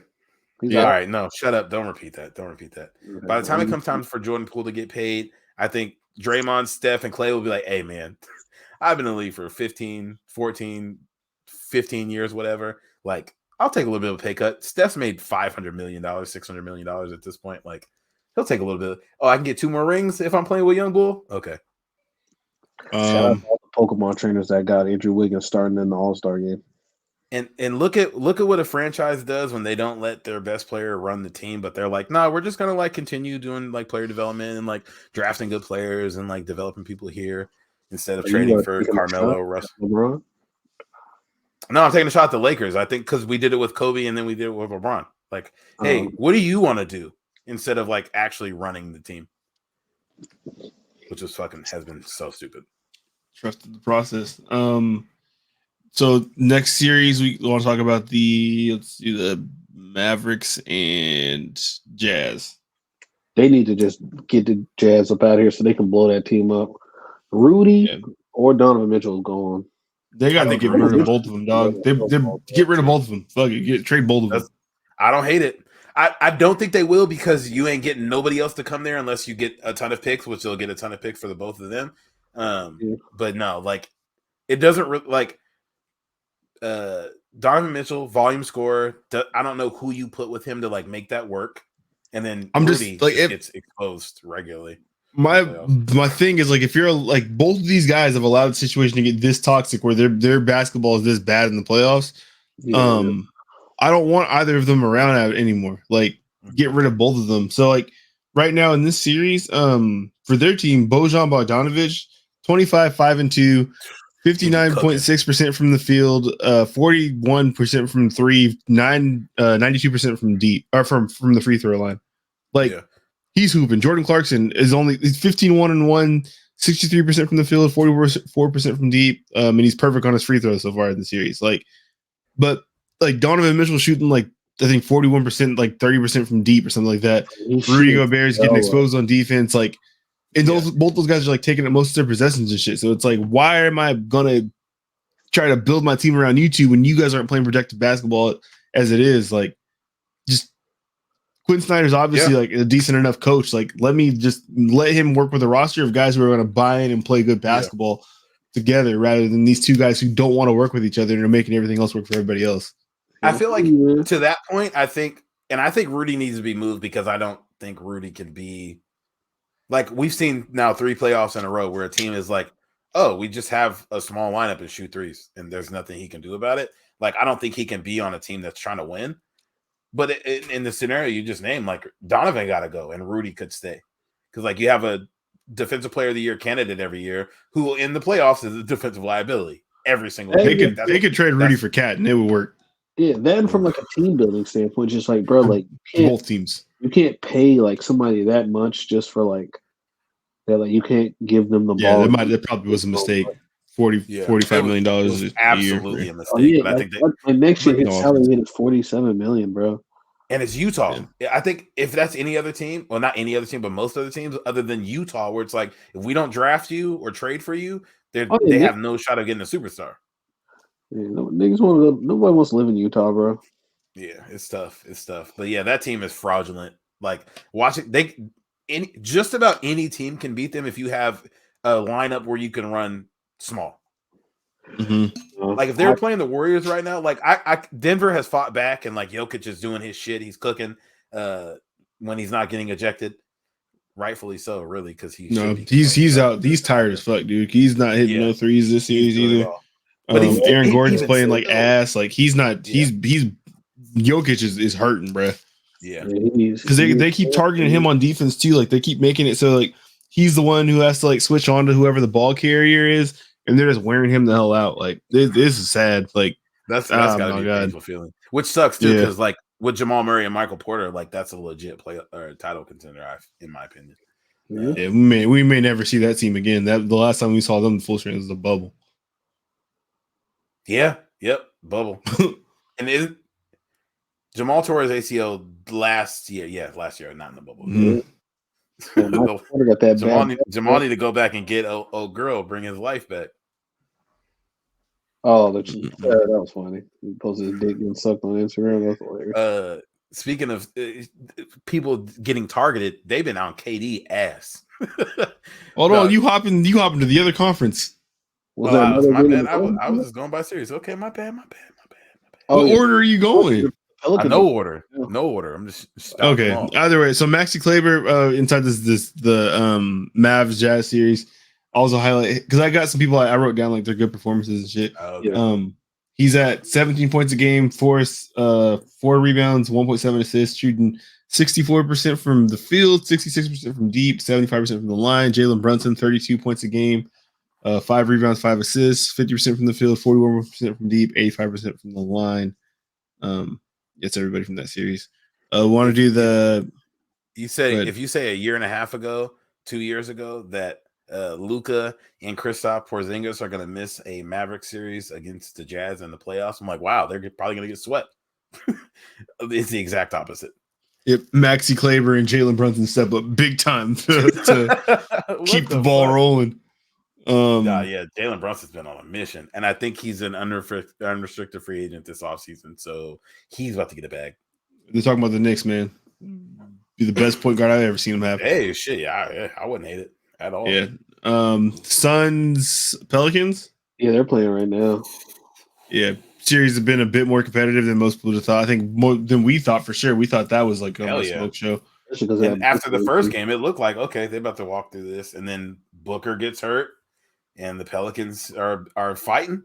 Yeah. All right, no, shut up. Don't repeat that. By the time it comes time for Jordan Poole to get paid, I think Draymond, Steph, and Clay will be like, hey, man, I've been in the league for 15 years, whatever. Like, I'll take a little bit of a pay cut. Steph's made $500 million, $600 million at this point. Like, he'll take a little bit. I can get 2 more rings if I'm playing with Young Bull? Okay. Shout out to all the Pokemon trainers that got Andrew Wiggins starting in the All-Star game. And look at what a franchise does when they don't let their best player run the team, but they're like, no, we're just gonna like continue doing like player development and like drafting good players and like developing people here instead of trading for Carmelo or Russ. LeBron? No, I'm taking a shot at the Lakers. I think because we did it with Kobe and then we did it with LeBron. Like, hey, what do you want to do instead of like actually running the team? Which has been so stupid. Trusted the process. So next series we want to talk about the Mavericks and Jazz. They need to just get the Jazz up out of here so they can blow that team up. Rudy or Donovan Mitchell is gone. They got to get rid of both of them, dog. They get rid of both of them. Fuck it, trade both of them. I don't hate it. I don't think they will because you ain't getting nobody else to come there unless you get a ton of picks, which they'll get a ton of picks for the both of them. But no, like it doesn't like. Donovan Mitchell, volume scorer. I don't know who you put with him to like make that work, and then Rudy just like gets exposed regularly. My thing is like if you're like both of these guys have allowed the situation to get this toxic where their basketball is this bad in the playoffs. I don't want either of them around anymore. Like get rid of both of them. So like right now in this series, for their team, Bojan Bogdanovic, 25, 5-2. 59.6% from the field, 41% from three, 92% from deep, or from the free throw line. Like he's hooping. Jordan Clarkson is he's 15-1-1, 63% from the field, 44% from deep, and he's perfect on his free throws so far in the series. Like, but like Donovan Mitchell shooting like I think 41%, like 30% from deep or something like that. Rudy Gobert is getting exposed on defense, like. And both those guys are like taking up most of their possessions and shit. So it's like, why am I gonna try to build my team around you two when you guys aren't playing protected basketball as it is? Like, just Quinn Snyder's obviously like a decent enough coach. Like, let him work with a roster of guys who are going to buy in and play good basketball together, rather than these two guys who don't want to work with each other and are making everything else work for everybody else. I feel like to that point, I think Rudy needs to be moved because I don't think Rudy can be. Like, we've seen now 3 playoffs in a row where a team is like, oh, we just have a small lineup and shoot threes, and there's nothing he can do about it. Like, I don't think he can be on a team that's trying to win. But in the scenario you just named, like, Donovan got to go, and Rudy could stay. Because, like, you have a Defensive Player of the Year candidate every year who, in the playoffs, is a defensive liability every single year. They could trade Rudy for Cat, and it would work. Yeah, then from, like, a team-building standpoint, just like, bro, like, both teams. You can't pay like somebody that much just for like that. Like you can't give them the ball. Yeah, that probably was a mistake. $45 million absolutely a mistake. Yeah, but I think that next year his salary hit is $47 million, bro. And it's Utah. Yeah. I think if that's any other team, well, not any other team, but most other teams other than Utah, where it's like if we don't draft you or trade for you, they have no shot of getting a superstar. Yeah, nobody wants to live in Utah, bro. Yeah, it's tough. But yeah, that team is fraudulent. Like watching, just about any team can beat them if you have a lineup where you can run small. Mm-hmm. Like if they're playing the Warriors right now, like Denver has fought back and like Jokic is doing his shit. He's cooking when he's not getting ejected. Rightfully so, really, because he's out. He's tired as fuck, dude. He's not hitting no threes this series either. But Aaron Gordon's playing like ass. Like he's not. He's Jokic is hurting, bro. Yeah, because they keep targeting him on defense too. Like they keep making it so like he's the one who has to like switch on to whoever the ball carrier is, and they're just wearing him the hell out. Like this is sad. Like that's gotta be a painful feeling, which sucks too. Because like with Jamal Murray and Michael Porter, like that's a legit title contender, in my opinion. We may never see that team again. That the last time we saw them full strength was the bubble. Yeah. Yep. Bubble. And Jamal tore his ACL last year. Yeah, last year, not in the bubble. Mm. Yeah, Michael Porter got that Jamal need to go back and get old girl, bring his life back. Oh, that was funny. He posted his dick getting sucked on Instagram. That's hilarious. Speaking of people getting targeted, they've been on KD ass. Hold on, you hopping to the other conference. Was there another my game? bad. I was just going by series. Okay, my bad. What order are you going? No order. I'm just okay. Either way, so Maxi Kleber inside the Mavs Jazz series. Also highlight because I got some people I wrote down like their good performances and shit. Okay. He's at 17 points a game, 4 rebounds, 1.7 assists, shooting 64% from the field, 66% from deep, 75% from the line. Jalen Brunson, 32 points a game, 5 rebounds, 5 assists, 50% from the field, 41% from deep, 85% from the line. It's everybody from that series. Want to do the? You say if you say a year and a half ago, 2 years ago that Luka and Kristaps Porzingis are going to miss a Maverick series against the Jazz in the playoffs, I'm like, wow, they're probably going to get swept. It's the exact opposite. Yep, Maxi Kleber and Jalen Brunson step up big time to keep the ball rolling. Jalen Brunson's been on a mission, and I think he's an unrestricted free agent this offseason, so he's about to get a bag. They're talking about the Knicks, man. Be the best point guard I've ever seen him have. Hey, shit, I wouldn't hate it at all. Yeah. Suns, Pelicans. Yeah, they're playing right now. Yeah, series have been a bit more competitive than most people thought. I think more than we thought for sure. We thought that was like a smoke show. And after the first game, it looked like okay, they're about to walk through this, and then Booker gets hurt, and the Pelicans are fighting.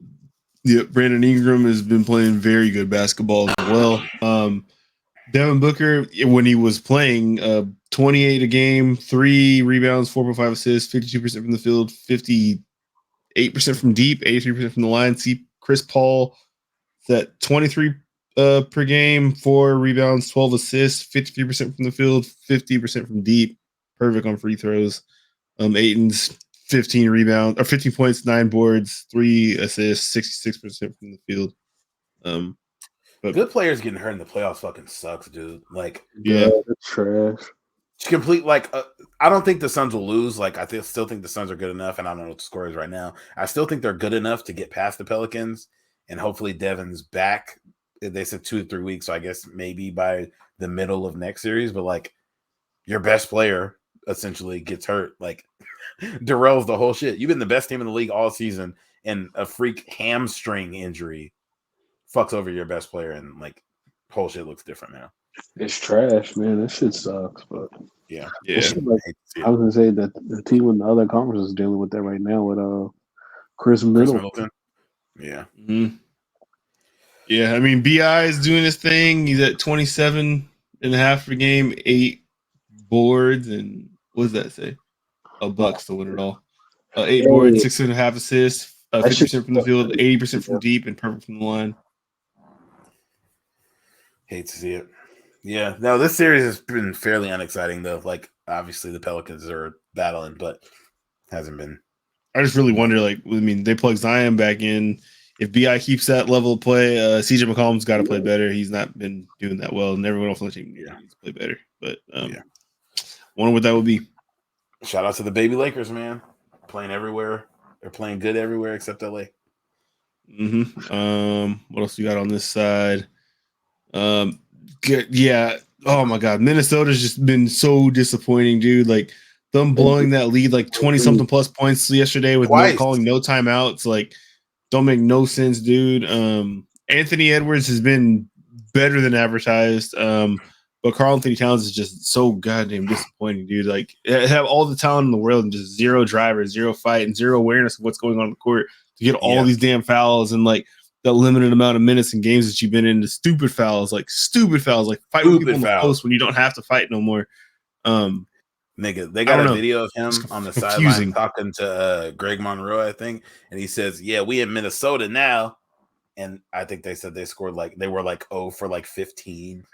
Yep, Brandon Ingram has been playing very good basketball as well. Devin Booker, when he was playing, 28 a game, 3 rebounds, 4.5 assists, 52% from the field, 58% from deep, 83% from the line. See Chris Paul at 23 per game, 4 rebounds, 12 assists, 53% from the field, 50% from deep, perfect on free throws. Ayton's 15 rebounds or 15 points, 9 boards, 3 assists, 66% from the field. But good players getting hurt in the playoffs fucking sucks, dude. Like, yeah, it's trash. Complete. Like, I don't think the Suns will lose. Like, I still think the Suns are good enough, and I don't know what the score is right now. I still think they're good enough to get past the Pelicans, and hopefully Devin's back. They said 2 to 3 weeks, so I guess maybe by the middle of next series. But like, your best player essentially gets hurt. Like, derails the whole shit. You've been the best team in the league all season, and a freak hamstring injury fucks over your best player, and like whole shit looks different now. It's trash, man. That shit sucks. But yeah. Like, I was gonna say that the team in the other conference is dealing with that right now with Chris Middleton. Yeah. Mm-hmm. Yeah, I mean BI is doing his thing. He's at 27 and a half per game, 8 boards, and what does that say? A Bucks to win it all. 8 boards, 6.5 assists, 50% from the field, 80% from deep, and perfect from the line. Hate to see it. Yeah. No, this series has been fairly unexciting though. Like, obviously the Pelicans are battling, but hasn't been. I just really wonder, like, I mean, they plug Zion back in. If BI keeps that level of play, CJ McCollum's got to play better. He's not been doing that well, and everyone else on the team needs to play better. But wonder what that would be. Shout out to the baby Lakers, man. Playing everywhere. They're playing good everywhere except LA. What else you got on this side? Yeah. Oh my God, Minnesota's just been so disappointing, dude. Like them blowing that lead like 20-something plus points yesterday with calling no timeouts. Like, don't make no sense, dude. Anthony Edwards has been better than advertised. But Karl Anthony Towns is just so goddamn disappointing, dude. Like, have all the talent in the world and just zero driver, zero fight, and zero awareness of what's going on the court to get all these damn fouls and like the limited amount of minutes and games that you've been in. The stupid fouls, like fight with people in the post when you don't have to fight no more. Nigga, they got a video of him on the sideline talking to Greg Monroe, I think, and he says, "Yeah, we in Minnesota now." And I think they said they scored they were 0 for 15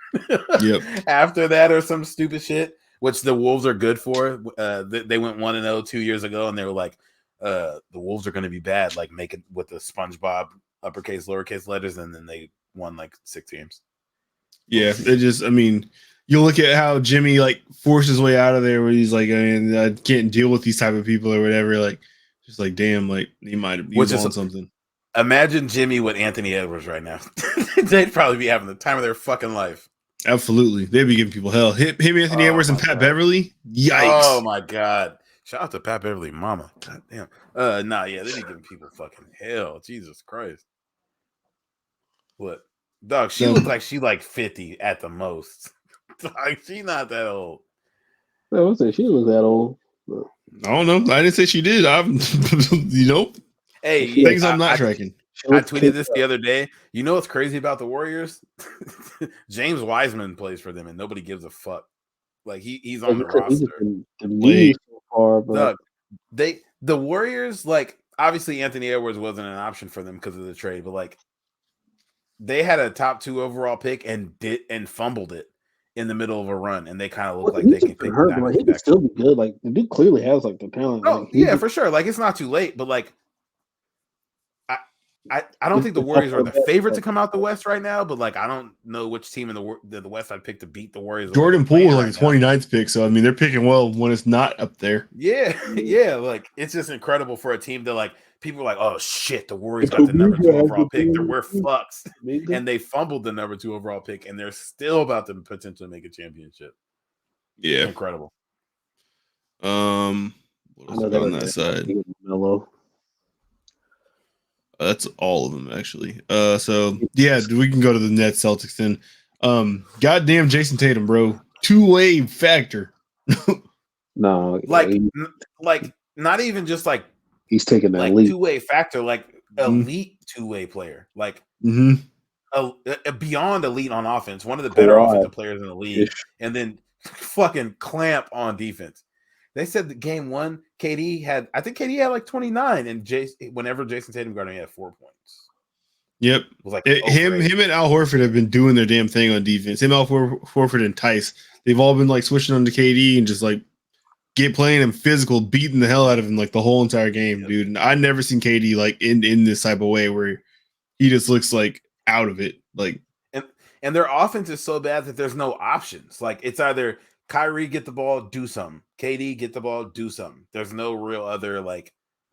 after that or some stupid shit, which the Wolves are good for. They went 1-0 2 years ago, and they were like, the Wolves are going to be bad, like make it with the SpongeBob uppercase, lowercase letters, and then they won 6 games. Yeah, it just. I mean, you look at how Jimmy like forced his way out of there, where he's like, I can't deal with these type of people or whatever. Like, just like, damn, like he was on something. Imagine Jimmy with Anthony Edwards right now. They'd probably be having the time of their fucking life. Absolutely, they'd be giving people hell. Him, Anthony Edwards, and Pat Beverly. Yikes! Oh my god! Shout out to Pat Beverly, mama. God damn. They'd be giving people fucking hell. Jesus Christ. What? Dog, she looked like she like 50 at the most. Like she not that old. I would say she was that old. I don't know. I didn't say she did. I'm, Hey, things I'm not tracking. I tweeted this the other day. You know what's crazy about the Warriors? James Wiseman plays for them, and nobody gives a fuck. Like he's on the roster. So far, but the Warriors, like obviously Anthony Edwards wasn't an option for them because of the trade, but like they had a top 2 overall pick and fumbled it in the middle of a run, and they kind of look like they can pick hurt, but he can still be good. Like the dude clearly has like the talent. Oh, yeah, for sure. Like it's not too late, but like I don't think the Warriors are the favorite to come out the West right now, but like I don't know which team in the West I'd pick to beat the Warriors. Jordan Poole was like the 29th pick, so I mean they're picking well when it's not up there. Yeah, yeah, like it's just incredible for a team that like people are like, oh shit, the Warriors got the number 2 overall pick. We're fucks, and they fumbled the number 2 overall pick, and they're still about to potentially make a championship. Yeah, incredible. What was on that side? Mellow. That's all of them actually. So yeah, we can go to the Nets Celtics then. Goddamn Jason Tatum, bro. 2-way factor. No, like not even just like he's taking that like leap. 2-way factor, like elite 2-way player, like beyond elite on offense, one of the better offensive players in the league, and then fucking clamp on defense. They said that game 1, KD had like 29, and whenever Jason Tatum guarded, he had 4 points. Yep, it was like him and Al Horford have been doing their damn thing on defense. Him, Al Horford, and Tice, they've all been like switching on to KD and just like playing him physical, beating the hell out of him like the whole entire game, dude. And I never seen KD like in this type of way where he just looks like out of it, like. And their offense is so bad that there's no options. Like it's either Kyrie get the ball, do something. KD get the ball, do something. There's no real other like.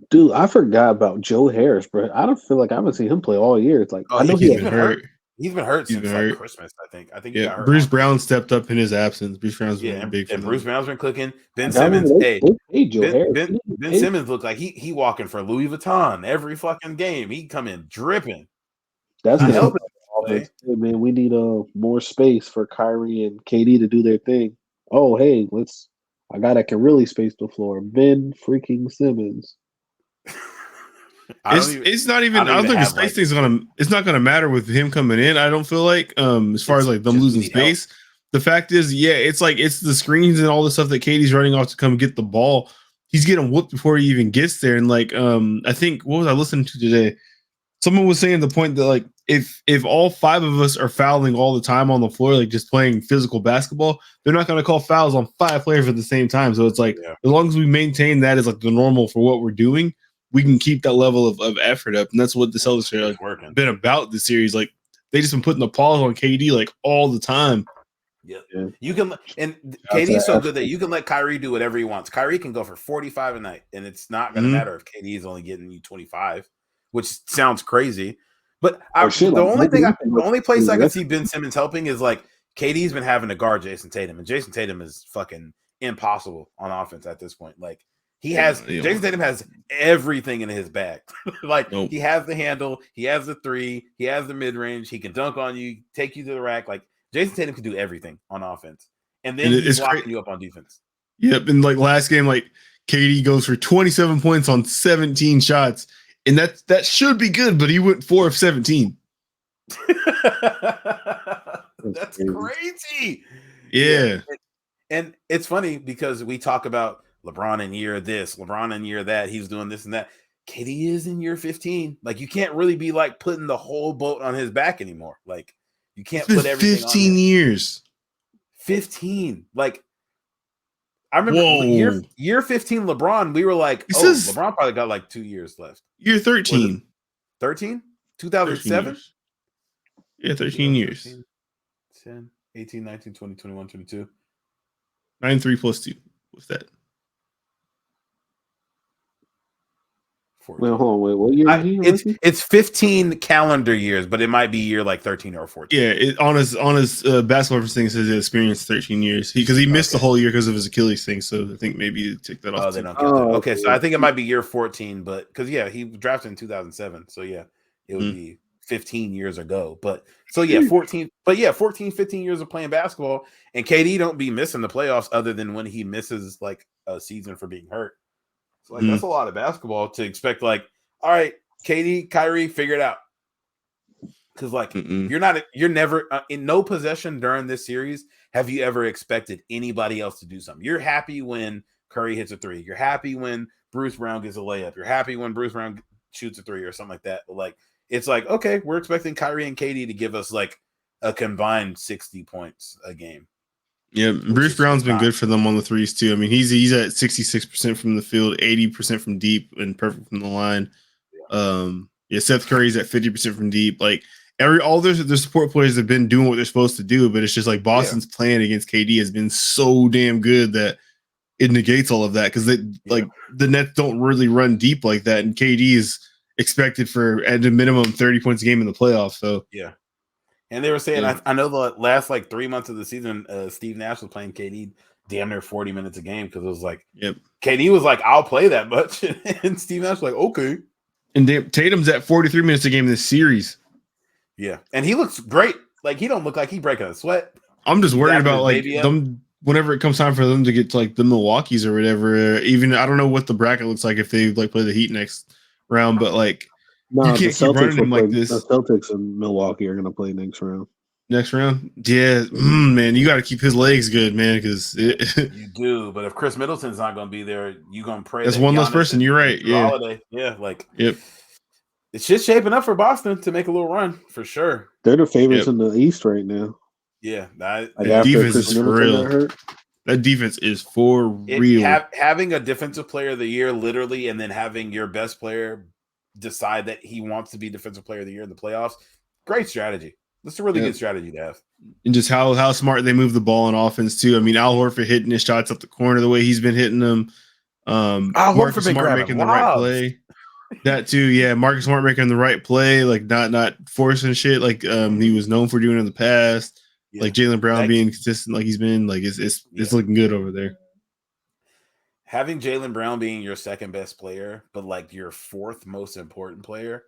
Dude, I forgot about Joe Harris, bro. I don't feel like I haven't seen him play all year. It's like I know he's been hurt. He's been hurt since like Christmas. I think. He got hurt. Bruce Brown stepped up in his absence. Bruce Brown's been big. And Bruce Brown's been cooking. Ben Simmons. Ben Simmons looked like he walking for Louis Vuitton every fucking game. He come in dripping. That's gonna help. Man, we need more space for Kyrie and KD to do their thing. Oh, hey, a guy that can really space the floor, Ben freaking Simmons. It's not even. I don't think the space thing's gonna. It's not gonna matter with him coming in. I don't feel like. As far as like them losing space, help. The fact is, yeah, it's like it's the screens and all the stuff that Katie's running off to come get the ball. He's getting whooped before he even gets there. And like, I think what was I listening to today? Someone was saying the point that like if all 5 of us are fouling all the time on the floor, like just playing physical basketball, they're not going to call fouls on 5 players at the same time. So it's like as long as we maintain that as like the normal for what we're doing, we can keep that level of effort up. And that's what the Celtics are like been about this series. Like they just been putting the pause on KD like all the time. Yeah. You can, and KD's so good that you can let Kyrie do whatever he wants. Kyrie can go for 45 a night, and it's not going to matter if KD is only getting you 25, which sounds crazy. But the only place I can see Ben Simmons helping is like KD's been having to guard Jason Tatum, and Jason Tatum is fucking impossible on offense at this point. Like Jason Tatum has everything in his bag. He has the handle, he has the 3, he has the mid range, he can dunk on you, take you to the rack. Like Jason Tatum can do everything on offense, and then he's locking you up on defense. Yep, and like last game, like KD goes for 27 points on 17 shots. And that should be good, but he went 4 of 17. That's crazy. Yeah. And it's funny because we talk about LeBron in year this, LeBron in year that, he's doing this and that. KD is in year 15. Like you can't really be like putting the whole boat on his back anymore. Like you can't put everything 15 on years. 15. Like I remember year 15 LeBron, we were like, LeBron probably got like 2 years left. Year 13. 13? 2007? Yeah, 13 years. 10, 18, 19, 20, 21, 22. 9-3 plus 2. What's that? 14. Well, hold on. Wait, what year was he? It's 15 calendar years, but it might be year like 13 or 14. Yeah, on his basketball reference thing says he experienced 13 years because he missed the whole year because of his Achilles thing. So I think maybe you take that off. Oh, they don't count that. Okay, so I think it might be year 14, but because he drafted in 2007, so yeah, it would be 15 years ago. But so yeah, 14. But yeah, 14, 15 years of playing basketball, and KD don't be missing the playoffs other than when he misses like a season for being hurt. So like that's a lot of basketball to expect. Like, all right, KD, Kyrie, figure it out. Because like you're never in no possession during this series have you ever expected anybody else to do something. You're happy when Curry hits a three. You're happy when Bruce Brown gets a layup. You're happy when Bruce Brown shoots a three or something like that. But like it's like, okay, we're expecting Kyrie and KD to give us like a combined 60 points a game. Yeah, Bruce Brown's been good for them on the threes too. I mean, he's at 66% from the field, 80% from deep, and perfect from the line. Yeah, Seth Curry's at 50% from deep. Like all the support players have been doing what they're supposed to do, but it's just like Boston's plan against KD has been so damn good that it negates all of that because like the Nets don't really run deep like that, and KD is expected for at a minimum 30 points a game in the playoffs. So yeah. And they were saying, I know the last like 3 months of the season, Steve Nash was playing KD damn near 40 minutes a game because it was like, KD was like, I'll play that much. And Steve Nash was like, okay. And Tatum's at 43 minutes a game in this series. Yeah. And he looks great. Like, he don't look like he's breaking a sweat. I'm just worried about like them whenever it comes time for them to get to like the Milwaukee's or whatever. Even I don't know what the bracket looks like if they like play the Heat next round, but like, no, you can't keep running him like this. The Celtics and Milwaukee are going to play next round. Next round? Yeah. Man, you got to keep his legs good, man, because you do. But if Chris Middleton's not going to be there, you're going to pray that's one less person. You're right. Yeah. Holiday. Yeah. Like, it's just shaping up for Boston to make a little run for sure. They're the favorites in the East right now. Yeah. That defense is for real. That defense is for real. Having a defensive player of the year, literally, and then having your best player decide that he wants to be defensive player of the year in the playoffs. Great strategy. That's a really good strategy to have. And just how smart they move the ball on offense too. I mean, Al Horford hitting his shots up the corner the way he's been hitting them. Marcus Smart making the right play. That too, yeah. Marcus Smart making the right play, like not forcing shit like he was known for doing in the past. Yeah. Like Jaylen Brown being consistent like he's been. Like it's looking good over there. Having Jaylen Brown being your second best player, but like your fourth most important player,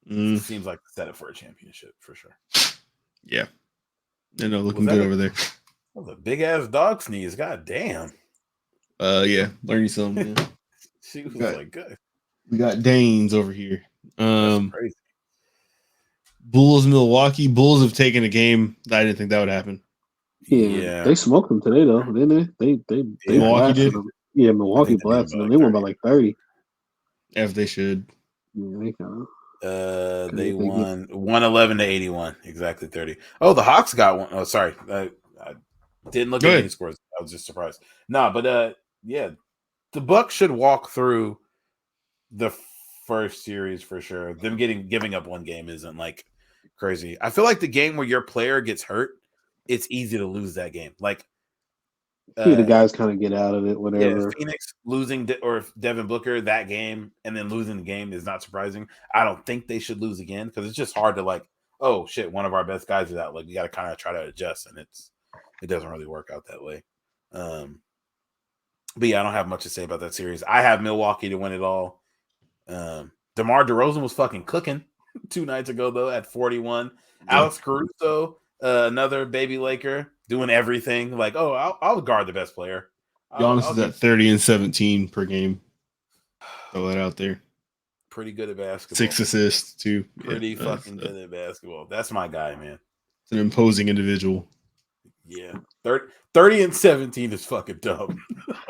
seems like the setup for a championship for sure. Yeah. I know, looking good over there. That was a big ass dog sneeze. God damn. Yeah. Learning something. Yeah. She was like, good. We got Danes over here. That's crazy. Bulls, Milwaukee. Bulls have taken a game that I didn't think that would happen. Yeah. They smoked them today though, didn't they? They Milwaukee did. Them. Yeah, Milwaukee blasted them. They won by like 30. If they should. Yeah, they kind of. They won 111 to 81, exactly 30. Oh, the Hawks got one. Oh, sorry, I didn't look at any scores. I was just surprised. No, but yeah, the Bucks should walk through the first series for sure. Them giving up one game isn't like crazy. I feel like the game where your player gets hurt, it's easy to lose that game. Like. The guys kind of get out of it, whatever. Yeah, Phoenix losing or Devin Booker that game and then losing the game is not surprising. I don't think they should lose again because it's just hard to like, oh shit, one of our best guys is out. Like we got to kind of try to adjust, and it doesn't really work out that way. But yeah, I don't have much to say about that series. I have Milwaukee to win it all. DeMar DeRozan was fucking cooking 2 nights ago though at 41. Yeah. Alex Caruso, another baby Laker. Doing everything like, oh, I'll guard the best player. Giannis is at 30 and 17 per game. Throw that out there. Pretty good at basketball. 6 assists too. Pretty fucking good at basketball. That's my guy, man. It's an imposing individual. Yeah, 30 and 17 is fucking dumb.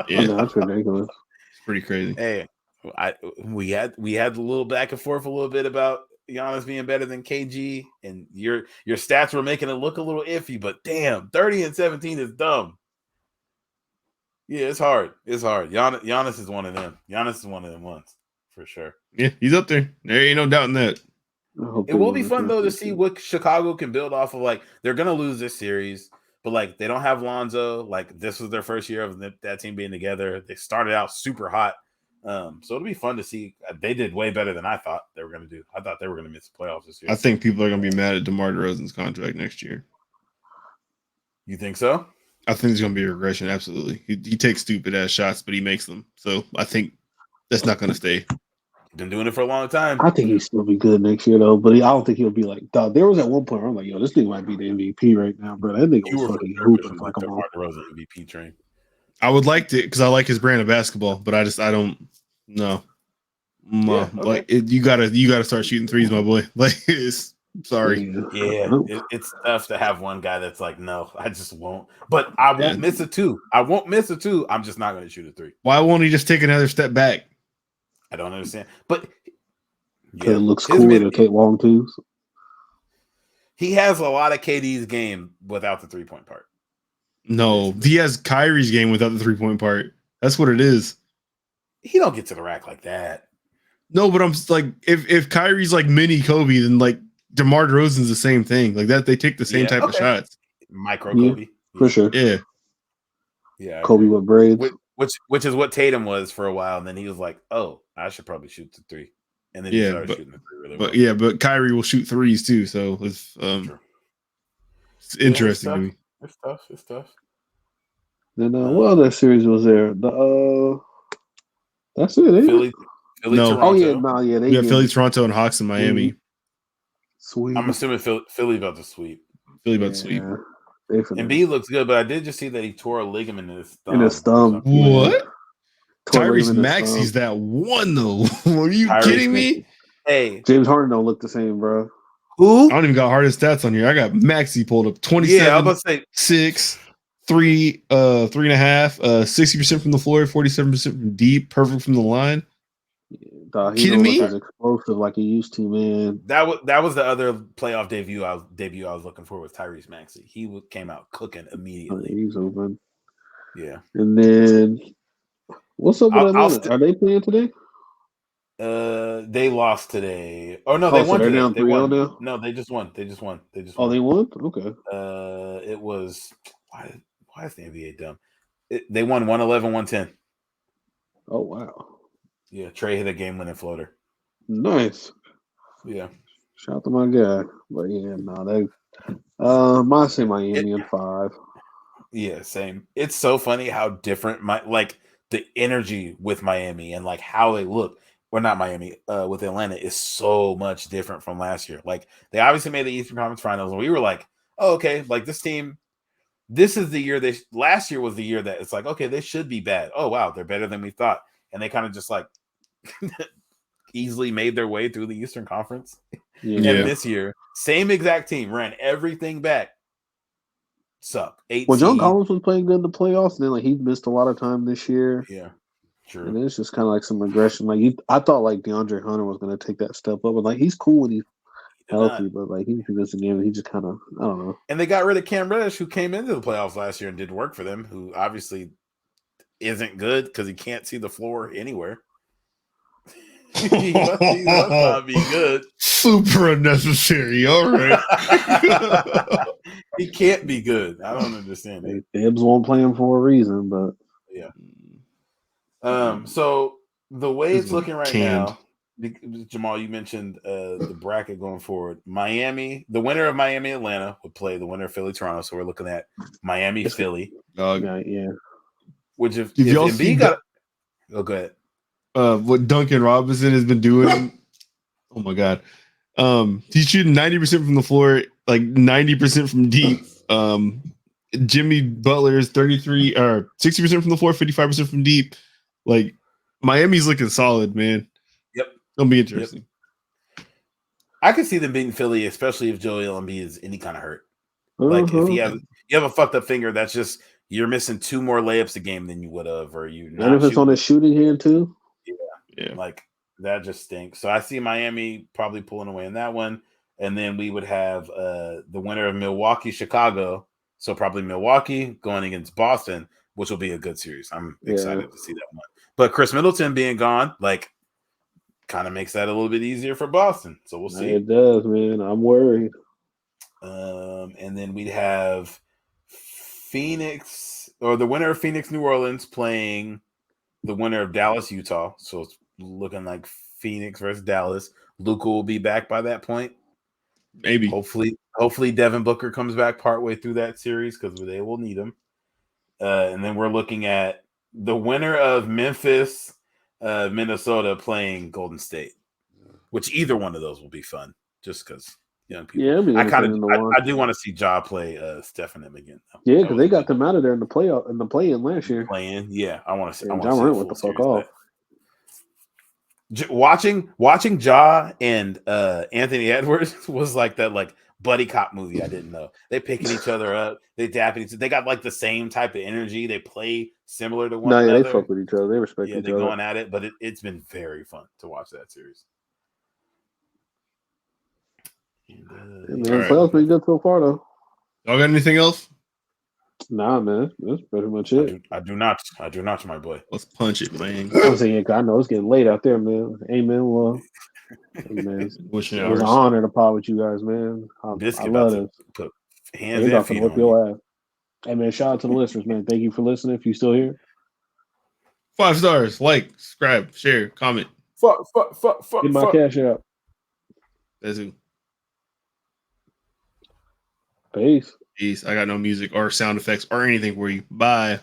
Yeah, that's ridiculous. It's pretty crazy. Hey, we had a little back and forth a little bit about Giannis being better than KG, and your stats were making it look a little iffy, but damn, 30 and 17 is dumb. Yeah, it's hard. It's hard. Giannis is one of them. Giannis is one of them ones for sure. Yeah, he's up there. There ain't no doubting that. It will be fun though to see what Chicago can build off of. Like they're gonna lose this series, but like they don't have Lonzo. Like this was their first year of that team being together. They started out super hot, so it'll be fun to see. They did way better than I thought they were gonna do. I thought they were gonna miss the playoffs this year. I think people are gonna be mad at DeMar DeRozan's contract next year. You think so? I think there's gonna be a regression. Absolutely, he takes stupid ass shots, but he makes them. So I think that's not gonna stay. Been doing it for a long time. I think he'll still be good next year though, but I don't think he'll be like. Dog, there was at one point where I'm like, yo, this thing might be the MVP right now, bro. That nigga was fucking hooping like a DeMar DeRozan MVP train. I would like to because I like his brand of basketball, but I don't know. Yeah, okay. Like you gotta start shooting threes, my boy. Like sorry. Yeah, it's tough to have one guy that's like, no, I just won't. But I won't miss a two. I won't miss a two. I'm just not going to shoot a three. Why won't he just take another step back? I don't understand. But it looks cool to take long twos. He has a lot of KD's game without the 3-point part. No, he has Kyrie's game without the 3-point part. That's what it is. He don't get to the rack like that. No, but I'm like, if Kyrie's like mini Kobe, then like DeMar DeRozan's the same thing. Like that, they take the same type of shots. Micro Kobe, for sure. Yeah. Kobe with braids, which is what Tatum was for a while, and then he was like, "Oh, I should probably shoot the three," and then he started shooting the three really well. But Kyrie will shoot threes too, so it's interesting to me. It's tough. Then what other series was there? That's it. Philly, no. Toronto. They Philly, Toronto, and Hawks in Miami. Mm-hmm. Sweet. I'm assuming Philly about to sweep. Definitely. And B looks good, but I did just see that he tore a ligament in his thumb. What? Tyrese Maxey's that one though. Are you kidding me? Hey, James Harden don't look the same, bro. Who? I don't even got hardest stats on here. I got Maxey pulled up 27, I was about to say 6, 3, 3.5, 60% from the floor, 47% from deep, perfect from the line. Dog, he kidding me? As explosive like he used to, man. That was the other playoff debut I was looking for was Tyrese Maxey. He came out cooking immediately. He's open. Yeah. And then what's up with Atlanta? Are they playing today? They lost today. Oh no, they won today. They won. Now? No, they just won. Oh, they won? Okay. It was why is the NBA dumb? They won 111-110. Oh wow. Yeah, Trey hit a game-winning floater. Nice. Yeah. Shout out to my guy. But yeah, no, they might say Miami in 5. Yeah, same. It's so funny how different the energy with Miami and like how they look. Or not Miami, with Atlanta is so much different from last year. Like they obviously made the Eastern Conference Finals, and we were like, oh, okay, like this team, this is the year last year was the year that it's like, okay, they should be bad. Oh wow, they're better than we thought. And they kind of just like easily made their way through the Eastern Conference. Yeah. And this year, same exact team ran everything back. Suck. Well, John Collins was playing good in the playoffs, and then like he missed a lot of time this year. Yeah, true. And it's just kind of like some regression. Like I thought like DeAndre Hunter was going to take that step up, and like he's cool when he's healthy, but like he missed a game, and he just kind of I don't know. And they got rid of Cam Reddish, who came into the playoffs last year and did work for them, who obviously isn't good because he can't see the floor anywhere. he must not be good. Super unnecessary. All right. He can't be good. I don't understand it. Dibs won't play him for a reason, but yeah. So the way it's looking right now, Jamal, you mentioned the bracket going forward. Miami, the winner of Miami Atlanta would play the winner of Philly Toronto. So we're looking at Miami Philly. Yeah. Which if Embiid got go ahead. What Duncan Robinson has been doing. Oh my god. He's shooting 90% from the floor, like 90% from deep. Jimmy Butler is 33 or 60% from the floor, 55% from deep. Like Miami's looking solid, man. Yep. It'll be interesting. Yep. I could see them beating Philly, especially if Joel Embiid is any kind of hurt. Like if you have a fucked up finger, that's just you're missing 2 more layups a game than you would have, or you not. And if it's on a shooting hand too. Yeah. Like that just stinks. So I see Miami probably pulling away in that one. And then we would have the winner of Milwaukee, Chicago. So probably Milwaukee going against Boston, which will be a good series. I'm excited to see that one. But Chris Middleton being gone, like kind of makes that a little bit easier for Boston. So we'll see. It does, man. I'm worried. And then we'd have Phoenix, or the winner of Phoenix, New Orleans, playing the winner of Dallas, Utah. So it's looking like Phoenix versus Dallas. Luka will be back by that point. Maybe. Hopefully Devin Booker comes back partway through that series because they will need him. And then we're looking at the winner of Memphis, Minnesota playing Golden State, which either one of those will be fun just because young people. Yeah, I do want to see Ja play Stephen M again. Though. Yeah, because they got them out of there in the playoff in the play-in last year. Yeah, I want to see. I want Ja to see Morant what the fuck off. Watching Ja and Anthony Edwards was like that buddy cop movie. I didn't know they picking each other up. They dapping each other. They got like the same type of energy. They play similar to one another. They fuck with each other. They respect each other. They're going at it, but it's been very fun to watch that series. And, playoffs been good so far though. Y'all got anything else? Nah, man, that's pretty much it. I do not, my boy. Let's punch it, man. I'm saying, I know it's getting late out there, man. Amen. Well, man, it was an honor to pod with you guys, man. I love this. Put hands and feet on your ass. Hey, man, shout out to the listeners, man. Thank you for listening. If you're still here, 5 stars, like, subscribe, share, comment. Fuck. Get my cash out. That's it. Peace. I got no music or sound effects or anything for you. Bye.